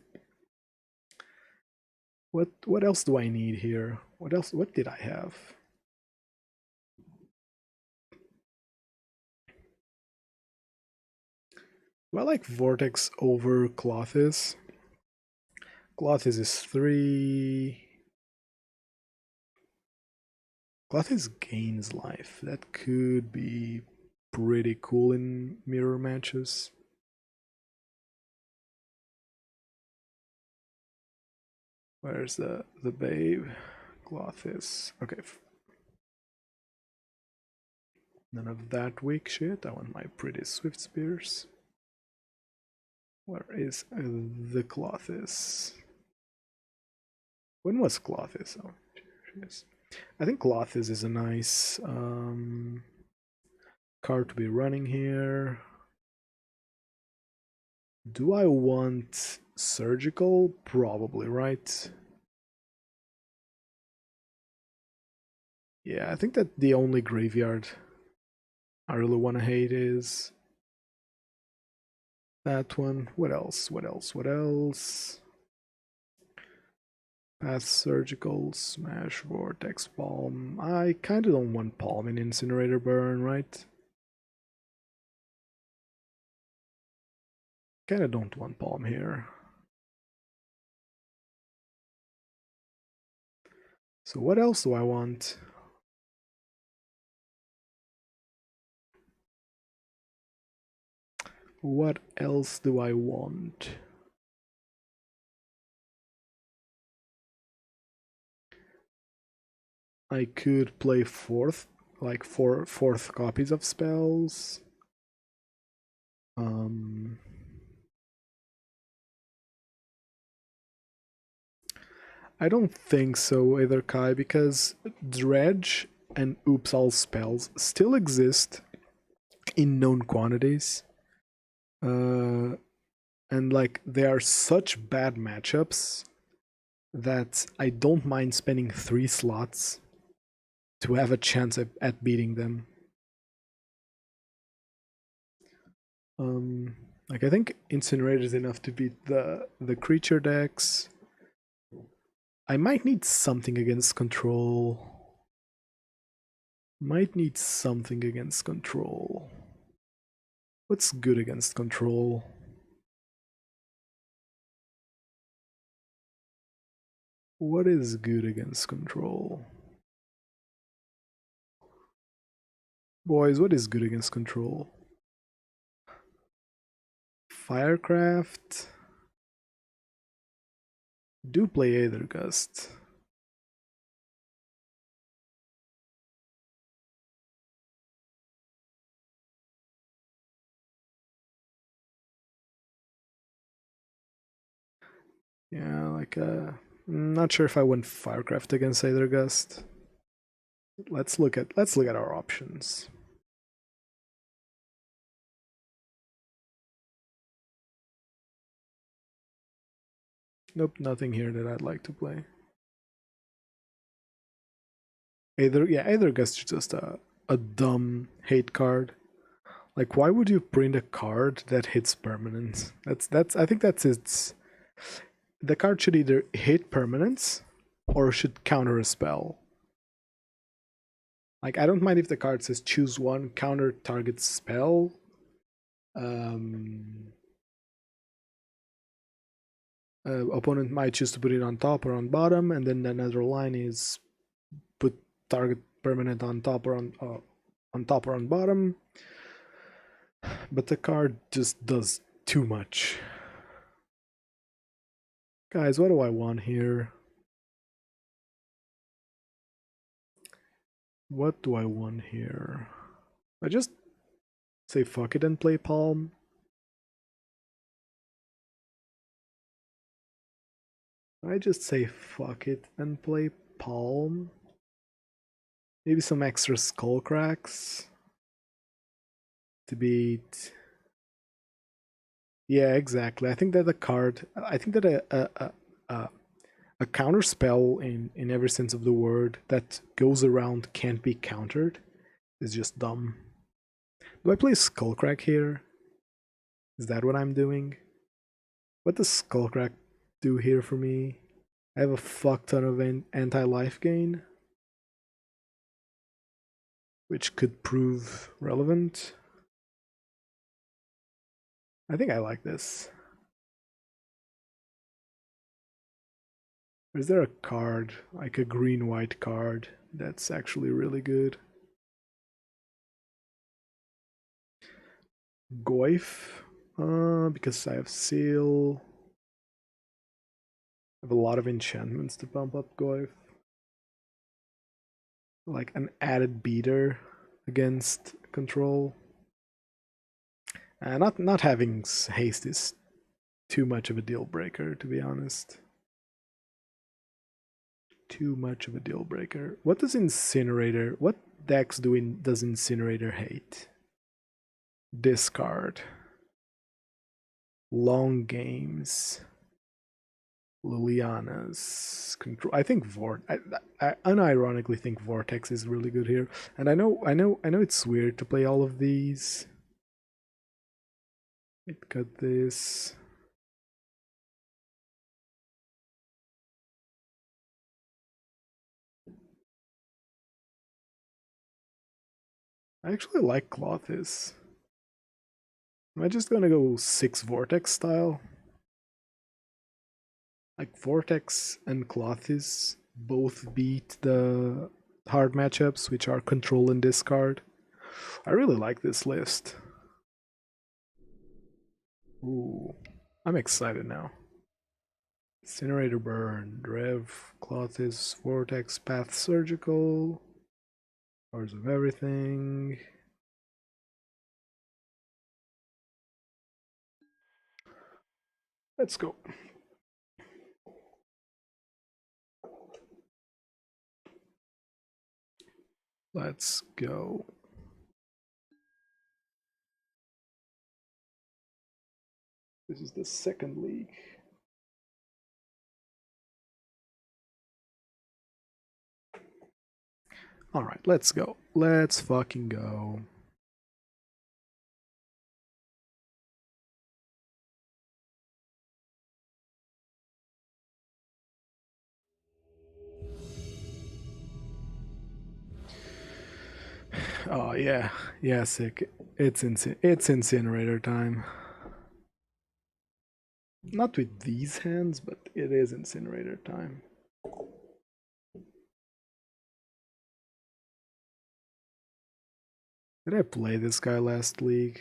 What else do I need here? What did I have? Do I like Vortex over Clothes? Clothes is 3. Glottis gains life. That could be pretty cool in mirror matches. Where's the babe? Glottis. Okay. None of that weak shit. I want my pretty swift spears. Where is the Glottis? When was Glottis? Oh, yes. I think Glottis is a nice card to be running here. Do I want surgical? Probably, right? Yeah, I think that the only graveyard I really want to hate is that one. What else? What else? What else? Path Surgical, Smash, Vortex, Palm. I kinda don't want Palm in Incinerator Burn, right? Kinda don't want Palm here. So what else do I want? What else do I want? I could play fourth copies of spells. I don't think so either, Kai, because Dredge and Oops All spells still exist in known quantities. And like they are such bad matchups that I don't mind spending 3 slots to have a chance at beating them. Like I think Incinerator is enough to beat the creature decks. I might need something against control. Might need something against control. What's good against control? What is good against control? Boys, what is good against control? Firecraft. Do play Aether Gust. Yeah, like not sure if I want Firecraft against Aether Gust. Let's look at our options. Nope, nothing here that I'd like to play. Aether Gust is just a dumb hate card. Like, why would you print a card that hits permanents? I think that's its. The card should either hit permanents or should counter a spell. Like, I don't mind if the card says choose one, counter target spell. Opponent might choose to put it on top or on bottom, and then another line is put target permanent on top or on bottom. But the card just does too much. Guys, what do I want here? What do I want here? I just say fuck it and play Palm. I just say fuck it and play Palm. Maybe some extra skull cracks to beat. Yeah, exactly. I think that a counter spell in every sense of the word that goes around can't be countered is just dumb. Do I play Skullcrack here? Is that what I'm doing? What does Skullcrack do here for me? I have a fuck ton of anti-life gain, which could prove relevant. I think I like this. Or is there a card, like a green-white card, that's actually really good? Goif, because I have Seal. I have a lot of enchantments to pump up Goif. Like an added beater against control. Not having haste is too much of a deal breaker, to be honest. Too much of a deal breaker. What does Incinerator? What decks does Incinerator hate? Discard. Long games. Liliana's control. I think I unironically think Vortex is really good here, and I know it's weird to play all of these. Cut this. I actually like Clothis. Am I just gonna go 6 Vortex style? Like Vortex and Clothis both beat the hard matchups, which are control and discard. I really like this list. Ooh, I'm excited now. Incinerator Burn, Rev, Clothis, Vortex, Path Surgical, Powers of Everything. Let's go. Let's go. This is the second league. Alright, let's go. Let's fucking go. Oh yeah, yeah, sick. It's Incinerator time. Not with these hands, but it is Incinerator time. Did I play this guy last league?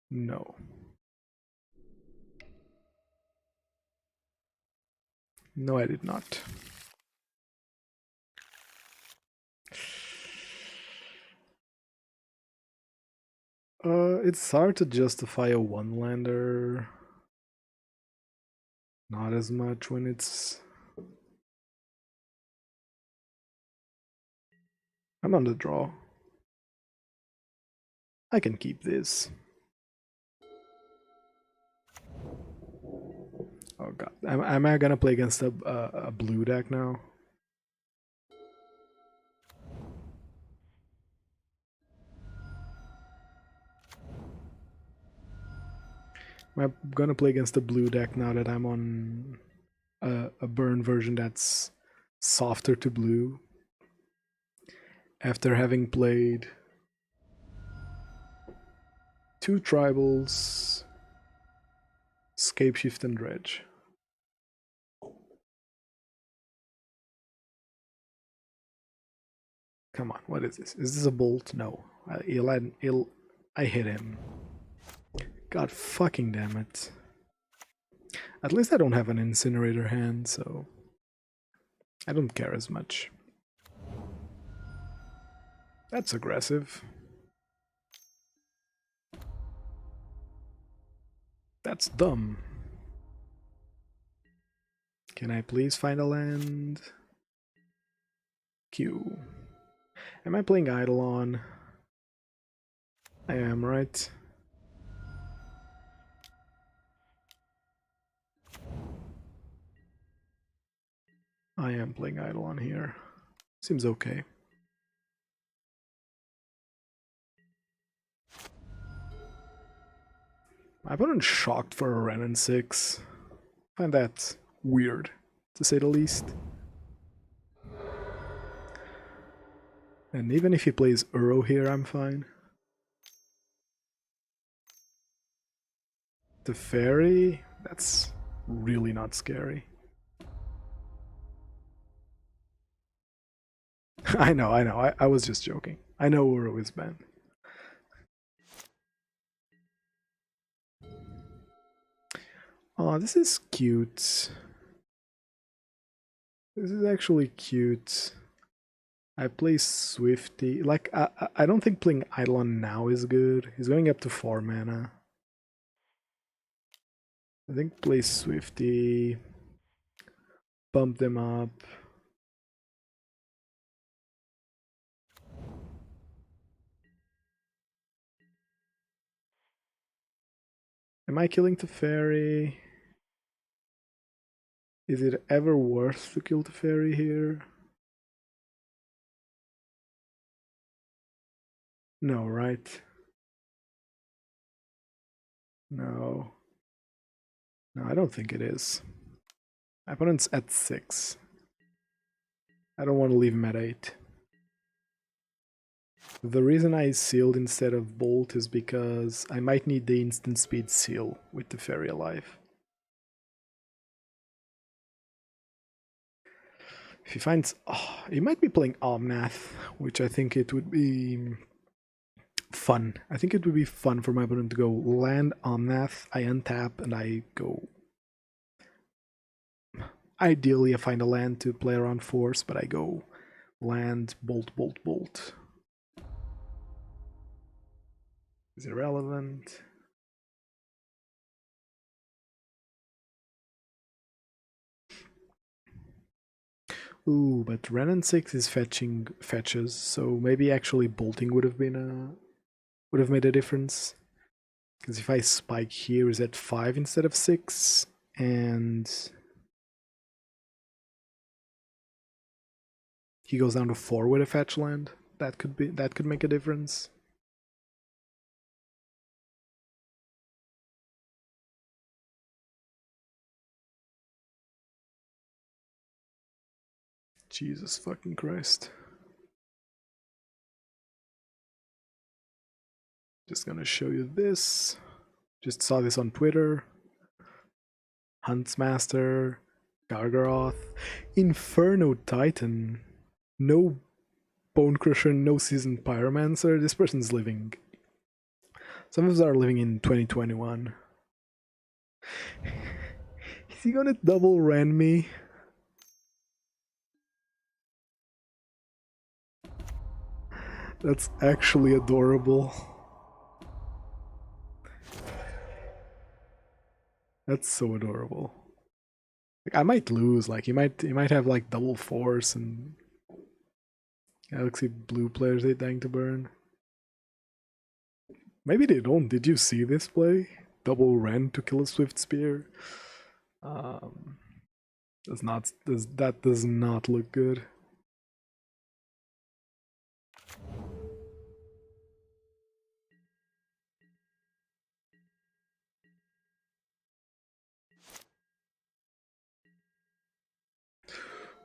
No. No, I did not. It's hard to justify a one-lander. Not as much when it's... I'm on the draw. I can keep this. Oh god. Am I gonna play against a blue deck now? I'm gonna play against a blue deck now that I'm on a burn version that's softer to blue. After having played 2 tribals, Scapeshift and Dredge. Come on, what is this? Is this a bolt? No. I hit him. God fucking damn it. At least I don't have an Incinerator hand, so I don't care as much. That's aggressive. That's dumb. Can I please find a land? Q. Am I playing Eidolon? I am, right? I am playing Eidolon here. Seems okay. My opponent shocked for a Ren and 6. Find that weird, to say the least. And even if he plays Uro here, I'm fine. The fairy, that's really not scary. I know, I was just joking. I know Uro is banned. Oh, this is cute. This is actually cute. I play Swifty. Like, I don't think playing Eidolon now is good. He's going up to 4 mana. I think play Swifty. Bump them up. Am I killing Teferi? Is it ever worth to kill Teferi here? No, right? No. No, I don't think it is. My opponent's at 6. I don't want to leave him at 8. The reason I sealed instead of bolt is because I might need the instant speed seal with the fairy alive. If he finds... Oh, he might be playing Omnath, which I think it would be fun. I think it would be fun for my opponent to go land Omnath, I untap, and I go... Ideally, I find a land to play around force, but I go land, bolt, bolt, bolt. Is it relevant? Ooh, but Renan 6 is fetching fetches, so maybe actually bolting would have been would have made a difference. Because if I spike here is at 5 instead of 6, and he goes down to 4 with a fetch land, that could make a difference. Jesus fucking Christ. Just gonna show you this. Just saw this on Twitter. Huntsmaster, Gargaroth, Inferno Titan, no Bone Crusher, no Seasoned Pyromancer. This person's living. Some of us are living in 2021. Is he gonna double ran me? That's actually adorable. That's so adorable. Like, I might lose. Like he might have like double force and Galaxy Blue players hate dying to burn. Maybe they don't. Did you see this play? Double Ren to kill a Swift Spear. That does not look good.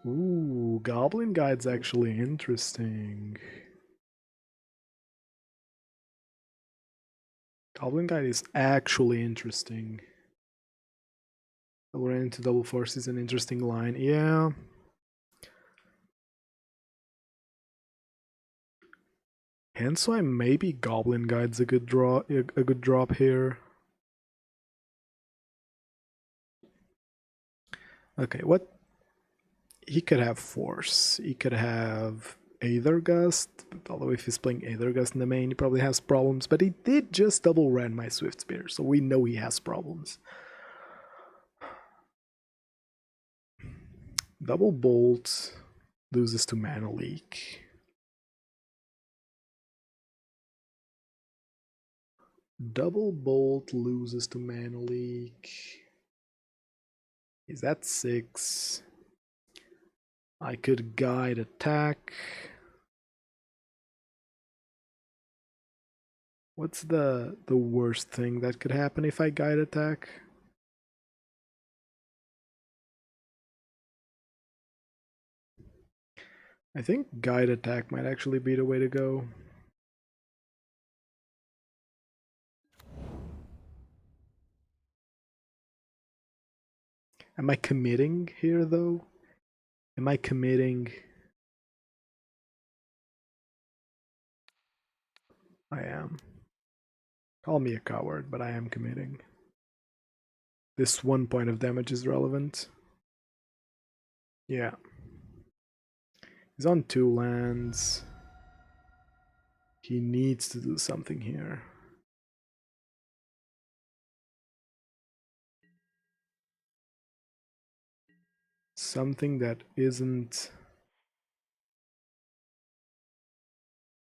Ooh, Goblin Guide's actually interesting. Goblin Guide is actually interesting. Double Ren into double force is an interesting line. Yeah. Hence why maybe Goblin Guide's a good drop here. Okay, what? He could have force. He could have Aether Gust, but although if he's playing Aether Gust in the main, he probably has problems. But he did just double ran my Swift Spear, so we know he has problems. Double Bolt loses to Mana Leak. Double Bolt loses to Mana Leak. He's at 6. I could guide attack. What's the worst thing that could happen if I guide attack? I think guide attack might actually be the way to go. Am I committing here though? Am I committing? I am. Call me a coward, but I am committing. This 1 point of damage is relevant. Yeah. He's on 2 lands. He needs to do something here. Something that isn't...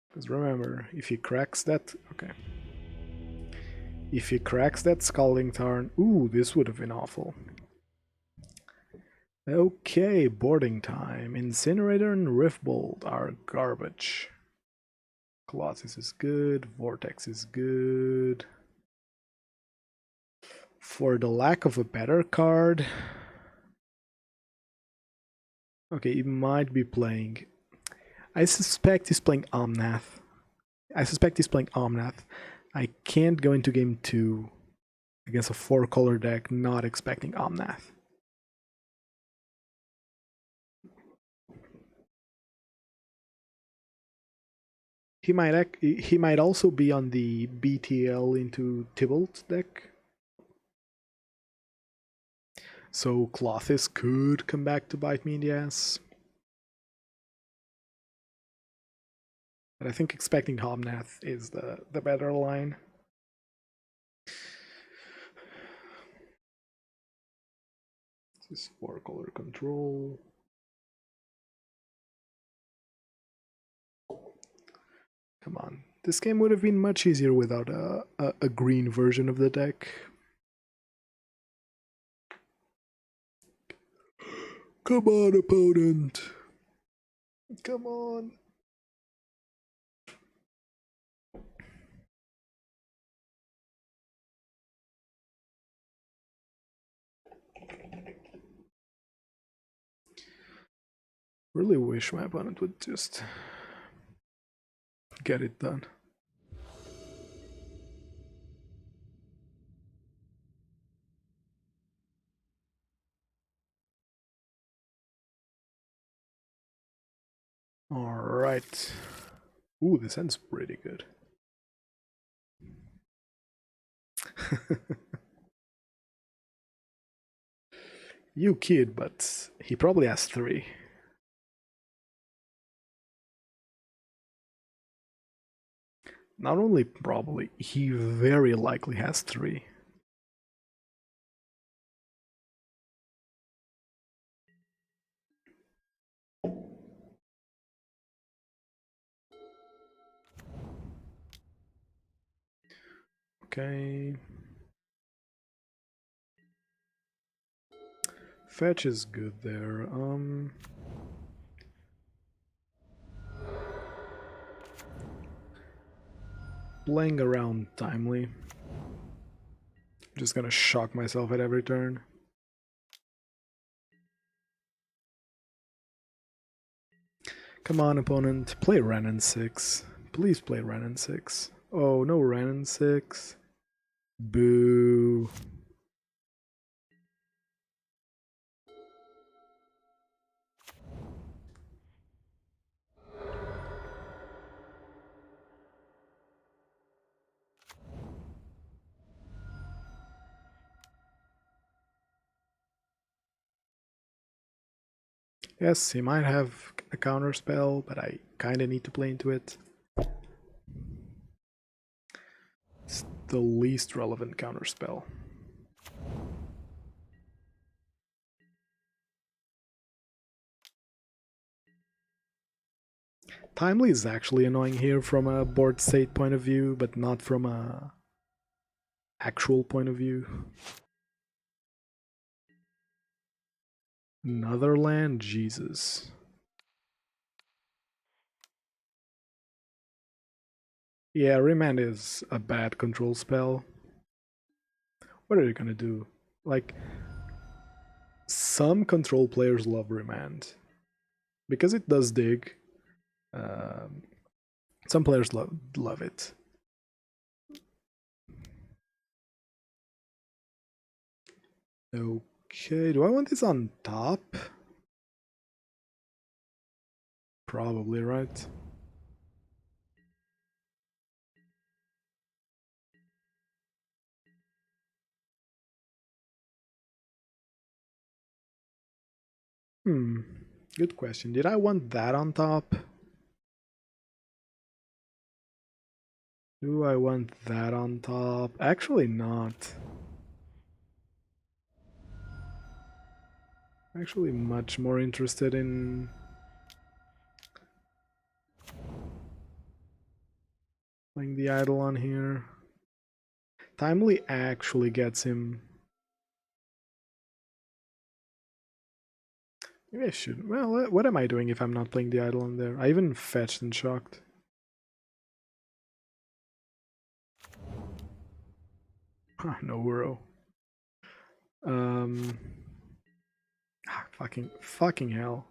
Because remember, if he cracks that... Okay. If he cracks that Scalding Tarn... Ooh, this would have been awful. Okay, boarding time. Incinerator and Riftbolt are garbage. Colossus is good. Vortex is good. For the lack of a better card... Okay, he might be playing... I suspect he's playing Omnath. I can't go into game 2 against a 4-color deck not expecting Omnath. He might also be on the BTL into Tybalt deck. So Clothis could come back to bite me in the ass. But I think expecting Omnath is the better line. This is 4-color control. Come on. This game would have been much easier without a green version of the deck. Come on, opponent. Come on. Really wish my opponent would just get it done. Alright. Ooh, this end's pretty good. You kid, but he probably has 3. Not only probably, he very likely has 3. Okay. Fetch is good there. Playing around timely. Just gonna shock myself at every turn. Come on, opponent. Play Renin 6. Please play Renin 6. Oh, no Renin 6. Boo. Yes, he might have a counter spell, but I kinda need to play into it. It's the least relevant counter spell. Timely is actually annoying here from a board state point of view, but not from a actual point of view. Another land? Jesus. Yeah, Remand is a bad control spell. What are you gonna do? Like, some control players love Remand. Because it does dig, Some players love it. Okay, do I want this on top? Probably, right? Good question. Did I want that on top? Do I want that on top? Actually not. Actually much more interested in playing the idol on here. Timely actually gets him. Maybe I should. Well, what am I doing if I'm not playing the idol on there? I even fetched and shocked. Huh, no Uro. Fucking hell.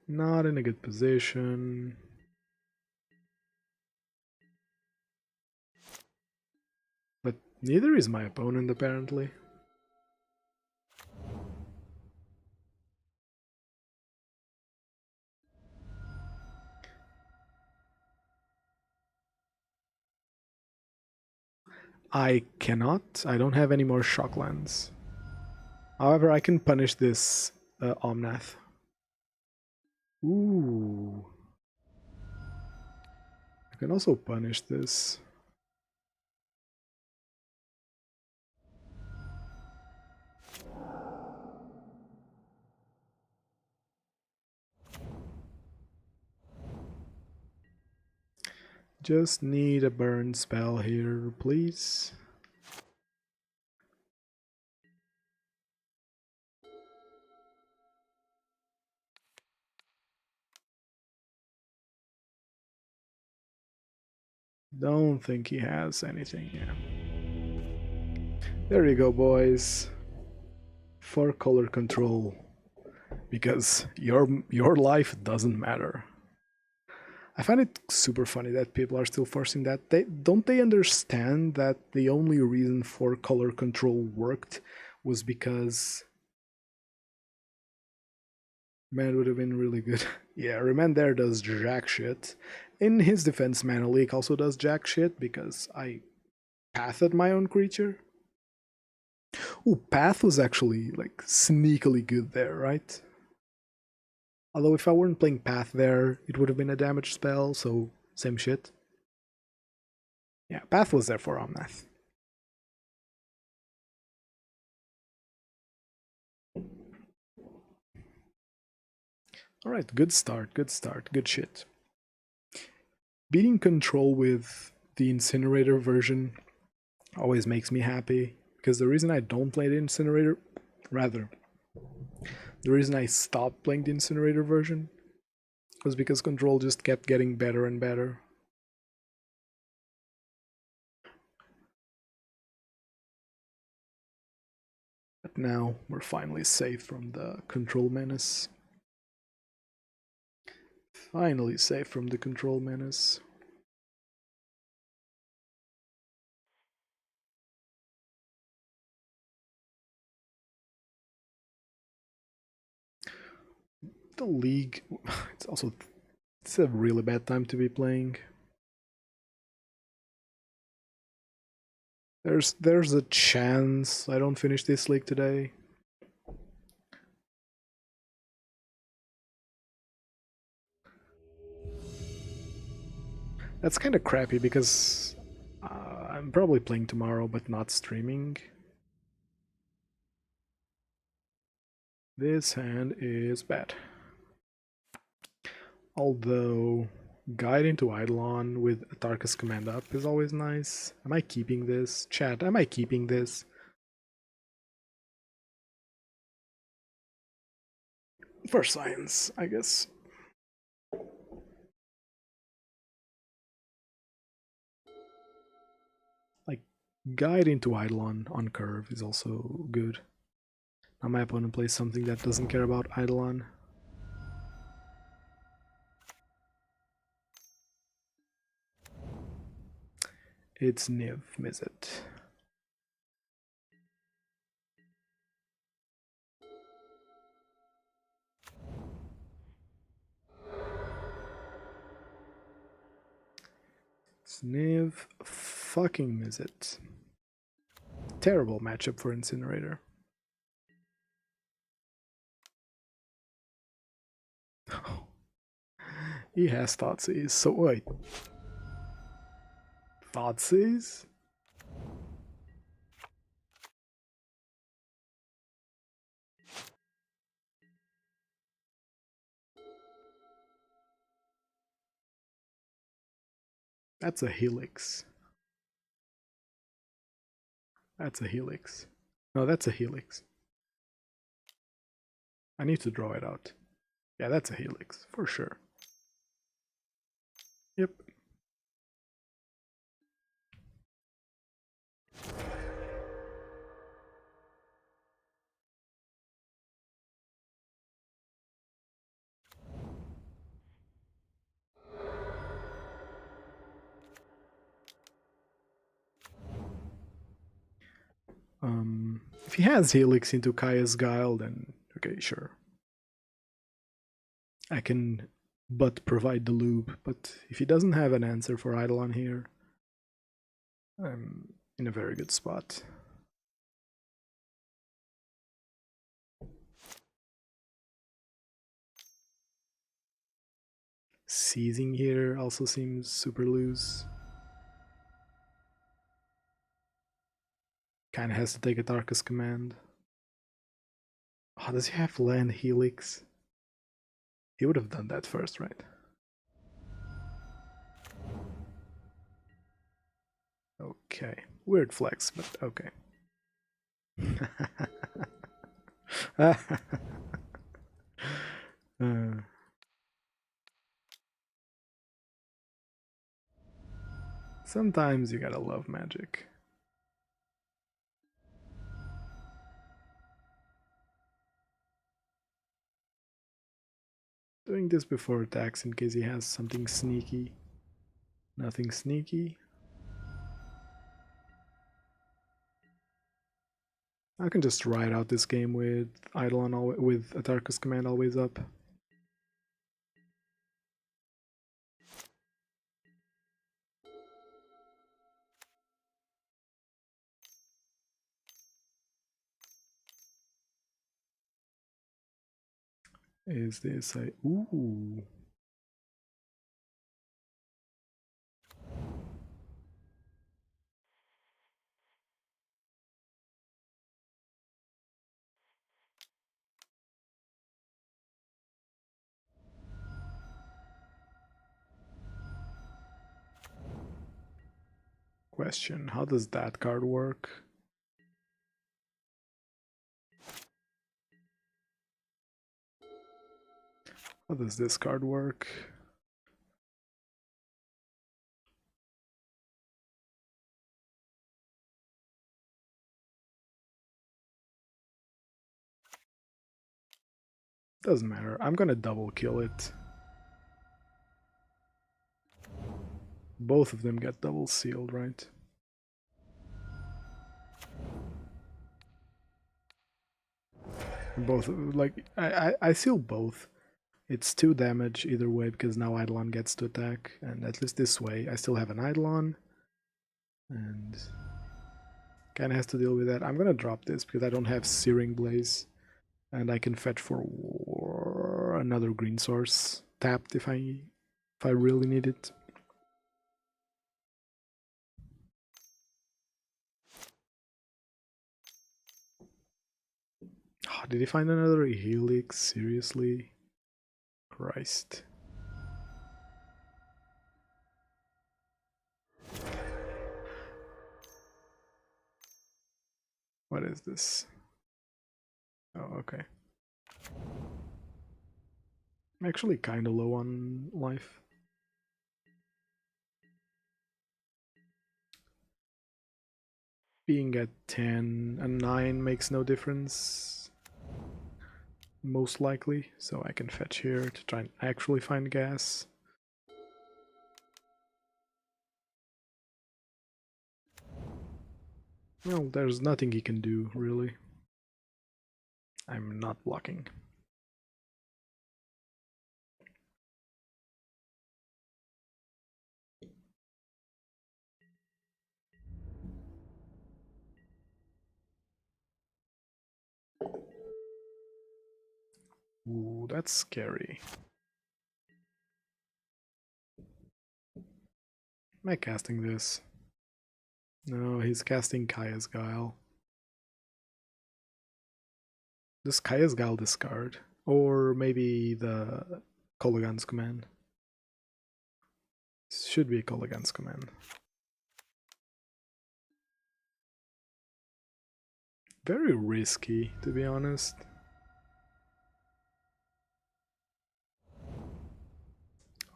Not in a good position. But neither is my opponent, apparently. I cannot. I don't have any more shocklands. However, I can punish this Omnath. Ooh. I can also punish this. Just need a burn spell here, please. Don't think he has anything here. There you go, boys. For color control. Because your life doesn't matter. I find it super funny that people are still forcing that. Don't they understand that the only reason for color control worked was because man would have been really good. Yeah, Remand there does jack shit. In his defense, Mana Leak also does jack shit because I pathed my own creature. Ooh, Path was actually like sneakily good there, right? Although if I weren't playing Path there, it would have been a damage spell, so same shit. Yeah, Path was there for Omnath. Alright, good start, good shit. Beating control with the Incinerator version always makes me happy, because the reason I don't play the Incinerator, rather, the reason I stopped playing the Incinerator version was because control just kept getting better and better. But now we're finally safe from the control menace. Finally safe from the control menace. The League, it's a really bad time to be playing. There's a chance I don't finish this league today. That's kind of crappy because I'm probably playing tomorrow but not streaming. This hand is bad. Although Guide into Eidolon with Atarka's command up is always nice. Am I keeping this? Chat, am I keeping this? For science, I guess. Like, Guide into Eidolon on curve is also good. Now my opponent plays something that doesn't care about Eidolon. It's Niv, is it? It's Niv fucking Mizzet. Terrible matchup for Incinerator. He has Thoughtseize, so wait. Thoughtseize? That's a Helix. That's a Helix. No, that's a Helix. I need to draw it out. Yeah, that's a Helix, for sure. Yep. If he has Helix into Kaya's Guile, then okay, sure. I can but provide the loop, but if he doesn't have an answer for Eidolon here, I'm in a very good spot. Seizing here also seems super loose. Kinda has to take a Tarkus command. Oh, does he have land Helix? He would have done that first, right? Okay. Weird flex, but okay. Sometimes you gotta love magic. Doing this before attacks in case he has something sneaky. Nothing sneaky. I can just ride out this game with Eidolon with Atarkus command always up. Is this a ooh? Question: how does that card work? How does this card work? Doesn't matter. I'm gonna double kill it. Both of them get double sealed, right? Both, like, I seal both. It's 2 damage either way because now Eidolon gets to attack, and at least this way I still have an Eidolon. And kinda has to deal with that. I'm gonna drop this because I don't have Searing Blaze. And I can fetch for another green source tapped if I really need it. Oh, did he find another Helix? Seriously? Christ. What is this? Oh, okay. I'm actually kinda low on life. being at 10 and 9 makes no difference, most likely, so I can fetch here to try and actually find gas. Well, there's nothing he can do, really. I'm not blocking. Ooh, that's scary. Am I casting this? No, he's casting Kaya's Guile. Does Kaya's Guile discard? Or maybe the Kolaghan's Command? Should be Kolaghan's Command. Very risky, to be honest.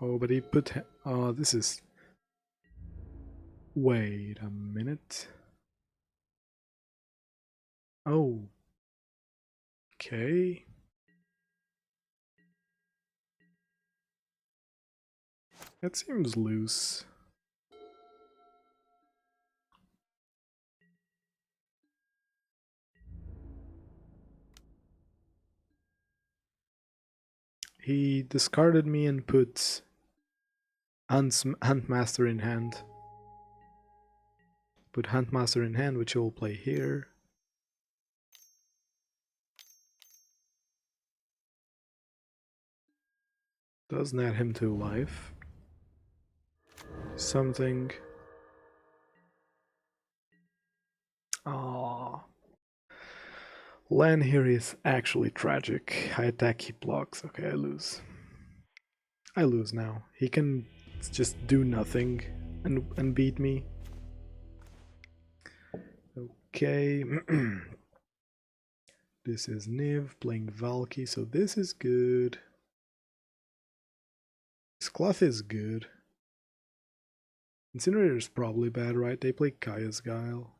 Oh, but he put... Oh, this is... Wait a minute. Oh. Okay. That seems loose. He discarded me and put Huntmaster in hand. Put Huntmaster in hand, which I will play here. Does net him to life. Something. Ah. Land here is actually tragic. I attack, he blocks. Okay, I lose. I lose now. He can just do nothing and beat me. Okay. This is Niv playing Valky, so this is good. This cloth is good. Incinerator is probably bad, right? They play Kaya's Guile.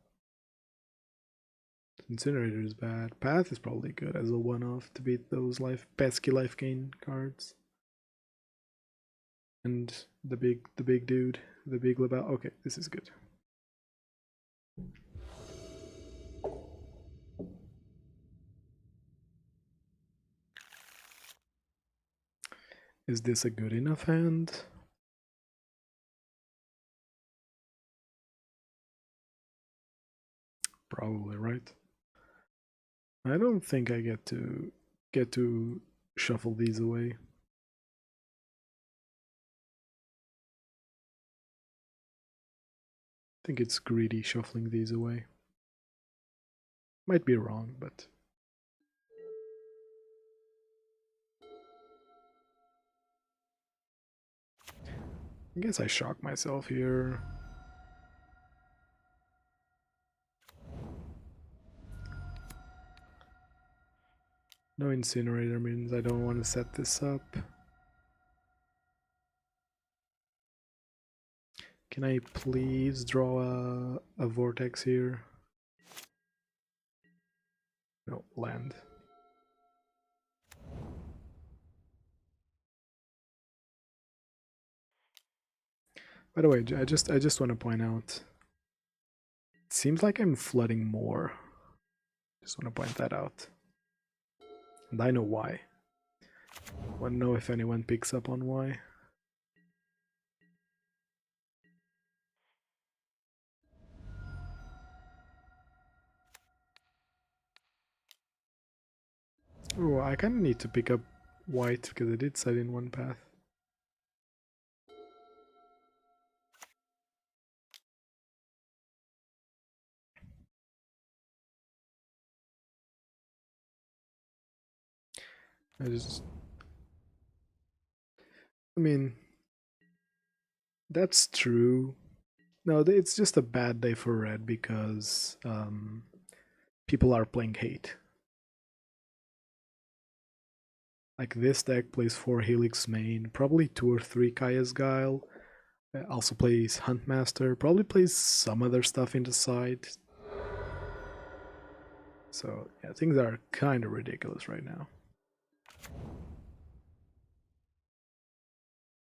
Incinerator is bad. Path is probably good as a one-off to beat those pesky life gain cards. And the big dude, the big Lebel. Okay, this is good. Is this a good enough hand? Probably, right? I don't think I get to shuffle these away. I think it's greedy shuffling these away. Might be wrong, but I guess I shock myself here. No Incinerator means I don't want to set this up. Can I please draw a vortex here? No, land. By the way, I just want to point out, it seems like I'm flooding more. Just want to point that out. And I know why. Want to know if anyone picks up on why. Oh, I kind of need to pick up white because I did set in one path. I mean, that's true. No, it's just a bad day for red because people are playing hate. Like this deck plays 4 Helix main, probably 2 or 3 Kaya's Guile. Also plays Huntmaster, probably plays some other stuff in the side. So yeah, things are kind of ridiculous right now.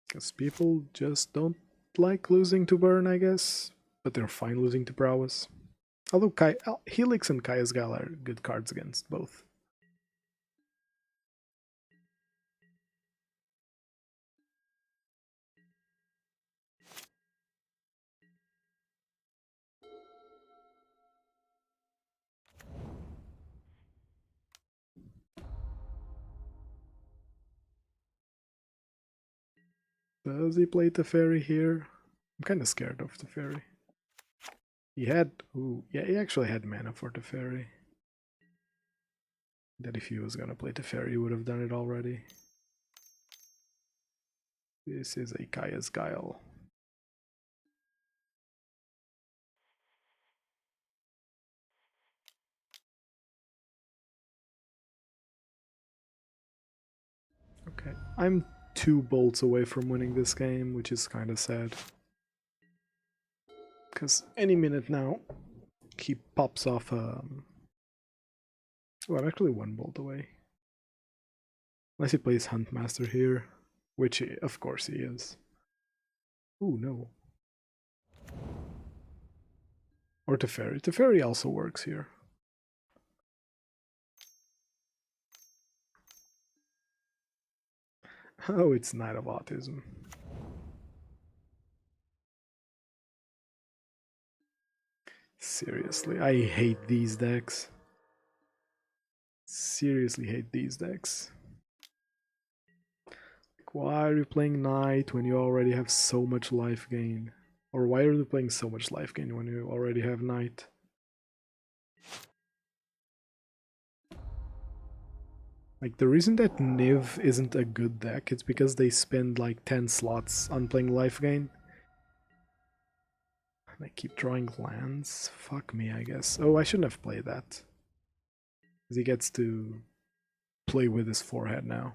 Because people just don't like losing to Burn, I guess. But they're fine losing to Prowess. Although Helix and Kaya's Gal are good cards against both. Does he play Teferi here? I'm kind of scared of Teferi. He had... Ooh, yeah, he actually had mana for Teferi. That if he was gonna play Teferi, he would have done it already. This is a Kaya's Guile. Okay, I'm 2 bolts away from winning this game, which is kind of sad. Because any minute now, he pops off Oh, I'm actually 1 bolt away. Unless he plays Huntmaster here, which of course he is. Ooh, no. Or Teferi. Teferi also works here. Oh, it's Night of Autism. Seriously, I hate these decks. Seriously hate these decks. Like, why are you playing Knight when you already have so much life gain? Or why are you playing so much life gain when you already have Knight? Like, the reason that Niv isn't a good deck is because they spend like 10 slots on playing life gain. And I keep drawing lands. Fuck me, I guess. Oh, I shouldn't have played that. Because he gets to play with his forehead now.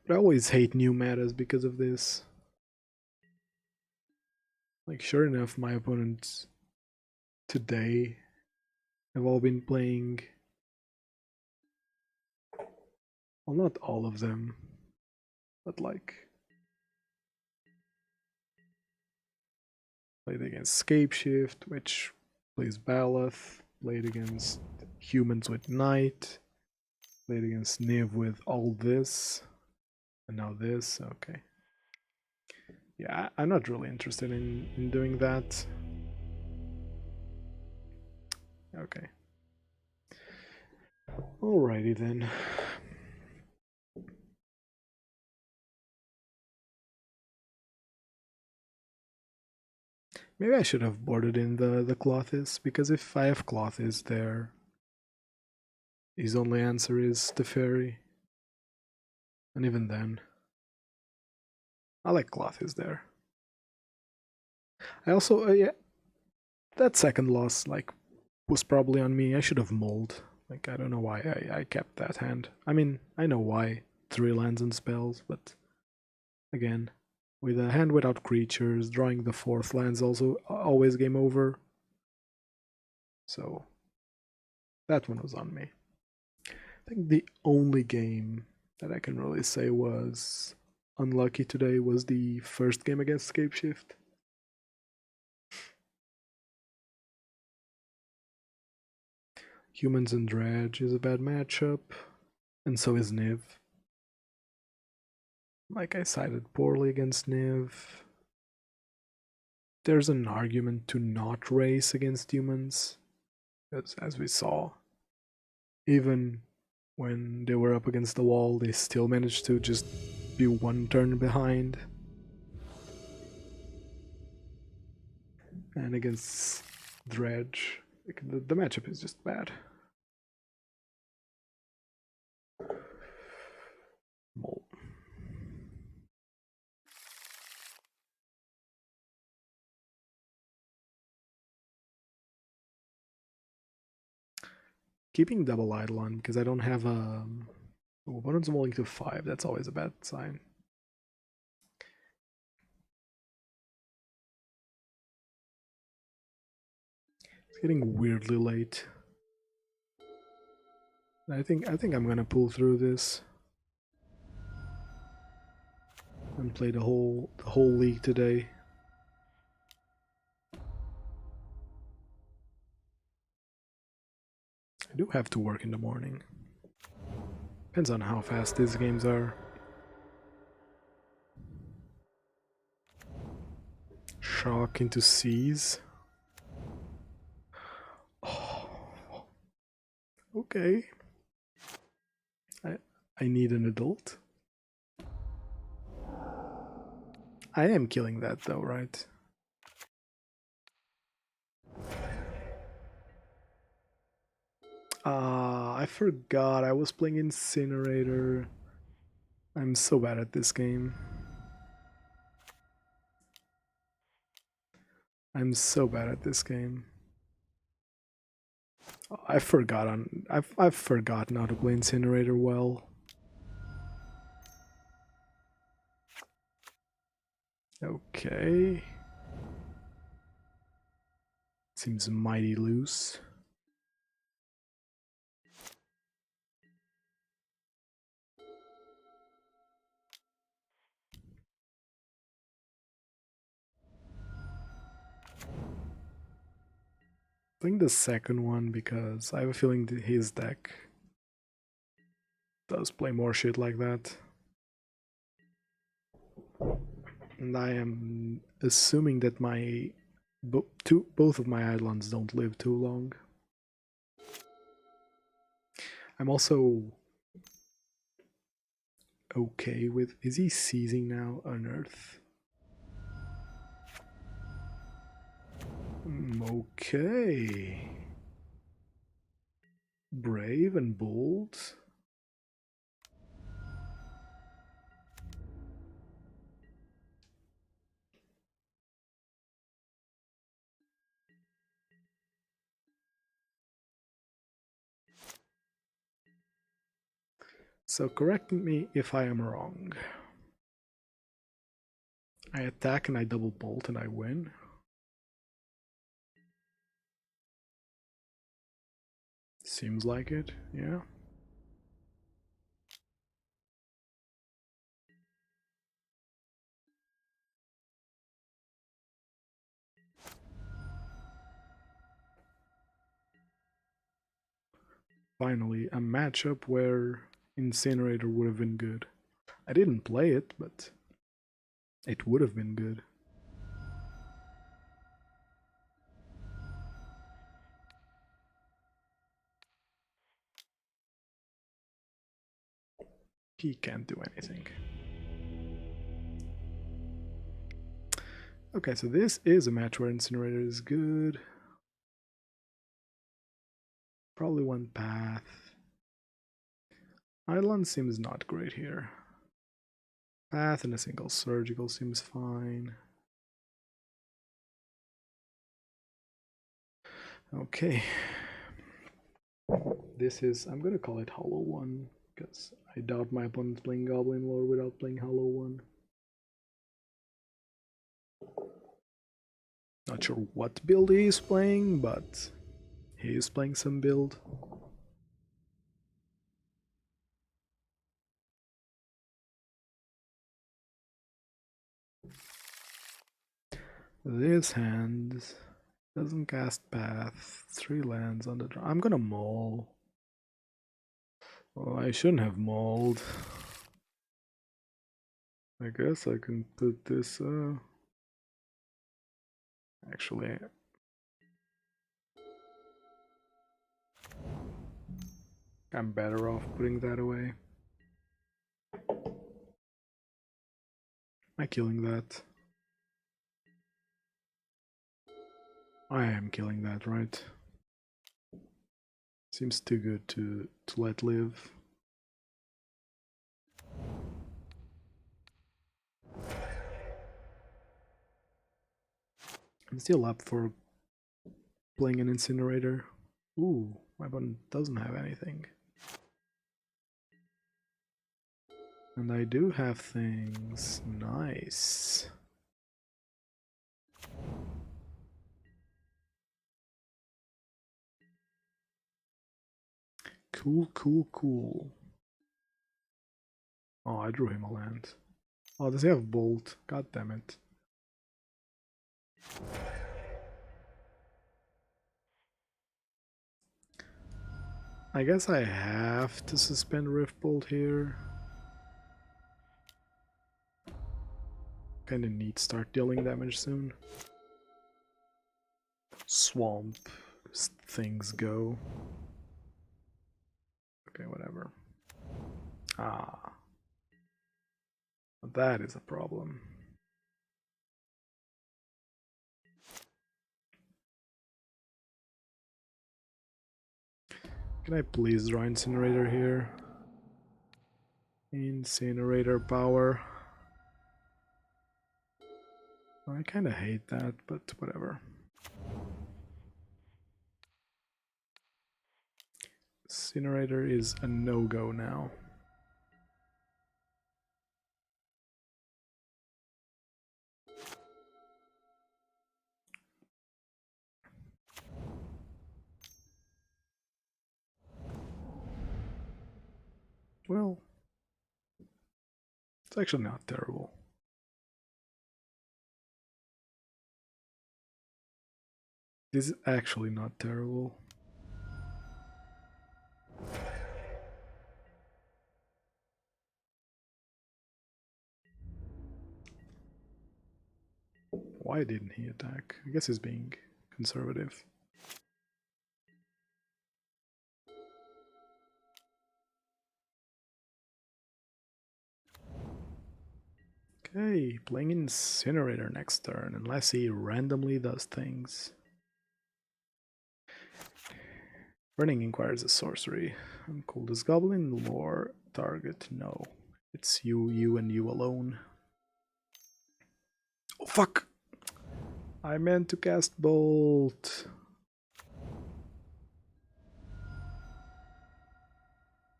But I always hate new metas because of this. Like, sure enough, my opponents today have all been playing... Well, not all of them, but like... Played against Scapeshift, which plays Baloth. Played against humans with Knight. Played against Niv with all this. And now this, okay. Yeah, I'm not really interested in doing that. Okay. Alrighty then. Maybe I should have boarded in the Clothis, because if I have Clothis there, his only answer is Teferi. And even then, I like Clothis there. I also, yeah, that second loss, like, was probably on me. I should have mulled. Like, I don't know why I kept that hand. I mean, I know why. 3 lands and spells, but again, with a hand without creatures, drawing the 4th land's also always game over. So, that one was on me. I think the only game that I can really say was unlucky today was the first game against Scapeshift. Humans and Dredge is a bad matchup, and so is Niv. Like, I sided poorly against Niv. There's an argument to not race against humans, as we saw. Even when they were up against the wall, they still managed to just be 1 turn behind. And against Dredge, like, the matchup is just bad. Mole. Keeping double Eidolon because I don't have a... opponent's mulling to 5, that's always a bad sign. It's getting weirdly late. I think I'm gonna pull through this and play the whole league today. I do have to work in the morning. Depends on how fast these games are. Shock into seas. Oh. Okay. I need an adult. I am killing that though, right? I forgot I was playing Incinerator. I'm so bad at this game. I'm so bad at this game. I've forgotten how to play Incinerator well. Okay. Seems mighty loose. I think the second one, because I have a feeling that his deck does play more shit like that. And I am assuming that my both of my islands don't live too long. I'm also okay with... Is he seizing now? Unearth. Okay. Brave and bold. So correct me if I am wrong. I attack and I double bolt and I win. Seems like it, yeah. Finally, a matchup where Incinerator would have been good. I didn't play it, but it would have been good. He can't do anything. Okay, so this is a match where Incinerator is good. Probably one path. Island seems not great here. Path and a single surgical seems fine. Okay. This is... I'm gonna call it Hollow 1, because I doubt my opponent's playing Goblin Lore without playing Hollow 1. Not sure what build he is playing, but he is playing some build. This hand doesn't cast Path. 3 lands on the draw. I'm gonna maul. Oh, I shouldn't have mauled. I guess I can put this... Actually... I'm better off putting that away. Am I killing that? I am killing that, right? Seems too good to let live. I'm still up for playing an Incinerator. Ooh, my opponent doesn't have anything. And I do have things. Nice. Cool, cool, cool. Oh, I drew him a land. Oh, does he have Bolt? God damn it. I guess I have to suspend Riftbolt here. Kinda need to start dealing damage soon. Swamp things go. Okay, whatever. Ah. That is a problem. Can I please draw Incinerator here? Incinerator power. I kinda hate that, but whatever. Incinerator is a no-go now. Well, it's actually not terrible. This is actually not terrible. Why didn't he attack? I guess he's being conservative. Okay, playing Incinerator next turn, unless he randomly does things. Burning Inquire is a sorcery. Coldest Goblin, lore, target, no. It's you, and you alone. Oh fuck! I meant to cast Bolt.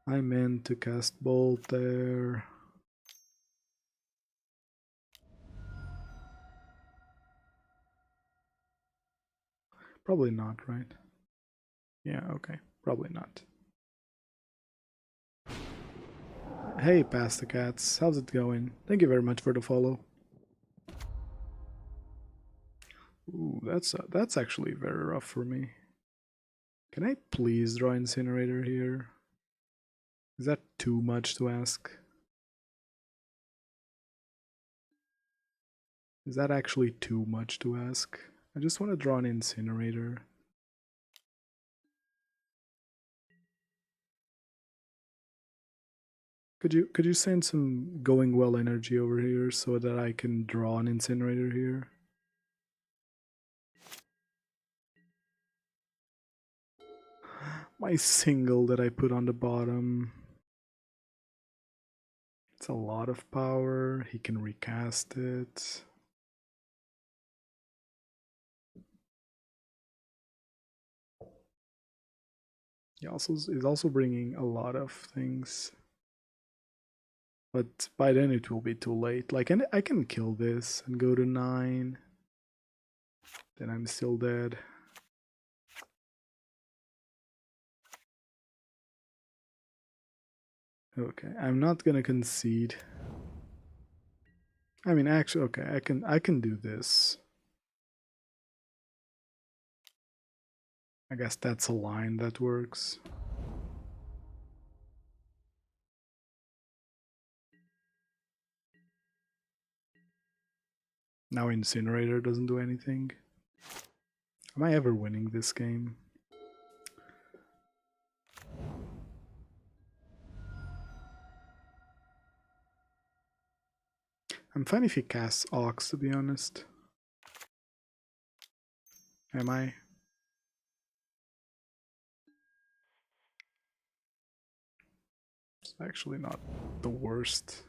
I meant to cast Bolt there. Probably not, right? Yeah, okay. Probably not. Hey, Pasta Cats. How's it going? Thank you very much for the follow. Ooh, that's actually very rough for me. Can I please draw Incinerator here? Is that too much to ask? Is that actually too much to ask? I just want to draw an Incinerator. Could you send some going well energy over here so that I can draw an Incinerator here? My single that I put on the bottom. It's a lot of power. He can recast it. He also is also bringing a lot of things. But by then it will be too late. Like, and I can kill this and go to 9. Then I'm still dead. Okay, I'm not gonna concede. I mean, actually, okay, I can do this. I guess that's a line that works. Now Incinerator doesn't do anything. Am I ever winning this game? I'm fine if he casts Ox, to be honest. Am I? It's actually not the worst.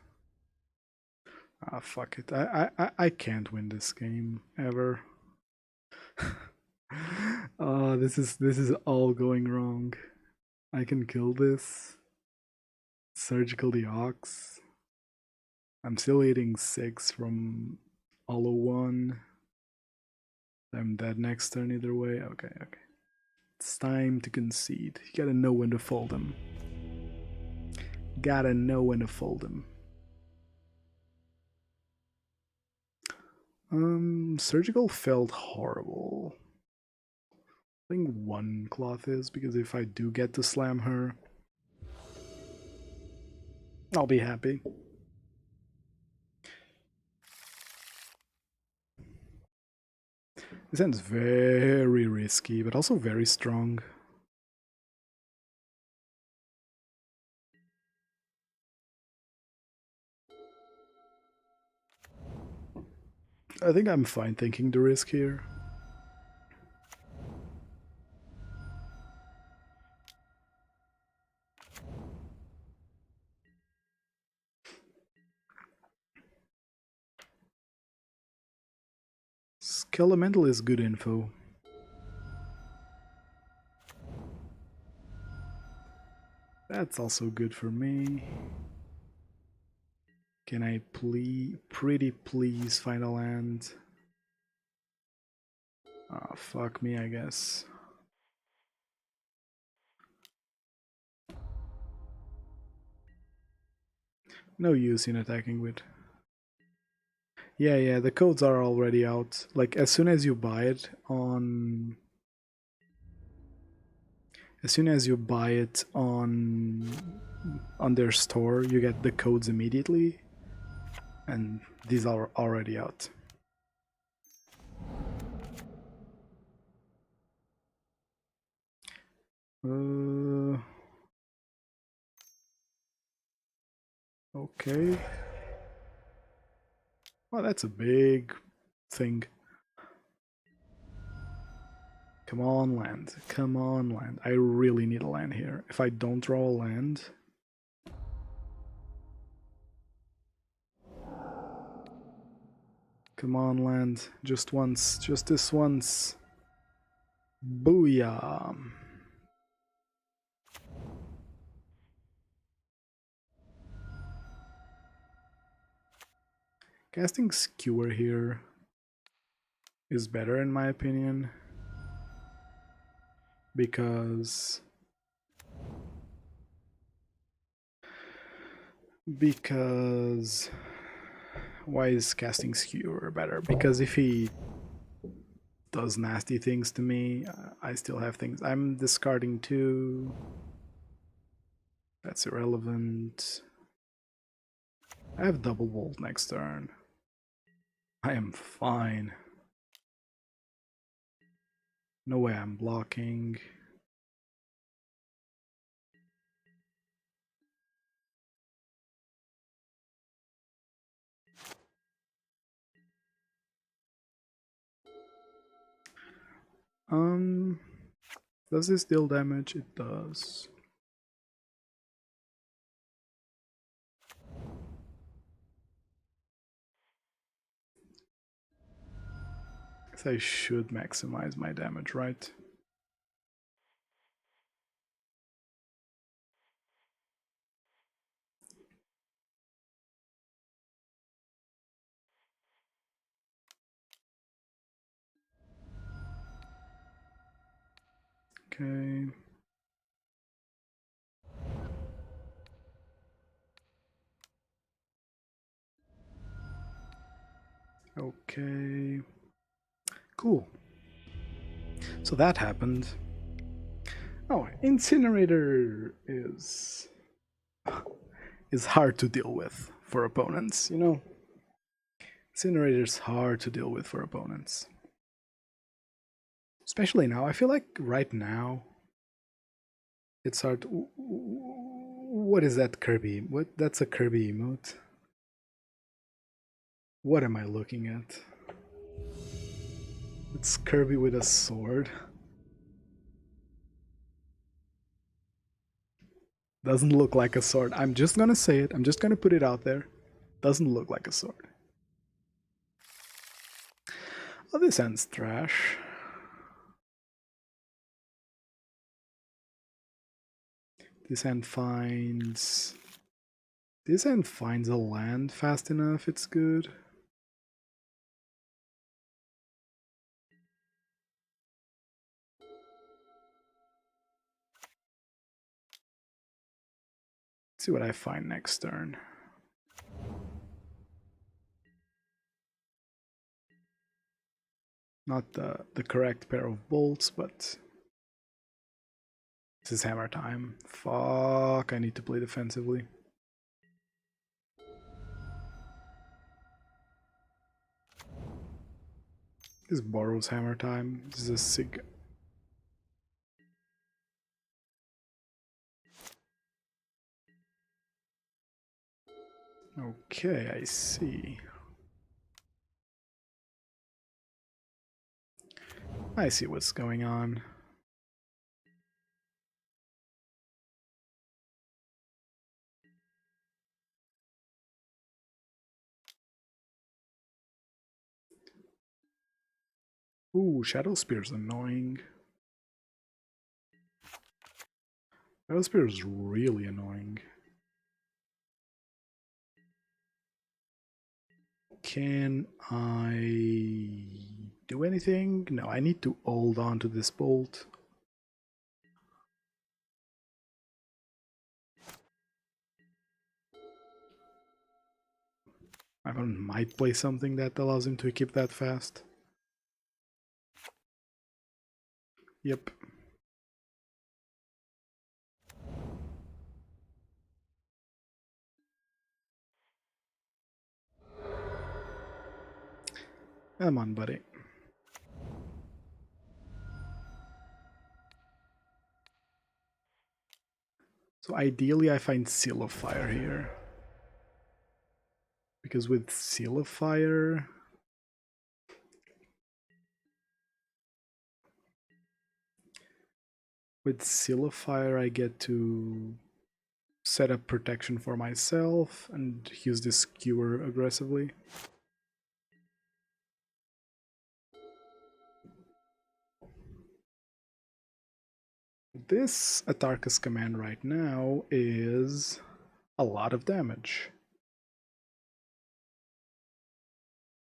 Ah, fuck it. I can't win this game ever. Oh, this is all going wrong. I can kill this. Surgical the Ox. I'm still eating 6 from Hollow 1. I'm dead next turn either way. Okay, okay. It's time to concede. You gotta know when to fold them. Gotta know when to fold them. Surgical felt horrible. I think one cloth is, because if I do get to slam her, I'll be happy. This end's very risky, but also very strong. I think I'm fine taking the risk here. Skelemental is good info. That's also good for me. Can I pretty please find a land? Ah, fuck me, I guess. No use in attacking with. Yeah, the codes are already out. Like, as soon as you buy it on... As soon as you buy it on their store, you get the codes immediately. And these are already out. Okay. Well, that's a big thing. Come on, land. Come on, land. I really need a land here. If I don't draw a land... Come on, land. Just once. Just this once. Booyah. Casting Skewer here is better in my opinion, because why is casting Skewer better? Because if he does nasty things to me, I still have things. I'm discarding 2. That's irrelevant. I have double bolt next turn. I am fine. No way I'm blocking. Does this deal damage? It does. I should maximize my damage, right? Okay. Okay. Cool. So that happened. Oh, Incinerator is hard to deal with for opponents, you know? Incinerator's hard to deal with for opponents. Especially now. I feel like right now it's hard. What is that Kirby? That's a Kirby emote. What am I looking at? It's Kirby with a sword. Doesn't look like a sword. I'm just gonna say it. I'm just gonna put it out there. Doesn't look like a sword. Oh, this end's trash. This end finds a land fast enough, it's good. see what I find next turn. Not the correct pair of bolts, but this is hammer time. Fuck, I need to play defensively. This is Boros hammer time. This is a sig. Okay, I see. I see what's going on. Ooh, Shadow Spear's annoying. Shadow Spear is really annoying. Can I do anything? No, I need to hold on to this bolt. I might play something that allows him to keep that fast. Yep. Come on, buddy. So ideally I find Seal of Fire here. Because with Seal of Fire... With Seal of Fire I get to set up protection for myself and use this skewer aggressively. This Atarka's command right now is a lot of damage.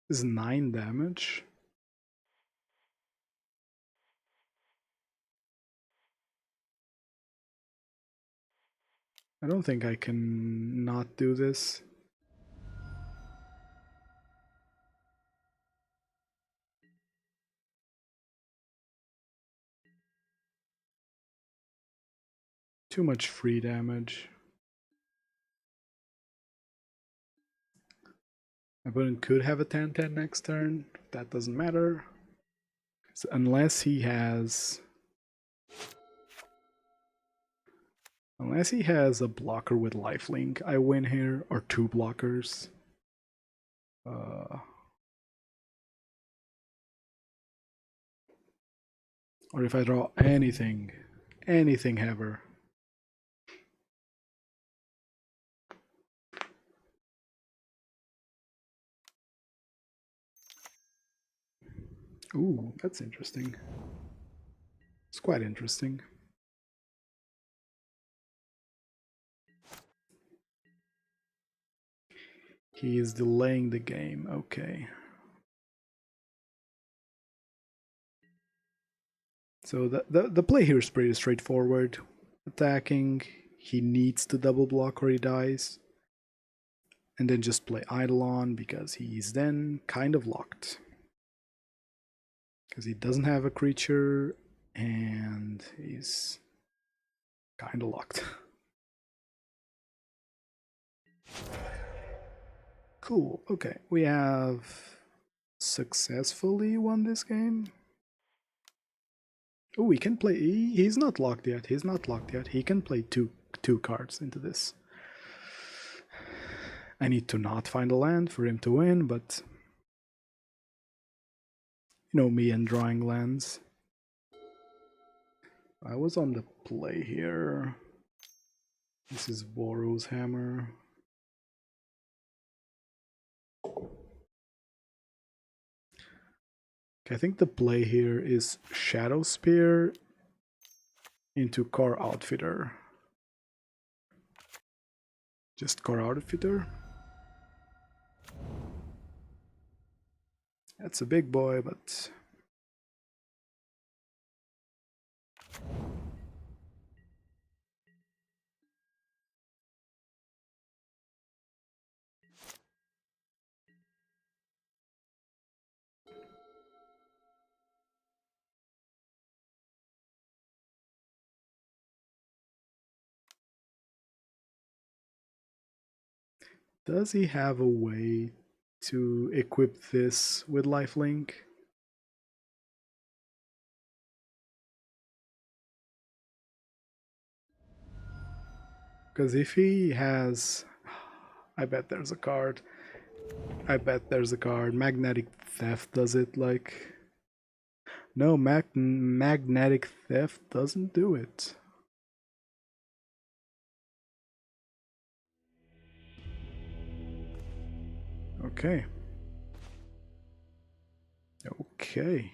This is 9 damage. I don't think I can not do this. Too much free damage. My opponent could have a 10-10 next turn. That doesn't matter. So unless he has a blocker with lifelink, I win here, or 2 blockers. Or if I draw anything ever. Ooh, that's interesting. It's quite interesting. He is delaying the game, okay. So the play here is pretty straightforward. Attacking, he needs to double block or he dies. And then just play Eidolon because he's then kind of locked. Because he doesn't have a creature and he's kind of locked. Cool, okay, we have successfully won this game. Oh, he can play, he's not locked yet, he can play two cards into this. I need to not find a land for him to win, but you know me and drawing lands. I was on the play here. This is Boros hammer. I think the play here is Shadow Spear into Core Outfitter. Just Core Outfitter. That's a big boy, but Does he have a way to equip this with lifelink? Because if he has... I bet there's a card. I bet there's a card. Magnetic Theft does it like... No, Magnetic Theft doesn't do it. Okay. Okay.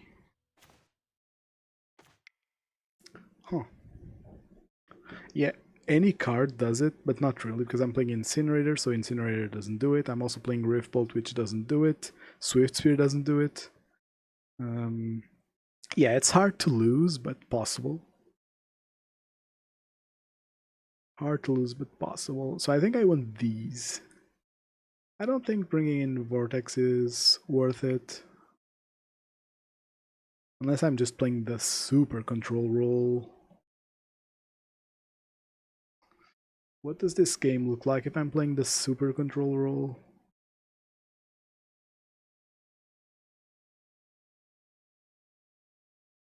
Huh. Yeah, any card does it, but not really, because I'm playing Incinerator, so Incinerator doesn't do it. I'm also playing Riftbolt, which doesn't do it. Swift Spear doesn't do it. Yeah, it's hard to lose, but possible. Hard to lose, but possible. So I think I want these. I don't think bringing in Vortex is worth it. Unless I'm just playing the super control role. What does this game look like if I'm playing the super control role?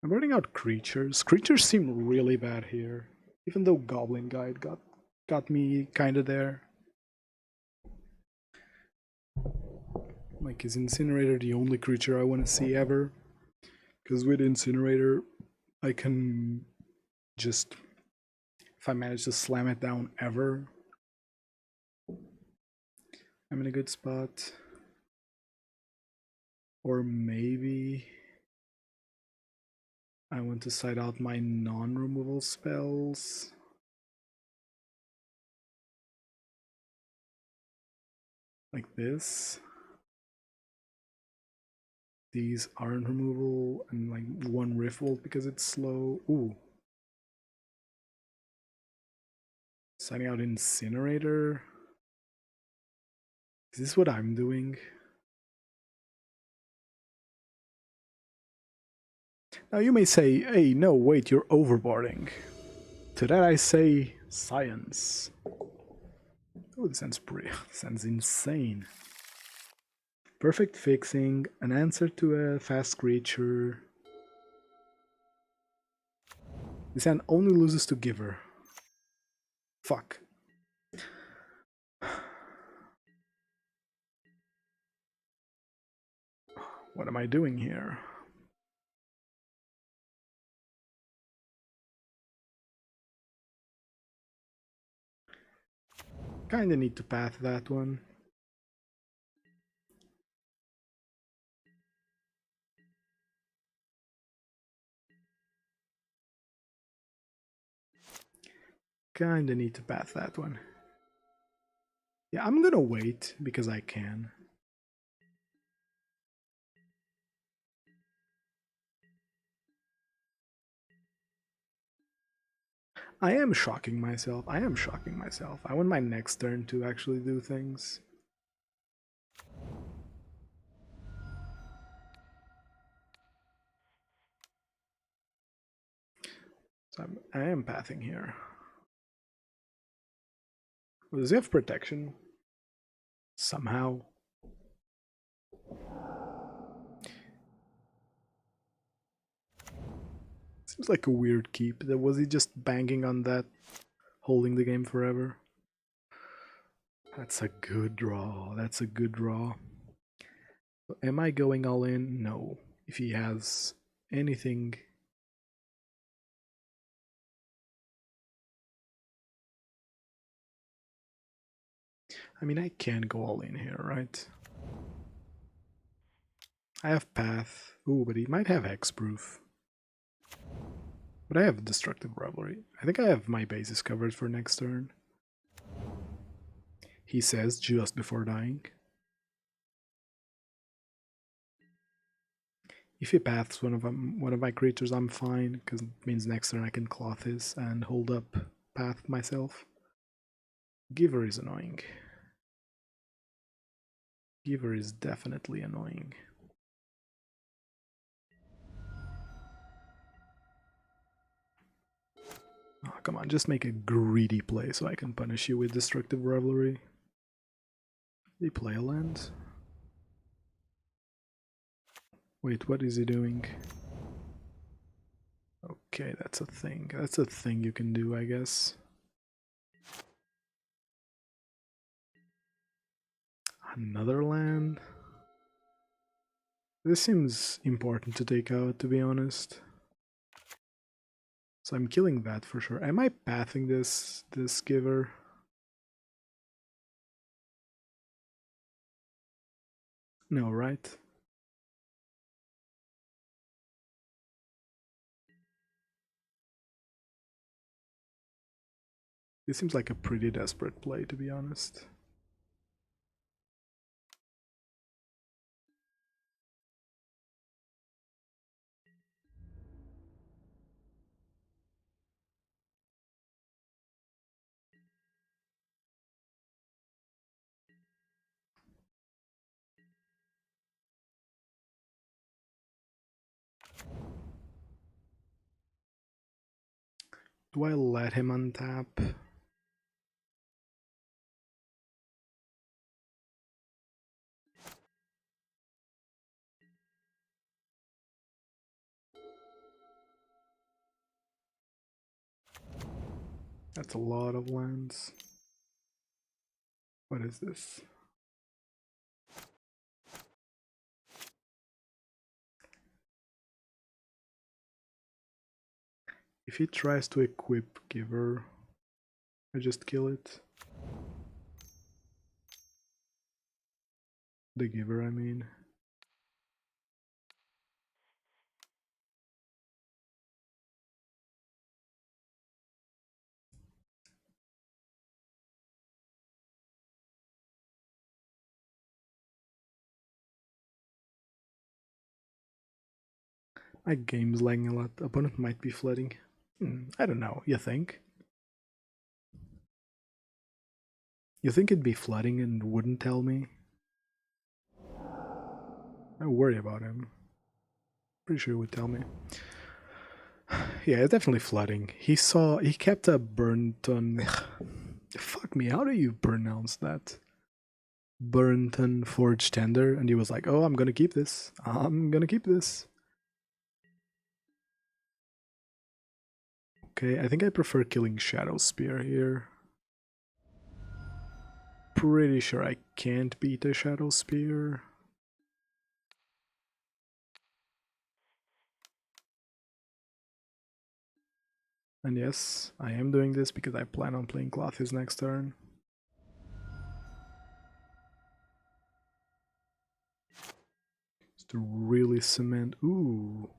I'm running out creatures. Creatures seem really bad here. Even though Goblin Guide got me kinda there. Like, is Incinerator the only creature I want to see ever? Because with Incinerator, I can just, if I manage to slam it down ever, I'm in a good spot. Or maybe I want to side out my non-removal spells. Like this. These aren't removal, and like one Riftbolt because it's slow. Ooh. Siding out Incinerator. Is this what I'm doing? Now you may say, hey, no, wait, you're overboarding. To that I say, science. Oh, this sounds pretty, sounds insane. Perfect fixing, an answer to a fast creature. This hand only loses to Giver. Fuck. What am I doing here? Kinda need to path that one. Kinda need to path that one. Yeah, I'm gonna wait because I can. I am shocking myself. I am shocking myself. I want my next turn to actually do things. So I am pathing here. Does he have protection? Somehow. Seems like a weird keep. Was he just banging on that, holding the game forever? That's a good draw. That's a good draw. Am I going all in? No. If he has anything... I mean, I can go all in here, right? I have Path. Ooh, but he might have Hexproof. But I have Destructive Revelry. I think I have my bases covered for next turn. He says just before dying. If he paths one of my creatures, I'm fine, because it means next turn I can cloth his and hold up path myself. Giver is annoying. Giver is definitely annoying. Oh, come on, just make a greedy play so I can punish you with Destructive Revelry. Did he play a land? Wait, what is he doing? Okay, that's a thing. That's a thing you can do, I guess. Another land? This seems important to take out, to be honest. So I'm killing that for sure. Am I pathing this giver? No, right? This seems like a pretty desperate play, to be honest. Do I let him untap? That's a lot of lands. What is this? If he tries to equip Giver, I just kill it. The Giver, I mean. My game's lagging a lot. Opponent might be flooding. I don't know. You think? You think it'd be flooding and wouldn't tell me? I worry about him. Pretty sure he would tell me. Yeah, it's definitely flooding. He kept a Burnton. Fuck me, how do you pronounce that? Burnton Forge Tender, and he was like, oh, I'm gonna keep this. I'm gonna keep this. Okay, I think I prefer killing Shadow Spear here. Pretty sure I can't beat a Shadow Spear. And yes, I am doing this because I plan on playing Clothies next turn. Just to really cement. Ooh.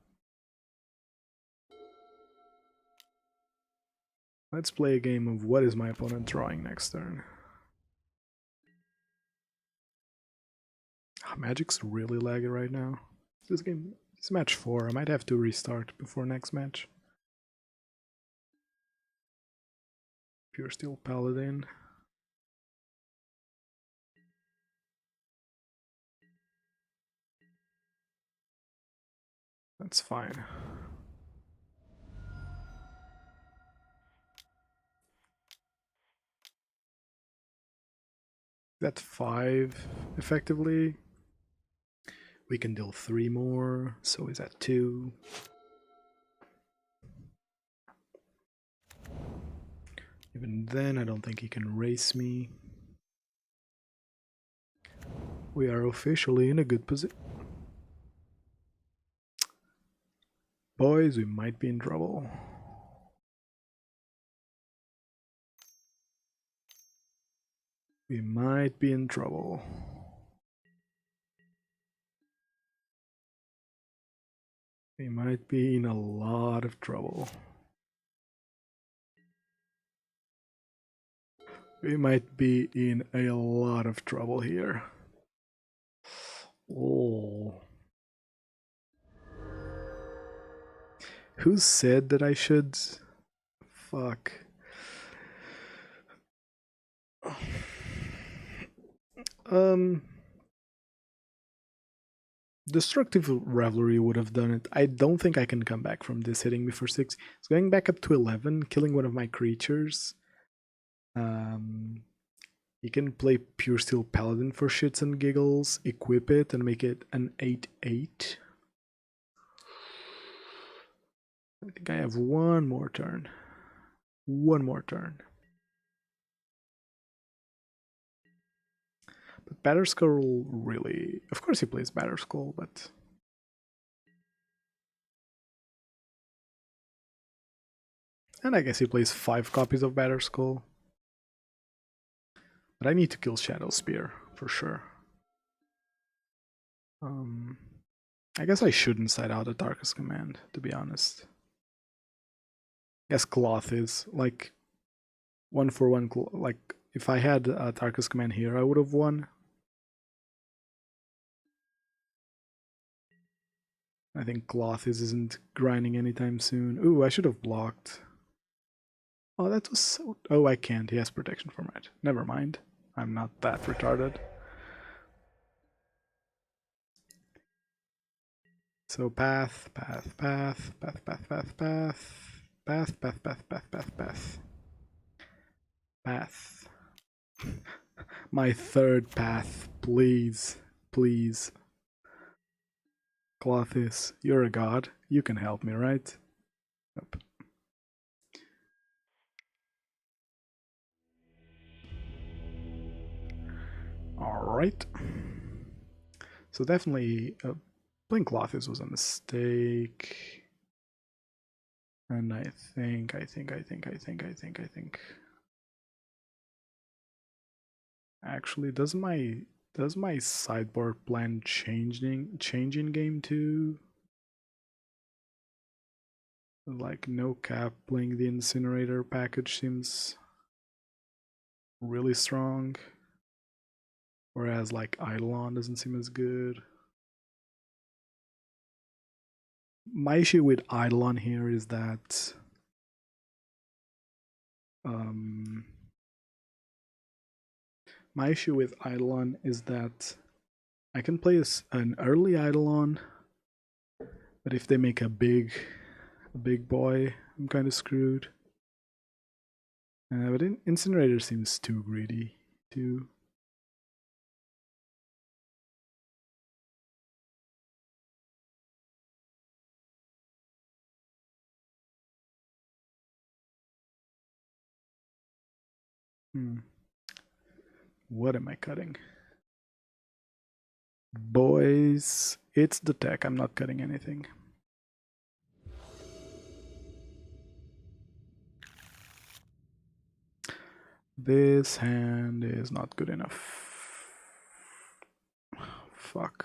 Let's play a game of what is my opponent drawing next turn. Magic's really laggy right now. This game is match 4. I might have to restart before next match. Pure Steel Paladin. That's fine. That's 5 effectively. We can deal 3 more, so is that 2? Even then, I don't think he can race me. We are officially in a good position. Boys, we might be in trouble. We might be in trouble. We might be in a lot of trouble. We might be in a lot of trouble here. Oh. Who said that I should? Fuck. Destructive Revelry would have done it. I don't think I can come back from this hitting me for 6. It's going back up to 11, killing one of my creatures. You can play Pure Steel Paladin for shits and giggles, equip it, and make it an 8/8. I think I have one more turn. One more turn. But Batterskull really... Of course he plays Batterskull, but... And I guess he plays 5 copies of Batterskull. But I need to kill Shadow Spear, for sure. I guess I shouldn't side out a Tarkus command, to be honest. I guess Cloth is, like, 1-for-1, like, if I had a Tarkus command here, I would have won. I think Cloth isn't grinding anytime soon. Ooh, I should have blocked. Oh, that was so... Oh, I can't. He has protection from it. Never mind. I'm not that retarded. So path, path, path, path, path, path, path, path, path, path, path, path, path, path. My third path, please, please. Clothis, you're a god. You can help me, right? Yep. Alright. So definitely playing Clothis was a mistake. And I think actually does my sideboard plan change in game too? Like no cap playing the Incinerator package seems really strong. Whereas like Eidolon doesn't seem as good. My issue with Eidolon here is that I can play an early Eidolon, but if they make a big boy, I'm kind of screwed. But Incinerator seems too greedy too. What am I cutting? Boys, it's the tech. I'm not cutting anything. This hand is not good enough. Fuck.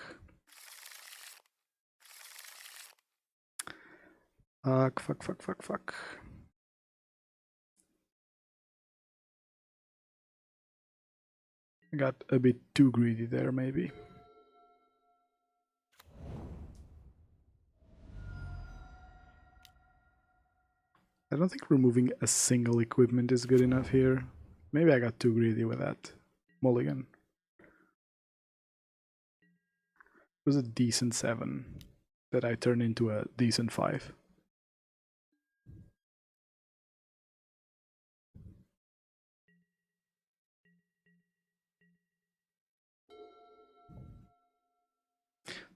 Fuck. I got a bit too greedy there, maybe. I don't think removing a single equipment is good enough here. Maybe I got too greedy with that mulligan. It was a decent 7 that I turned into a decent 5.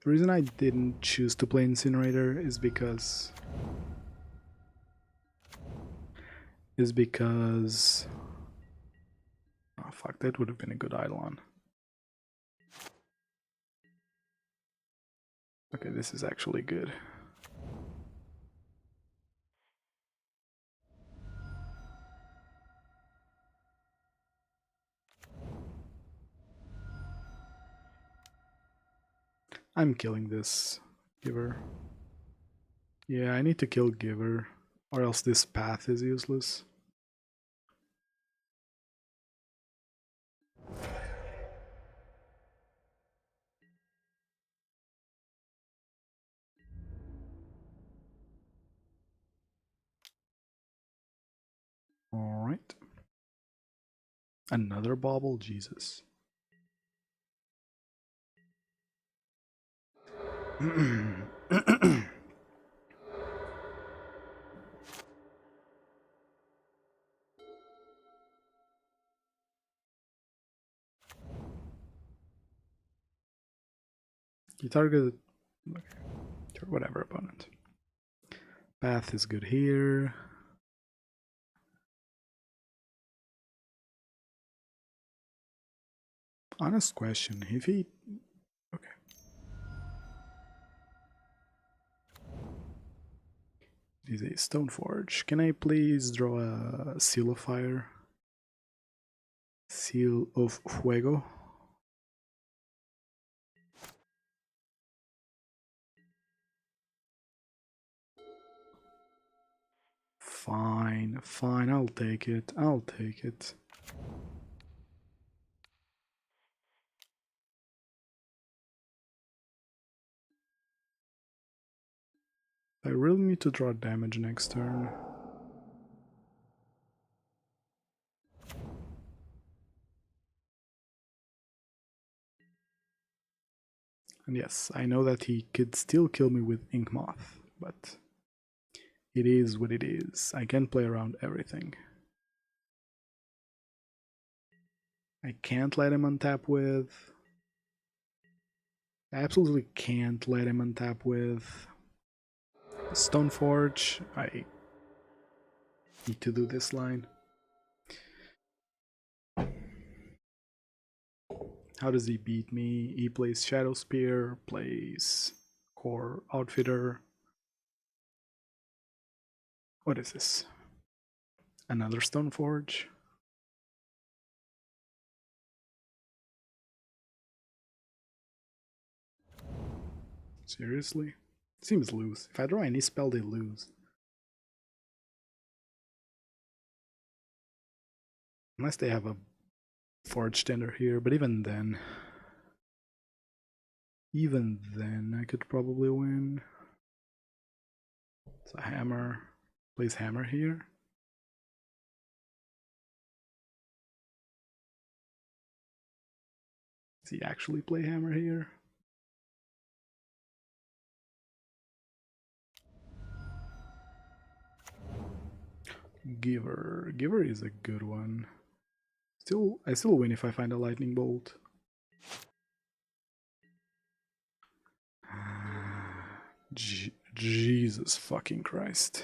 The reason I didn't choose to play Incinerator is because... Oh fuck, that would have been a good Eidolon. Okay, this is actually good. I'm killing this Giver. Yeah, I need to kill Giver, or else this path is useless. Alright. Another bauble? Jesus. You target... Okay. Sure, whatever, opponent. Path is good here. Honest question, if he... Okay. Is a Stoneforge. Can I please draw a Seal of Fire? Seal of Fuego. Fine, fine, I'll take it, I'll take it. I really need to draw damage next turn. And yes, I know that he could still kill me with Ink Moth, but it is what it is. I can play around everything. I can't let him untap with... I absolutely can't let him untap with Stoneforge. I need to do this line. How does he beat me? He plays Shadow Spear, plays Core Outfitter. What is this? Another Stoneforge? Seriously? Seems loose. If I draw any spell, they lose. Unless they have a Forge Tender here, but even then I could probably win. It's a hammer. Plays hammer here. Does he actually play hammer here? Giver. Giver is a good one. I still win if I find a lightning bolt. Jesus fucking Christ.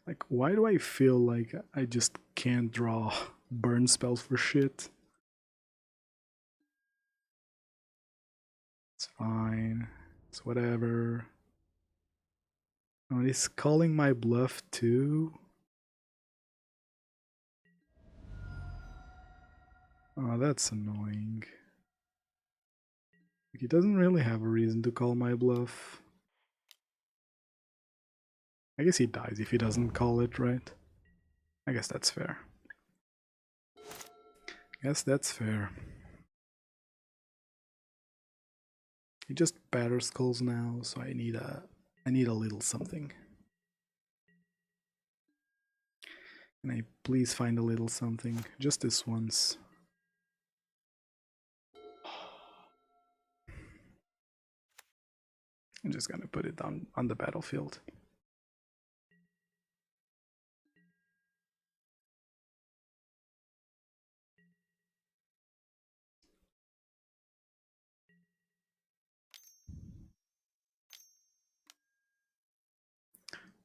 Like, why do I feel like I just can't draw burn spells for shit? It's fine. It's whatever. Oh, he's calling my bluff too? Oh, that's annoying. He doesn't really have a reason to call my bluff. I guess he dies if he doesn't call it, right? I guess that's fair. Guess that's fair. He just batter skulls now, so I need a little something. Can I please find a little something? Just this once. I'm just gonna put it down on the battlefield.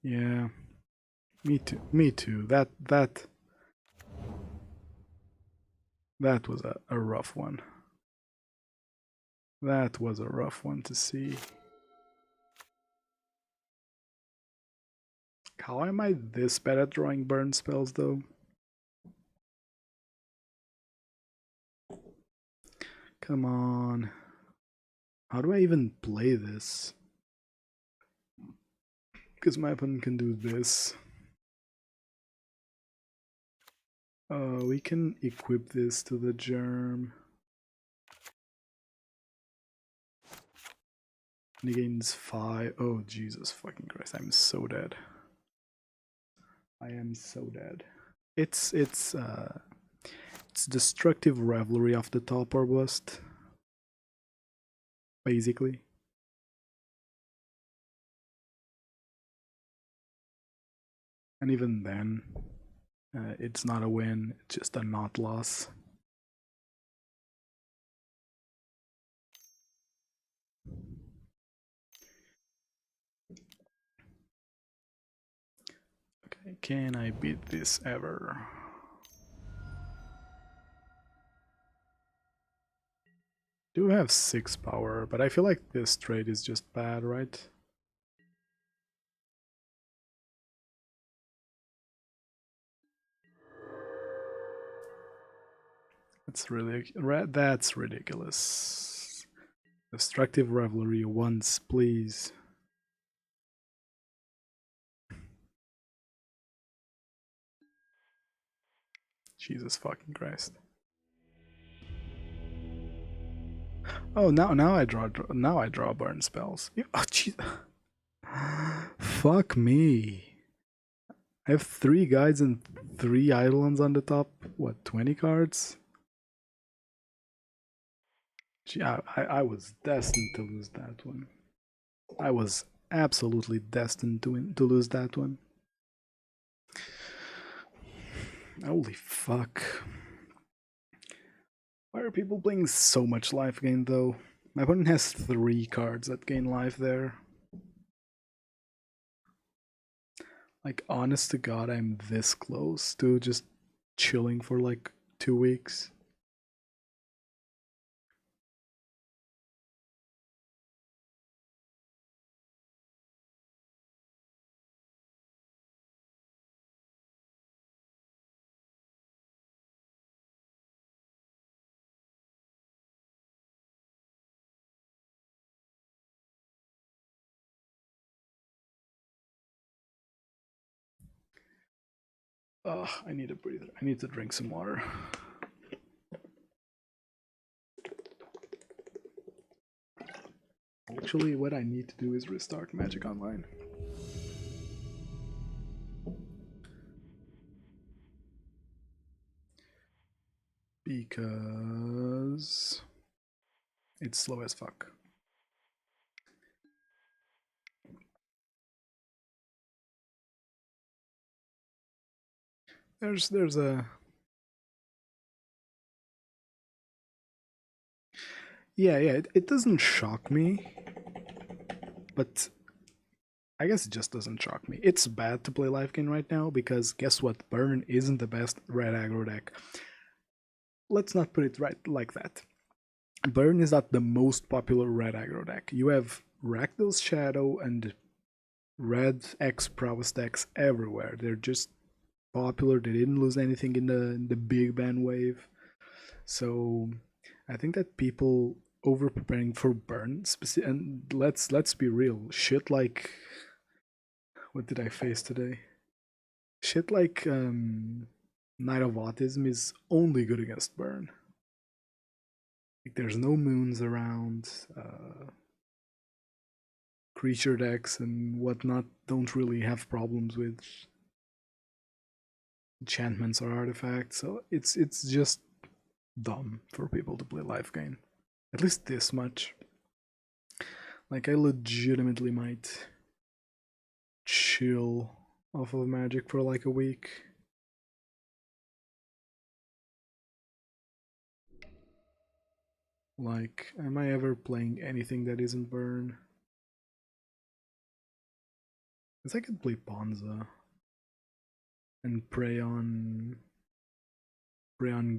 Yeah, me too. Me too. That was a rough one. That was a rough one to see. How am I this bad at drawing burn spells, though? Come on. How do I even play this? Because my opponent can do this. We can equip this to the germ. And he gains 5. Oh, Jesus fucking Christ. I'm so dead. I am so dead. It's Destructive Revelry off the top or bust. Basically. And even then, It's not a win, it's just a not loss. Okay, can I beat this ever? Do have 6 power, but I feel like this trade is just bad, right? That's ridiculous. Destructive Revelry once, please. Jesus fucking Christ. Oh, now I draw burn spells. Oh, jeez. Fuck me. I have 3 guides and 3 Eidolons on the top. What, 20 cards? Gee, I was destined to lose that one. I was absolutely destined to lose that one. Holy fuck. Why are people playing so much life gain though? My opponent has 3 cards that gain life there. Like, honest to God, I'm this close to just chilling for like 2 weeks. Ugh, I need a breather. I need to drink some water. Actually, what I need to do is restart Magic Online. Because it's slow as fuck. There's a yeah, it doesn't shock me, but I guess it just doesn't shock me. It's bad to play life gain right now because guess what? Burn isn't the best red aggro deck. Let's not put it right like that. Burn is not the most popular red aggro deck. You have Rakdos Shadow and red X prowess decks everywhere. They're just popular. They didn't lose anything in the big ban wave. So I think that people over preparing for burn, and let's be real, shit like what did I face today? Shit like Night of Autism is only good against burn. Like there's no moons around. Creature decks and whatnot don't really have problems with enchantments or artifacts, so it's just dumb for people to play life gain. At least this much. Like, I legitimately might chill off of Magic for like a week. Like, am I ever playing anything that isn't burn? Because I could play Ponza and prey on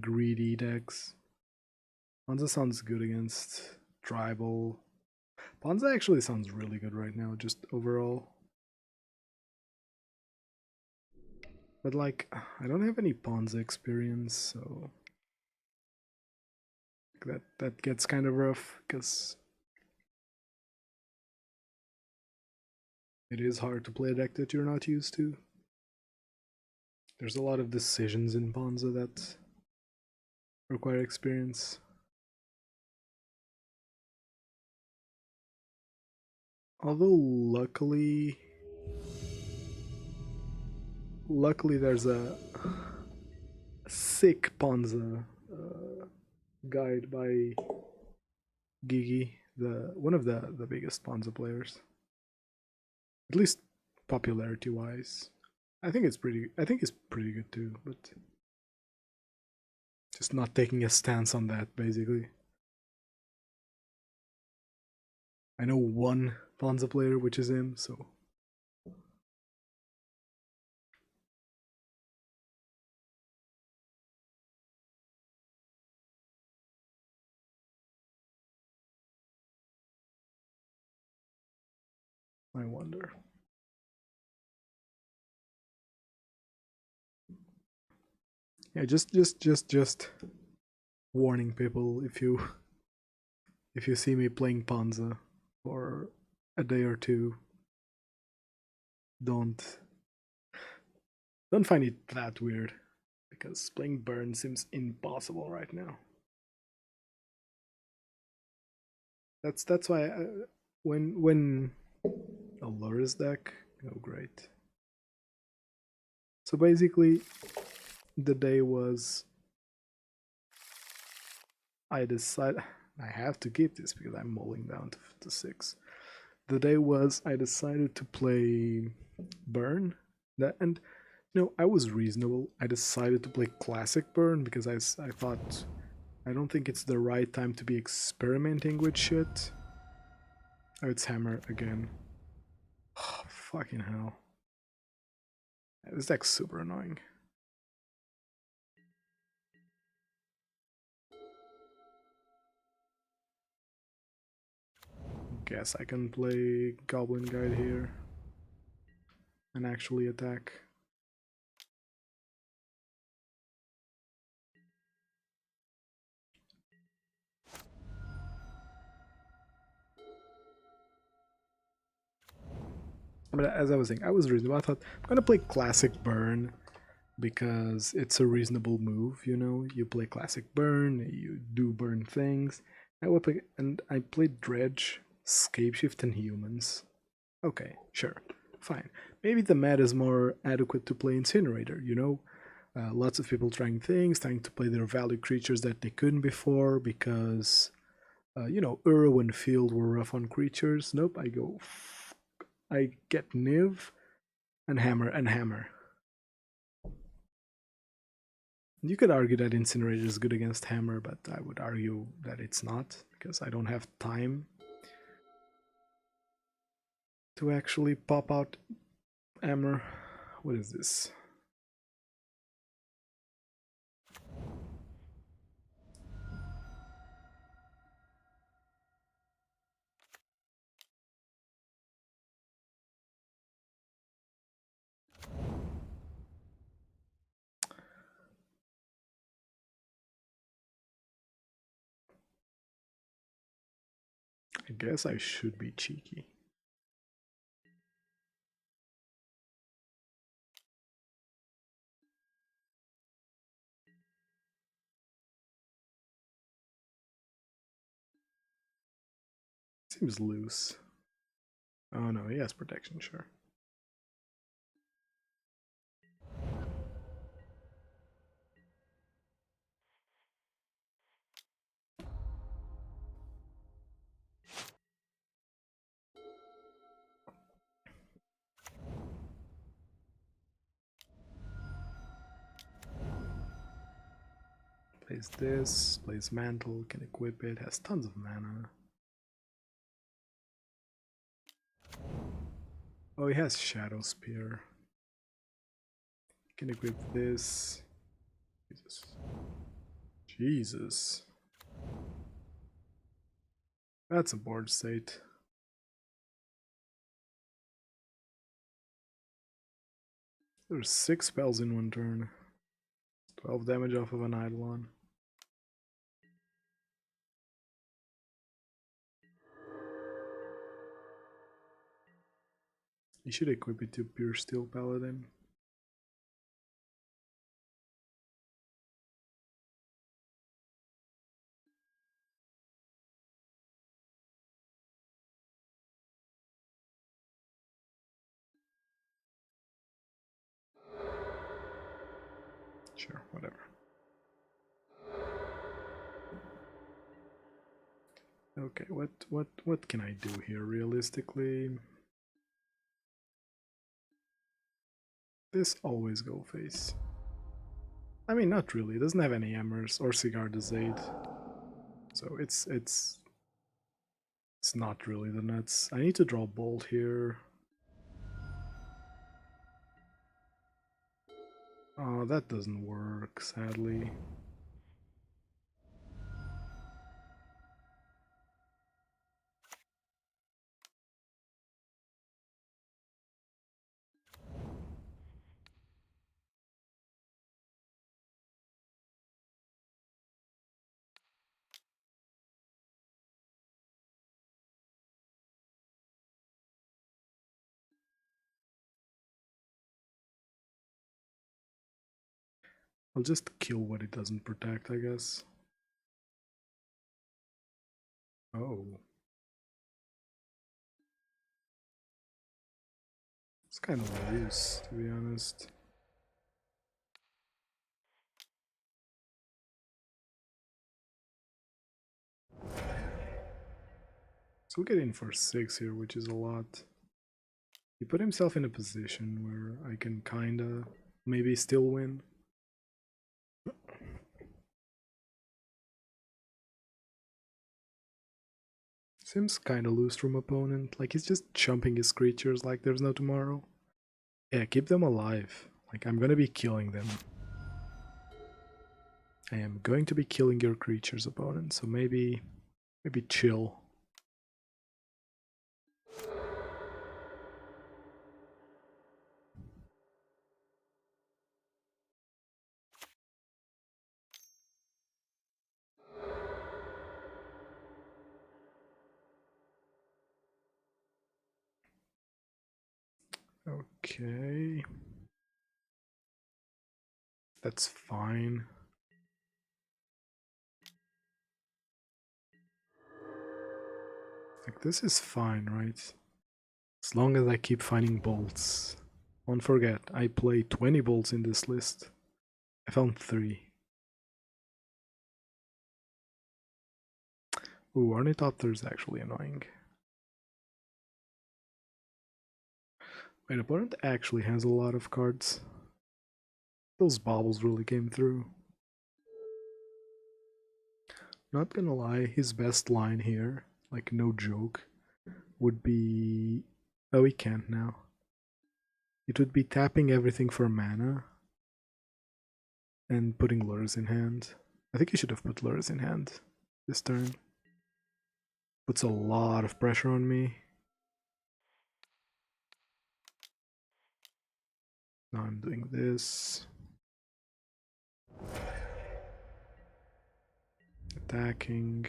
greedy decks. Ponza sounds good against tribal. Ponza actually sounds really good right now, just overall. But like, I don't have any Ponza experience, so that gets kind of rough, because it is hard to play a deck that you're not used to. There's a lot of decisions in Ponza that require experience. Although luckily there's a sick Ponza guide by Gigi, one of the biggest Ponza players, at least popularity wise. I think it's pretty good too, but just not taking a stance on that basically. I know one Panzer player, which is him, so I wonder. Yeah, just warning people, if you see me playing Panzer for a day or two, don't find it that weird, because playing Burn seems impossible right now. That's why when Allura's deck, oh great. So basically, the day was I decided I have to keep this because I'm mulling down to 6. The day was I decided to play Burn, and I was reasonable. I decided to play Classic Burn because I thought I don't think it's the right time to be experimenting with shit. Oh, it's Hammer again. Oh, fucking hell. This deck's super annoying. Guess I can play Goblin Guide here and actually attack. But as I was saying, I was reasonable. I thought I'm gonna play Classic Burn because it's a reasonable move. You play Classic Burn, you do burn things. And I played Dredge, Scapeshift, and Humans. Okay, sure, fine. Maybe the meta is more adequate to play Incinerator. Lots of people trying things, trying to play their value creatures that they couldn't before because Uro and Field were rough on creatures. Nope, I get Niv and Hammer and Hammer. You could argue that Incinerator is good against Hammer, but I would argue that it's not, because I don't have time to actually pop out Hammer. What is this? I guess I should be cheeky. Seems loose. Oh no, he has protection, sure. Plays this, plays Mantle, can equip it, has tons of mana. Oh, he has Shadow Spear. Can equip this. Jesus. That's a board state. There's 6 spells in one turn. 12 damage off of an Eidolon. You should equip it to Pure Steel Paladin. Sure, whatever. Okay, what can I do here realistically? I this always go face? I mean, not really. It doesn't have any hammers or Cigar de Zade. So it's not really the nuts. I need to draw Bolt here. Oh, that doesn't work, sadly. I'll just kill what it doesn't protect, I guess. Oh. It's kind of loose, to be honest. So we'll get in for 6 here, which is a lot. He put himself in a position where I can kinda maybe still win. Seems kinda loose from opponent, like he's just chumping his creatures like there's no tomorrow. Yeah, keep them alive. Like, I'm gonna be killing them. I am going to be killing your creatures, opponent, so maybe chill. Okay. That's fine. Like, this is fine, right? As long as I keep finding bolts. Don't forget, I play 20 bolts in this list. I found 3. Ooh, Ornithopter is actually annoying. My opponent actually has a lot of cards. Those baubles really came through. Not gonna lie, his best line here, like no joke, would be... Oh, he can't now. It would be tapping everything for mana and putting lures in hand. I think he should have put lures in hand this turn. Puts a lot of pressure on me. Now I'm doing this. Attacking.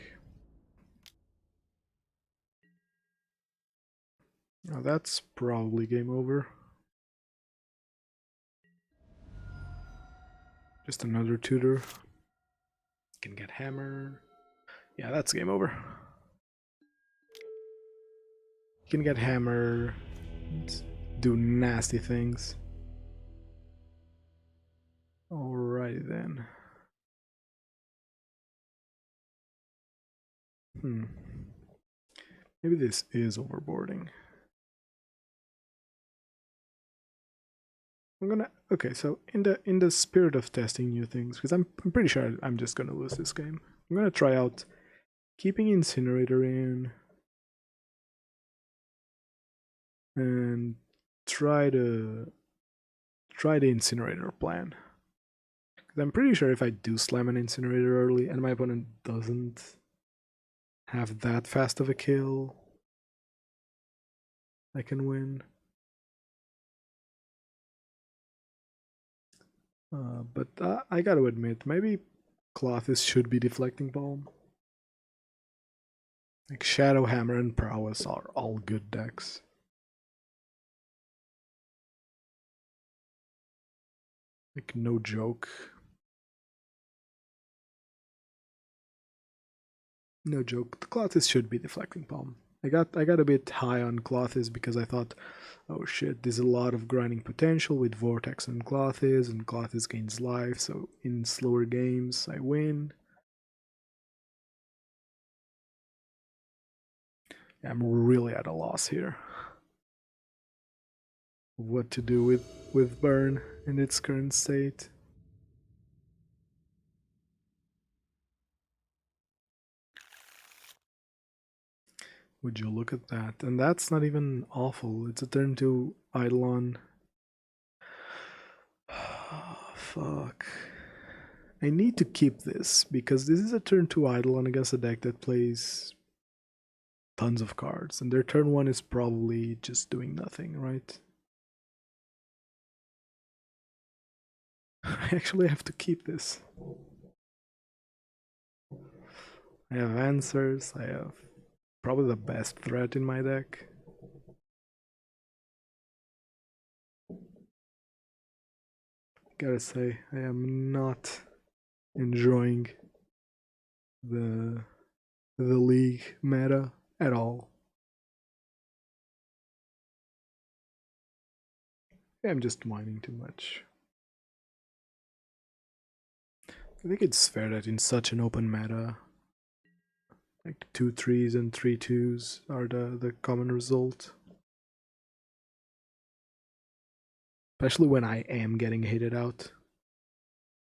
Now that's probably game over. Just another tutor. Can get hammer. Yeah, that's game over. Can get hammer. Do nasty things. Alrighty then. Maybe this is overboarding. I'm gonna... Okay, so in the spirit of testing new things, because I'm pretty sure I'm just gonna lose this game, I'm gonna try out keeping Incinerator in and try the Incinerator plan. Because I'm pretty sure if I do slam an Incinerator early and my opponent doesn't have that fast of a kill, I can win. But I gotta admit, maybe Clothis should be deflecting Palm. Like Shadow Hammer and Prowess are all good decks. Like, no joke. No joke. The Clothis should be deflecting Palm. I got a bit high on Clothis because I thought, oh shit, there's a lot of grinding potential with Vortex and Clothis gains life, so in slower games I win. I'm really at a loss here. what to do with burn in its current state. Would you look at that? And that's not even awful. It's a turn to Eidolon. Fuck. I need to keep this because this is a turn 2 Eidolon against a deck that plays tons of cards, and their turn 1 is probably just doing nothing, right? I actually have to keep this. I have answers, I have probably the best threat in my deck. Gotta say, I am not enjoying the league meta at all. I'm just whining too much. I think it's fair that in such an open meta, like 2 3s and 3 2s are the common result. Especially when I am getting hated out.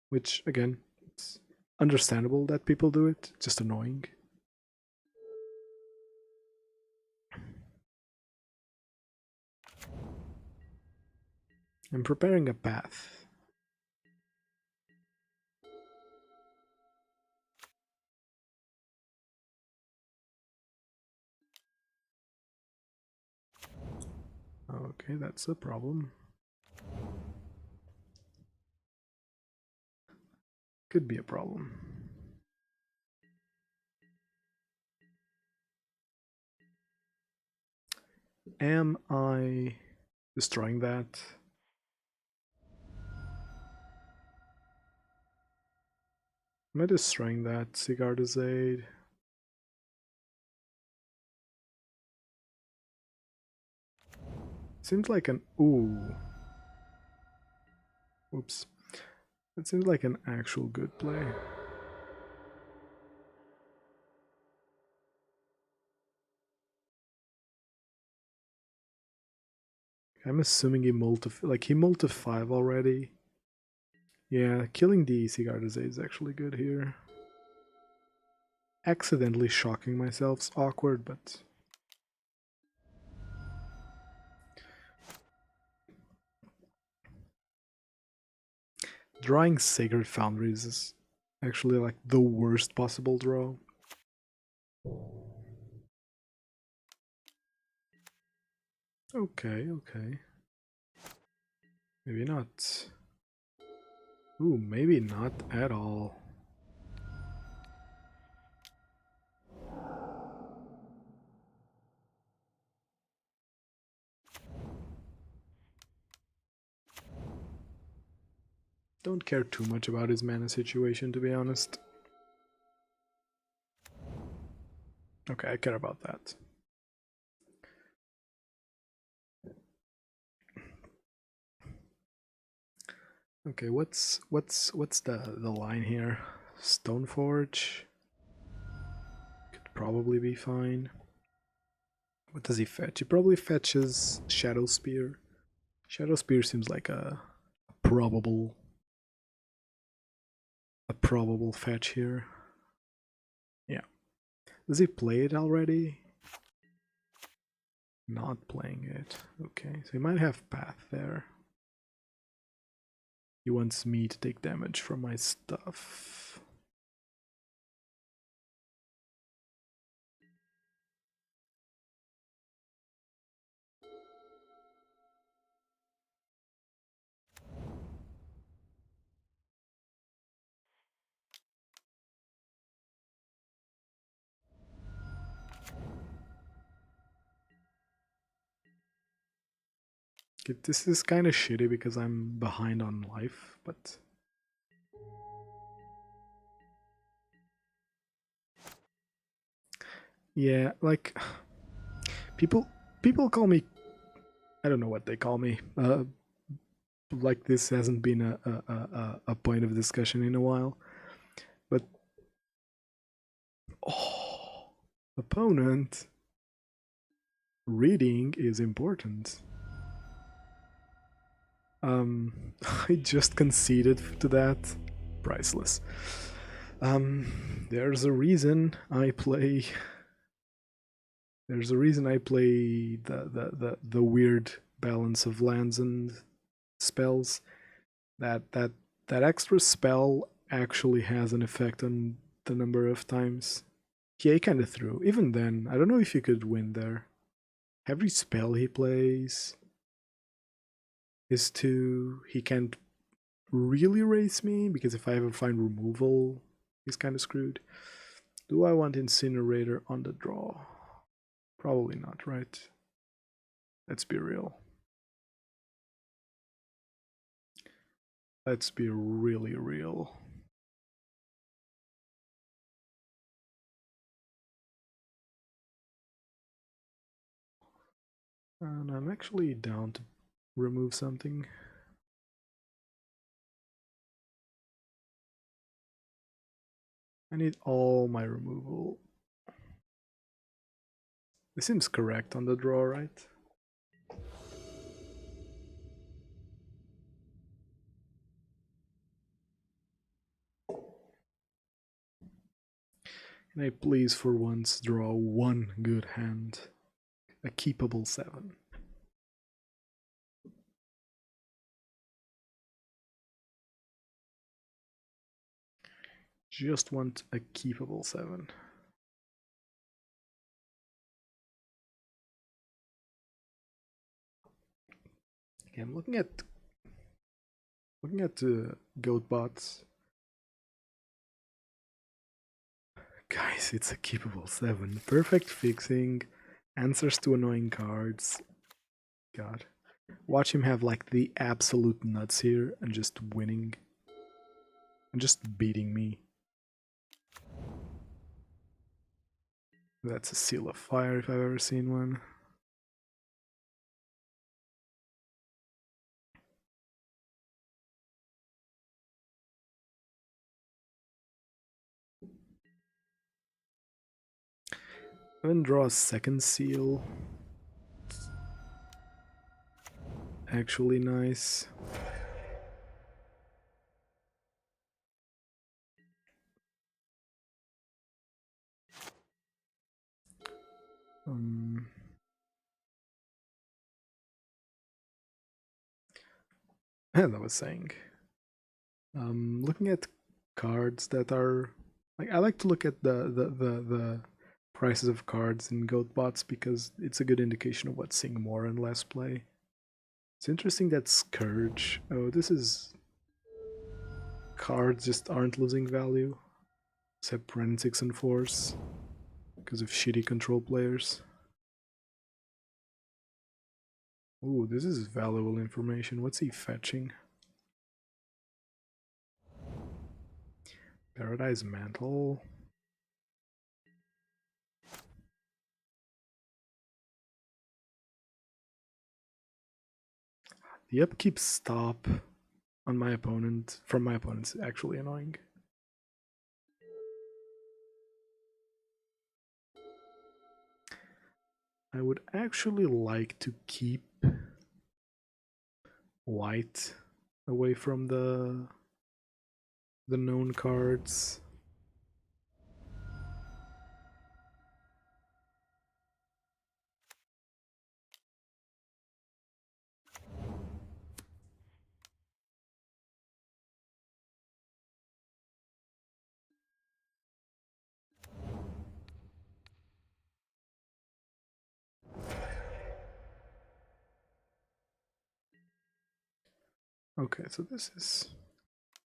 Which, again, it's understandable that people do it, just annoying. I'm preparing a path. Okay, that's a problem. Could be a problem. Am I destroying that? Am I destroying that Sigardazade? Seems like an... Ooh. Oops. That seems like an actual good play. I'm assuming he he multi 5 already. Yeah, killing the Sigardazade is actually good here. Accidentally shocking myself's awkward, but... Drawing Sacred Foundries is actually like the worst possible draw. Okay, okay. Maybe not. Ooh, maybe not at all. Don't care too much about his mana situation, to be honest. Okay, I care about that. Okay, what's the line here? Stoneforge could probably be fine. What does he fetch? He probably fetches Shadow Spear. Shadow Spear seems like a probable fetch here. Yeah. Does he play it already? Not playing it. Okay, so he might have path there. He wants me to take damage from my stuff. This is kind of shitty because I'm behind on life, but... Yeah, like... People call me... I don't know what they call me. Like this hasn't been a point of discussion in a while. But... Oh... Opponent... Reading is important. I just conceded to that. Priceless. There's a reason I play. There's a reason I play the weird balance of lands and spells. That extra spell actually has an effect on the number of times. Yeah, he kind of threw. Even then, I don't know if you could win there. Every spell he plays is to... He can't really race me, because if I ever find removal, he's kind of screwed. Do I want Incinerator on the draw? Probably not, right? Let's be real. Let's be really real. And I'm actually down to remove something. I need all my removal. This seems correct on the draw, right? Can I please for once draw one good hand? A keepable 7. Just want a keepable 7. Okay, I'm looking at goat bots. Guys, it's a keepable 7. Perfect fixing, answers to annoying cards. God. Watch him have like the absolute nuts here and just winning. And just beating me. That's a seal of fire if I've ever seen one. Then draw a second seal. Actually nice. As I was saying, looking at cards that are like, I like to look at the prices of cards in goat bots because it's a good indication of what's seeing more and less play. It's interesting that Scourge. Oh, this is... Cards just aren't losing value, except Forensics and Force, because of shitty control players. Ooh, this is valuable information. What's he fetching? Paradise Mantle. The upkeep stop on my opponent, from my opponent, is actually annoying. I would actually like to keep white away from the known cards. Okay, so this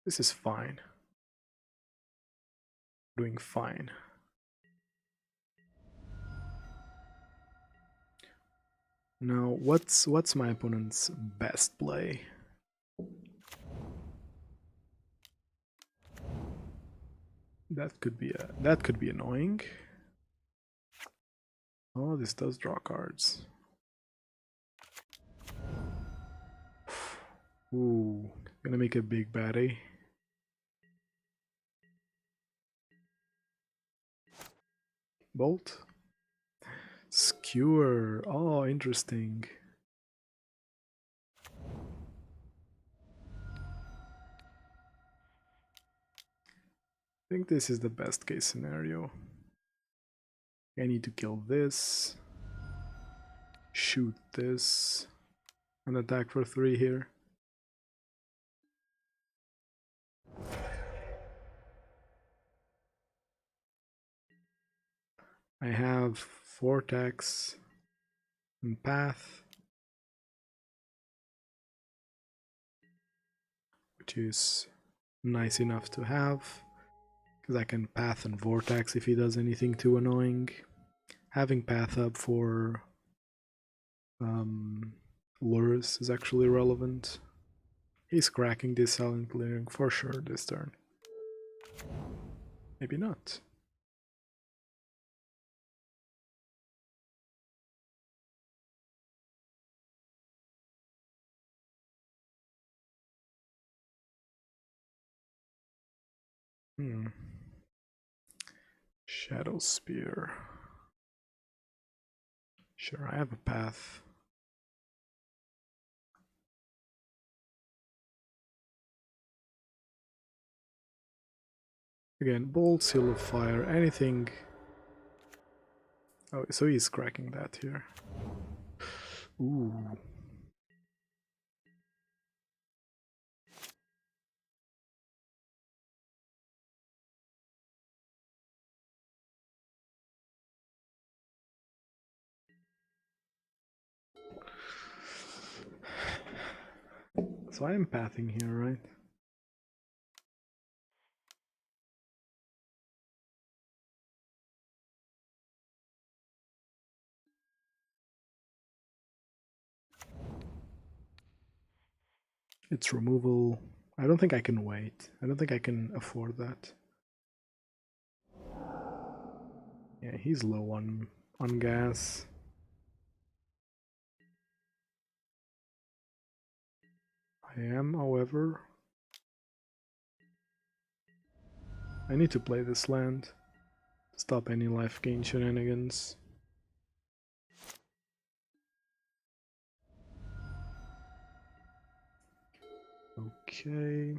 is fine. Doing fine. Now, what's my opponent's best play? That could be annoying. Oh, this does draw cards. Ooh, gonna make a big baddie. Bolt. Skewer. Oh, interesting. I think this is the best case scenario. I need to kill this, shoot this, and attack for 3 here. I have Vortex and Path, which is nice enough to have, because I can Path and Vortex if he does anything too annoying. Having Path up for Lurus is actually relevant. He's cracking this silent clearing for sure this turn. Maybe not. Shadow Spear. Sure, I have a path. Again, Bolt, Seal of Fire, anything. Oh, so he's cracking that here. Ooh. So I am pathing here, right? It's removal. I don't think I can wait. I don't think I can afford that. Yeah, he's low on gas. I am, however. I need to play this land to stop any life gain shenanigans. Okay.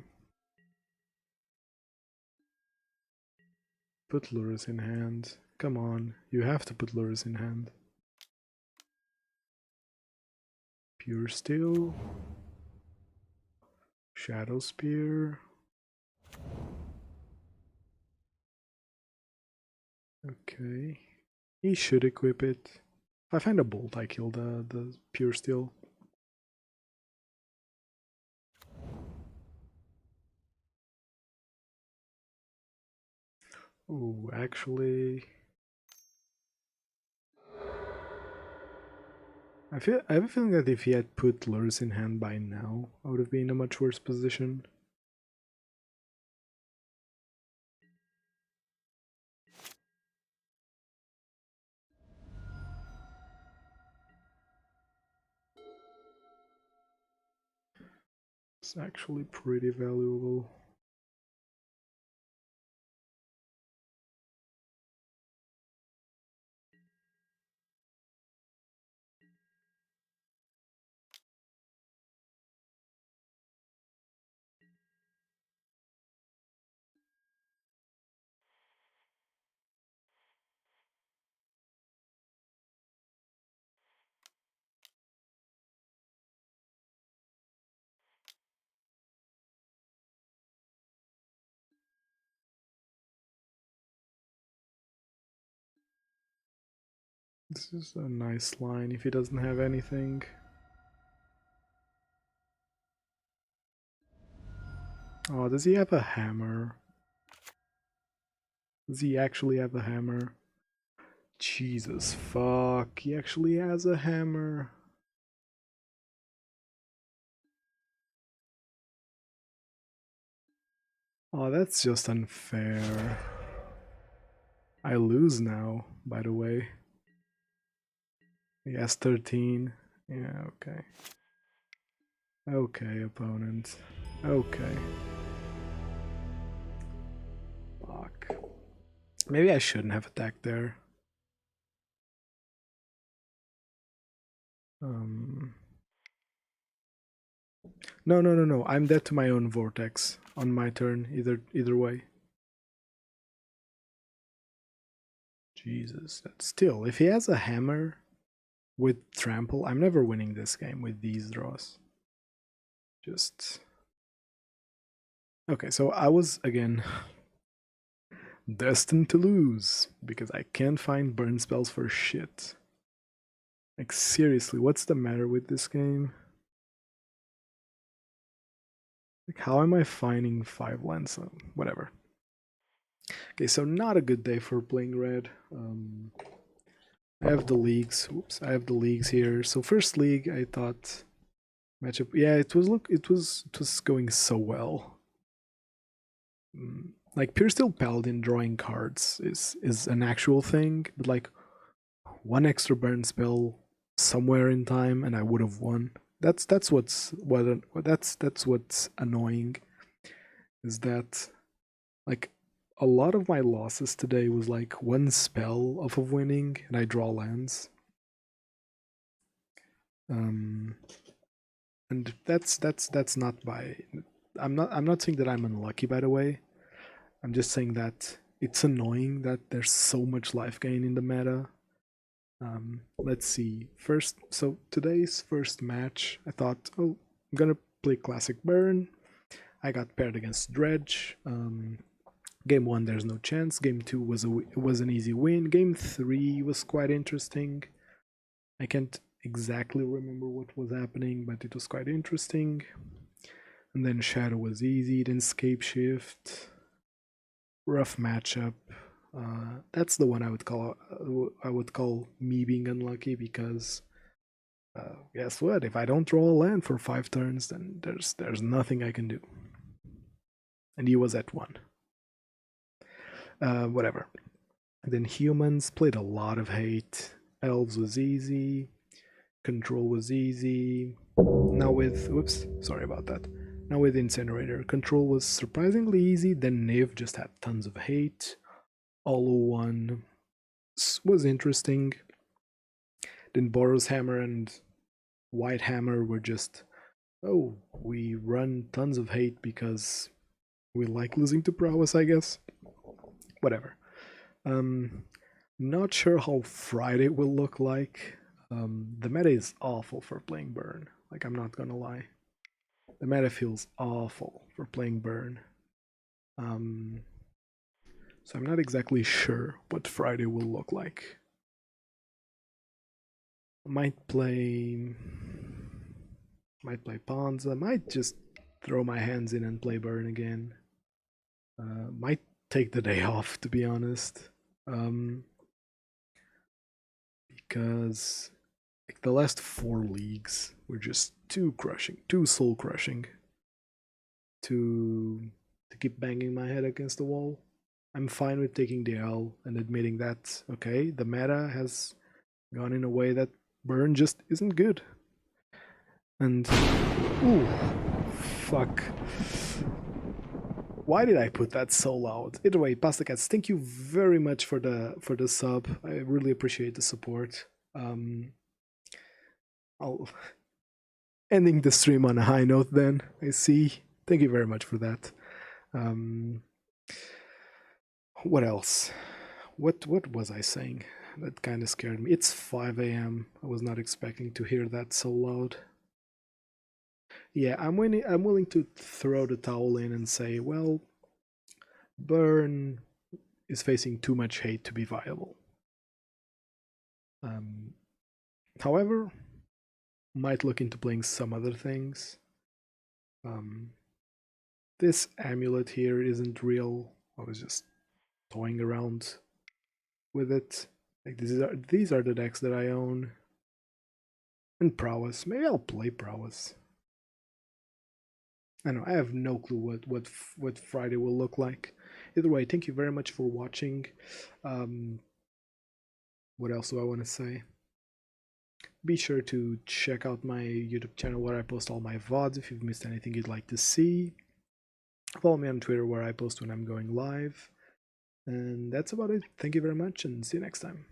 Put lures in hand. Come on, you have to put lures in hand. Pure Steel. Shadow Spear. Okay. He should equip it. If I find a bolt, I kill the Pure Steel. Ooh, actually... I have a feeling that if he had put lures in hand by now, I would have been in a much worse position. It's actually pretty valuable. This is a nice line if he doesn't have anything. Oh, does he have a hammer? Does he actually have a hammer? Jesus fuck, he actually has a hammer. Oh, that's just unfair. I lose now, by the way. He has 13. Yeah, okay. Okay, opponent. Okay. Fuck. Maybe I shouldn't have attacked there. No. I'm dead to my own vortex on my turn, either way. Jesus, still, if he has a hammer with trample, I'm never winning this game with these draws. Just... Okay, so I was, again, destined to lose, because I can't find burn spells for shit. Like, seriously, what's the matter with this game? Like, how am I finding 5 lands? Whatever. Okay, so not a good day for playing red. I have the leagues. Oops, I have the leagues here. So first league, I thought matchup. Yeah, it was going so well. Like Pure Steel Paladin drawing cards is an actual thing, but like one extra burn spell somewhere in time, and I would have won. That's what's annoying. Is that like a lot of my losses today was like one spell off of winning, and I draw lands. And that's not by. I'm not saying that I'm unlucky, by the way. I'm just saying that it's annoying that there's so much life gain in the meta. Let's see. So today's first match, I thought, oh, I'm gonna play Classic Burn. I got paired against Dredge. Game 1, there's no chance. Game 2 was an easy win. Game 3 was quite interesting. I can't exactly remember what was happening, but it was quite interesting. And then Shadow was easy, then Scapeshift. Rough matchup. That's the one I would call me being unlucky, because guess what? If I don't draw a land for 5 turns, then there's nothing I can do. And he was at 1. Whatever. And then humans played a lot of hate. Elves was easy. Control was easy. Now with sorry about that. Now with Incinerator, Control was surprisingly easy. Then Niv just had tons of hate. All-01 was interesting. Then Boros Hammer and White Hammer were just, oh, we run tons of hate because we like losing to prowess, I guess. Whatever. Not sure how Friday will look like. The meta is awful for playing Burn. Like, I'm not gonna lie. The meta feels awful for playing Burn. So I'm not exactly sure what Friday will look like. I might play Pawns. I might just throw my hands in and play Burn again. Might take the day off, to be honest. Because like the last 4 leagues were just too soul crushing to keep banging my head against the wall. I'm fine with taking the L and admitting that, okay, the meta has gone in a way that Burn just isn't good. And ooh, fuck. Why did I put that so loud? Either way, Pasta Cats, thank you very much for the sub. I really appreciate the support. I'll ending the stream on a high note then, I see. Thank you very much for that. What else? What was I saying? That kind of scared me. It's 5 a.m. I was not expecting to hear that so loud. Yeah, I'm willing to throw the towel in and say, well, Burn is facing too much hate to be viable. However, might look into playing some other things. This amulet here isn't real. I was just toying around with it. Like these are the decks that I own. And prowess. Maybe I'll play prowess. I know I have no clue what Friday will look like. Either way, thank you very much for watching. What else do I want to say? Be sure to check out my YouTube channel where I post all my VODs if you've missed anything you'd like to see. Follow me on Twitter where I post when I'm going live. And that's about it. Thank you very much and see you next time.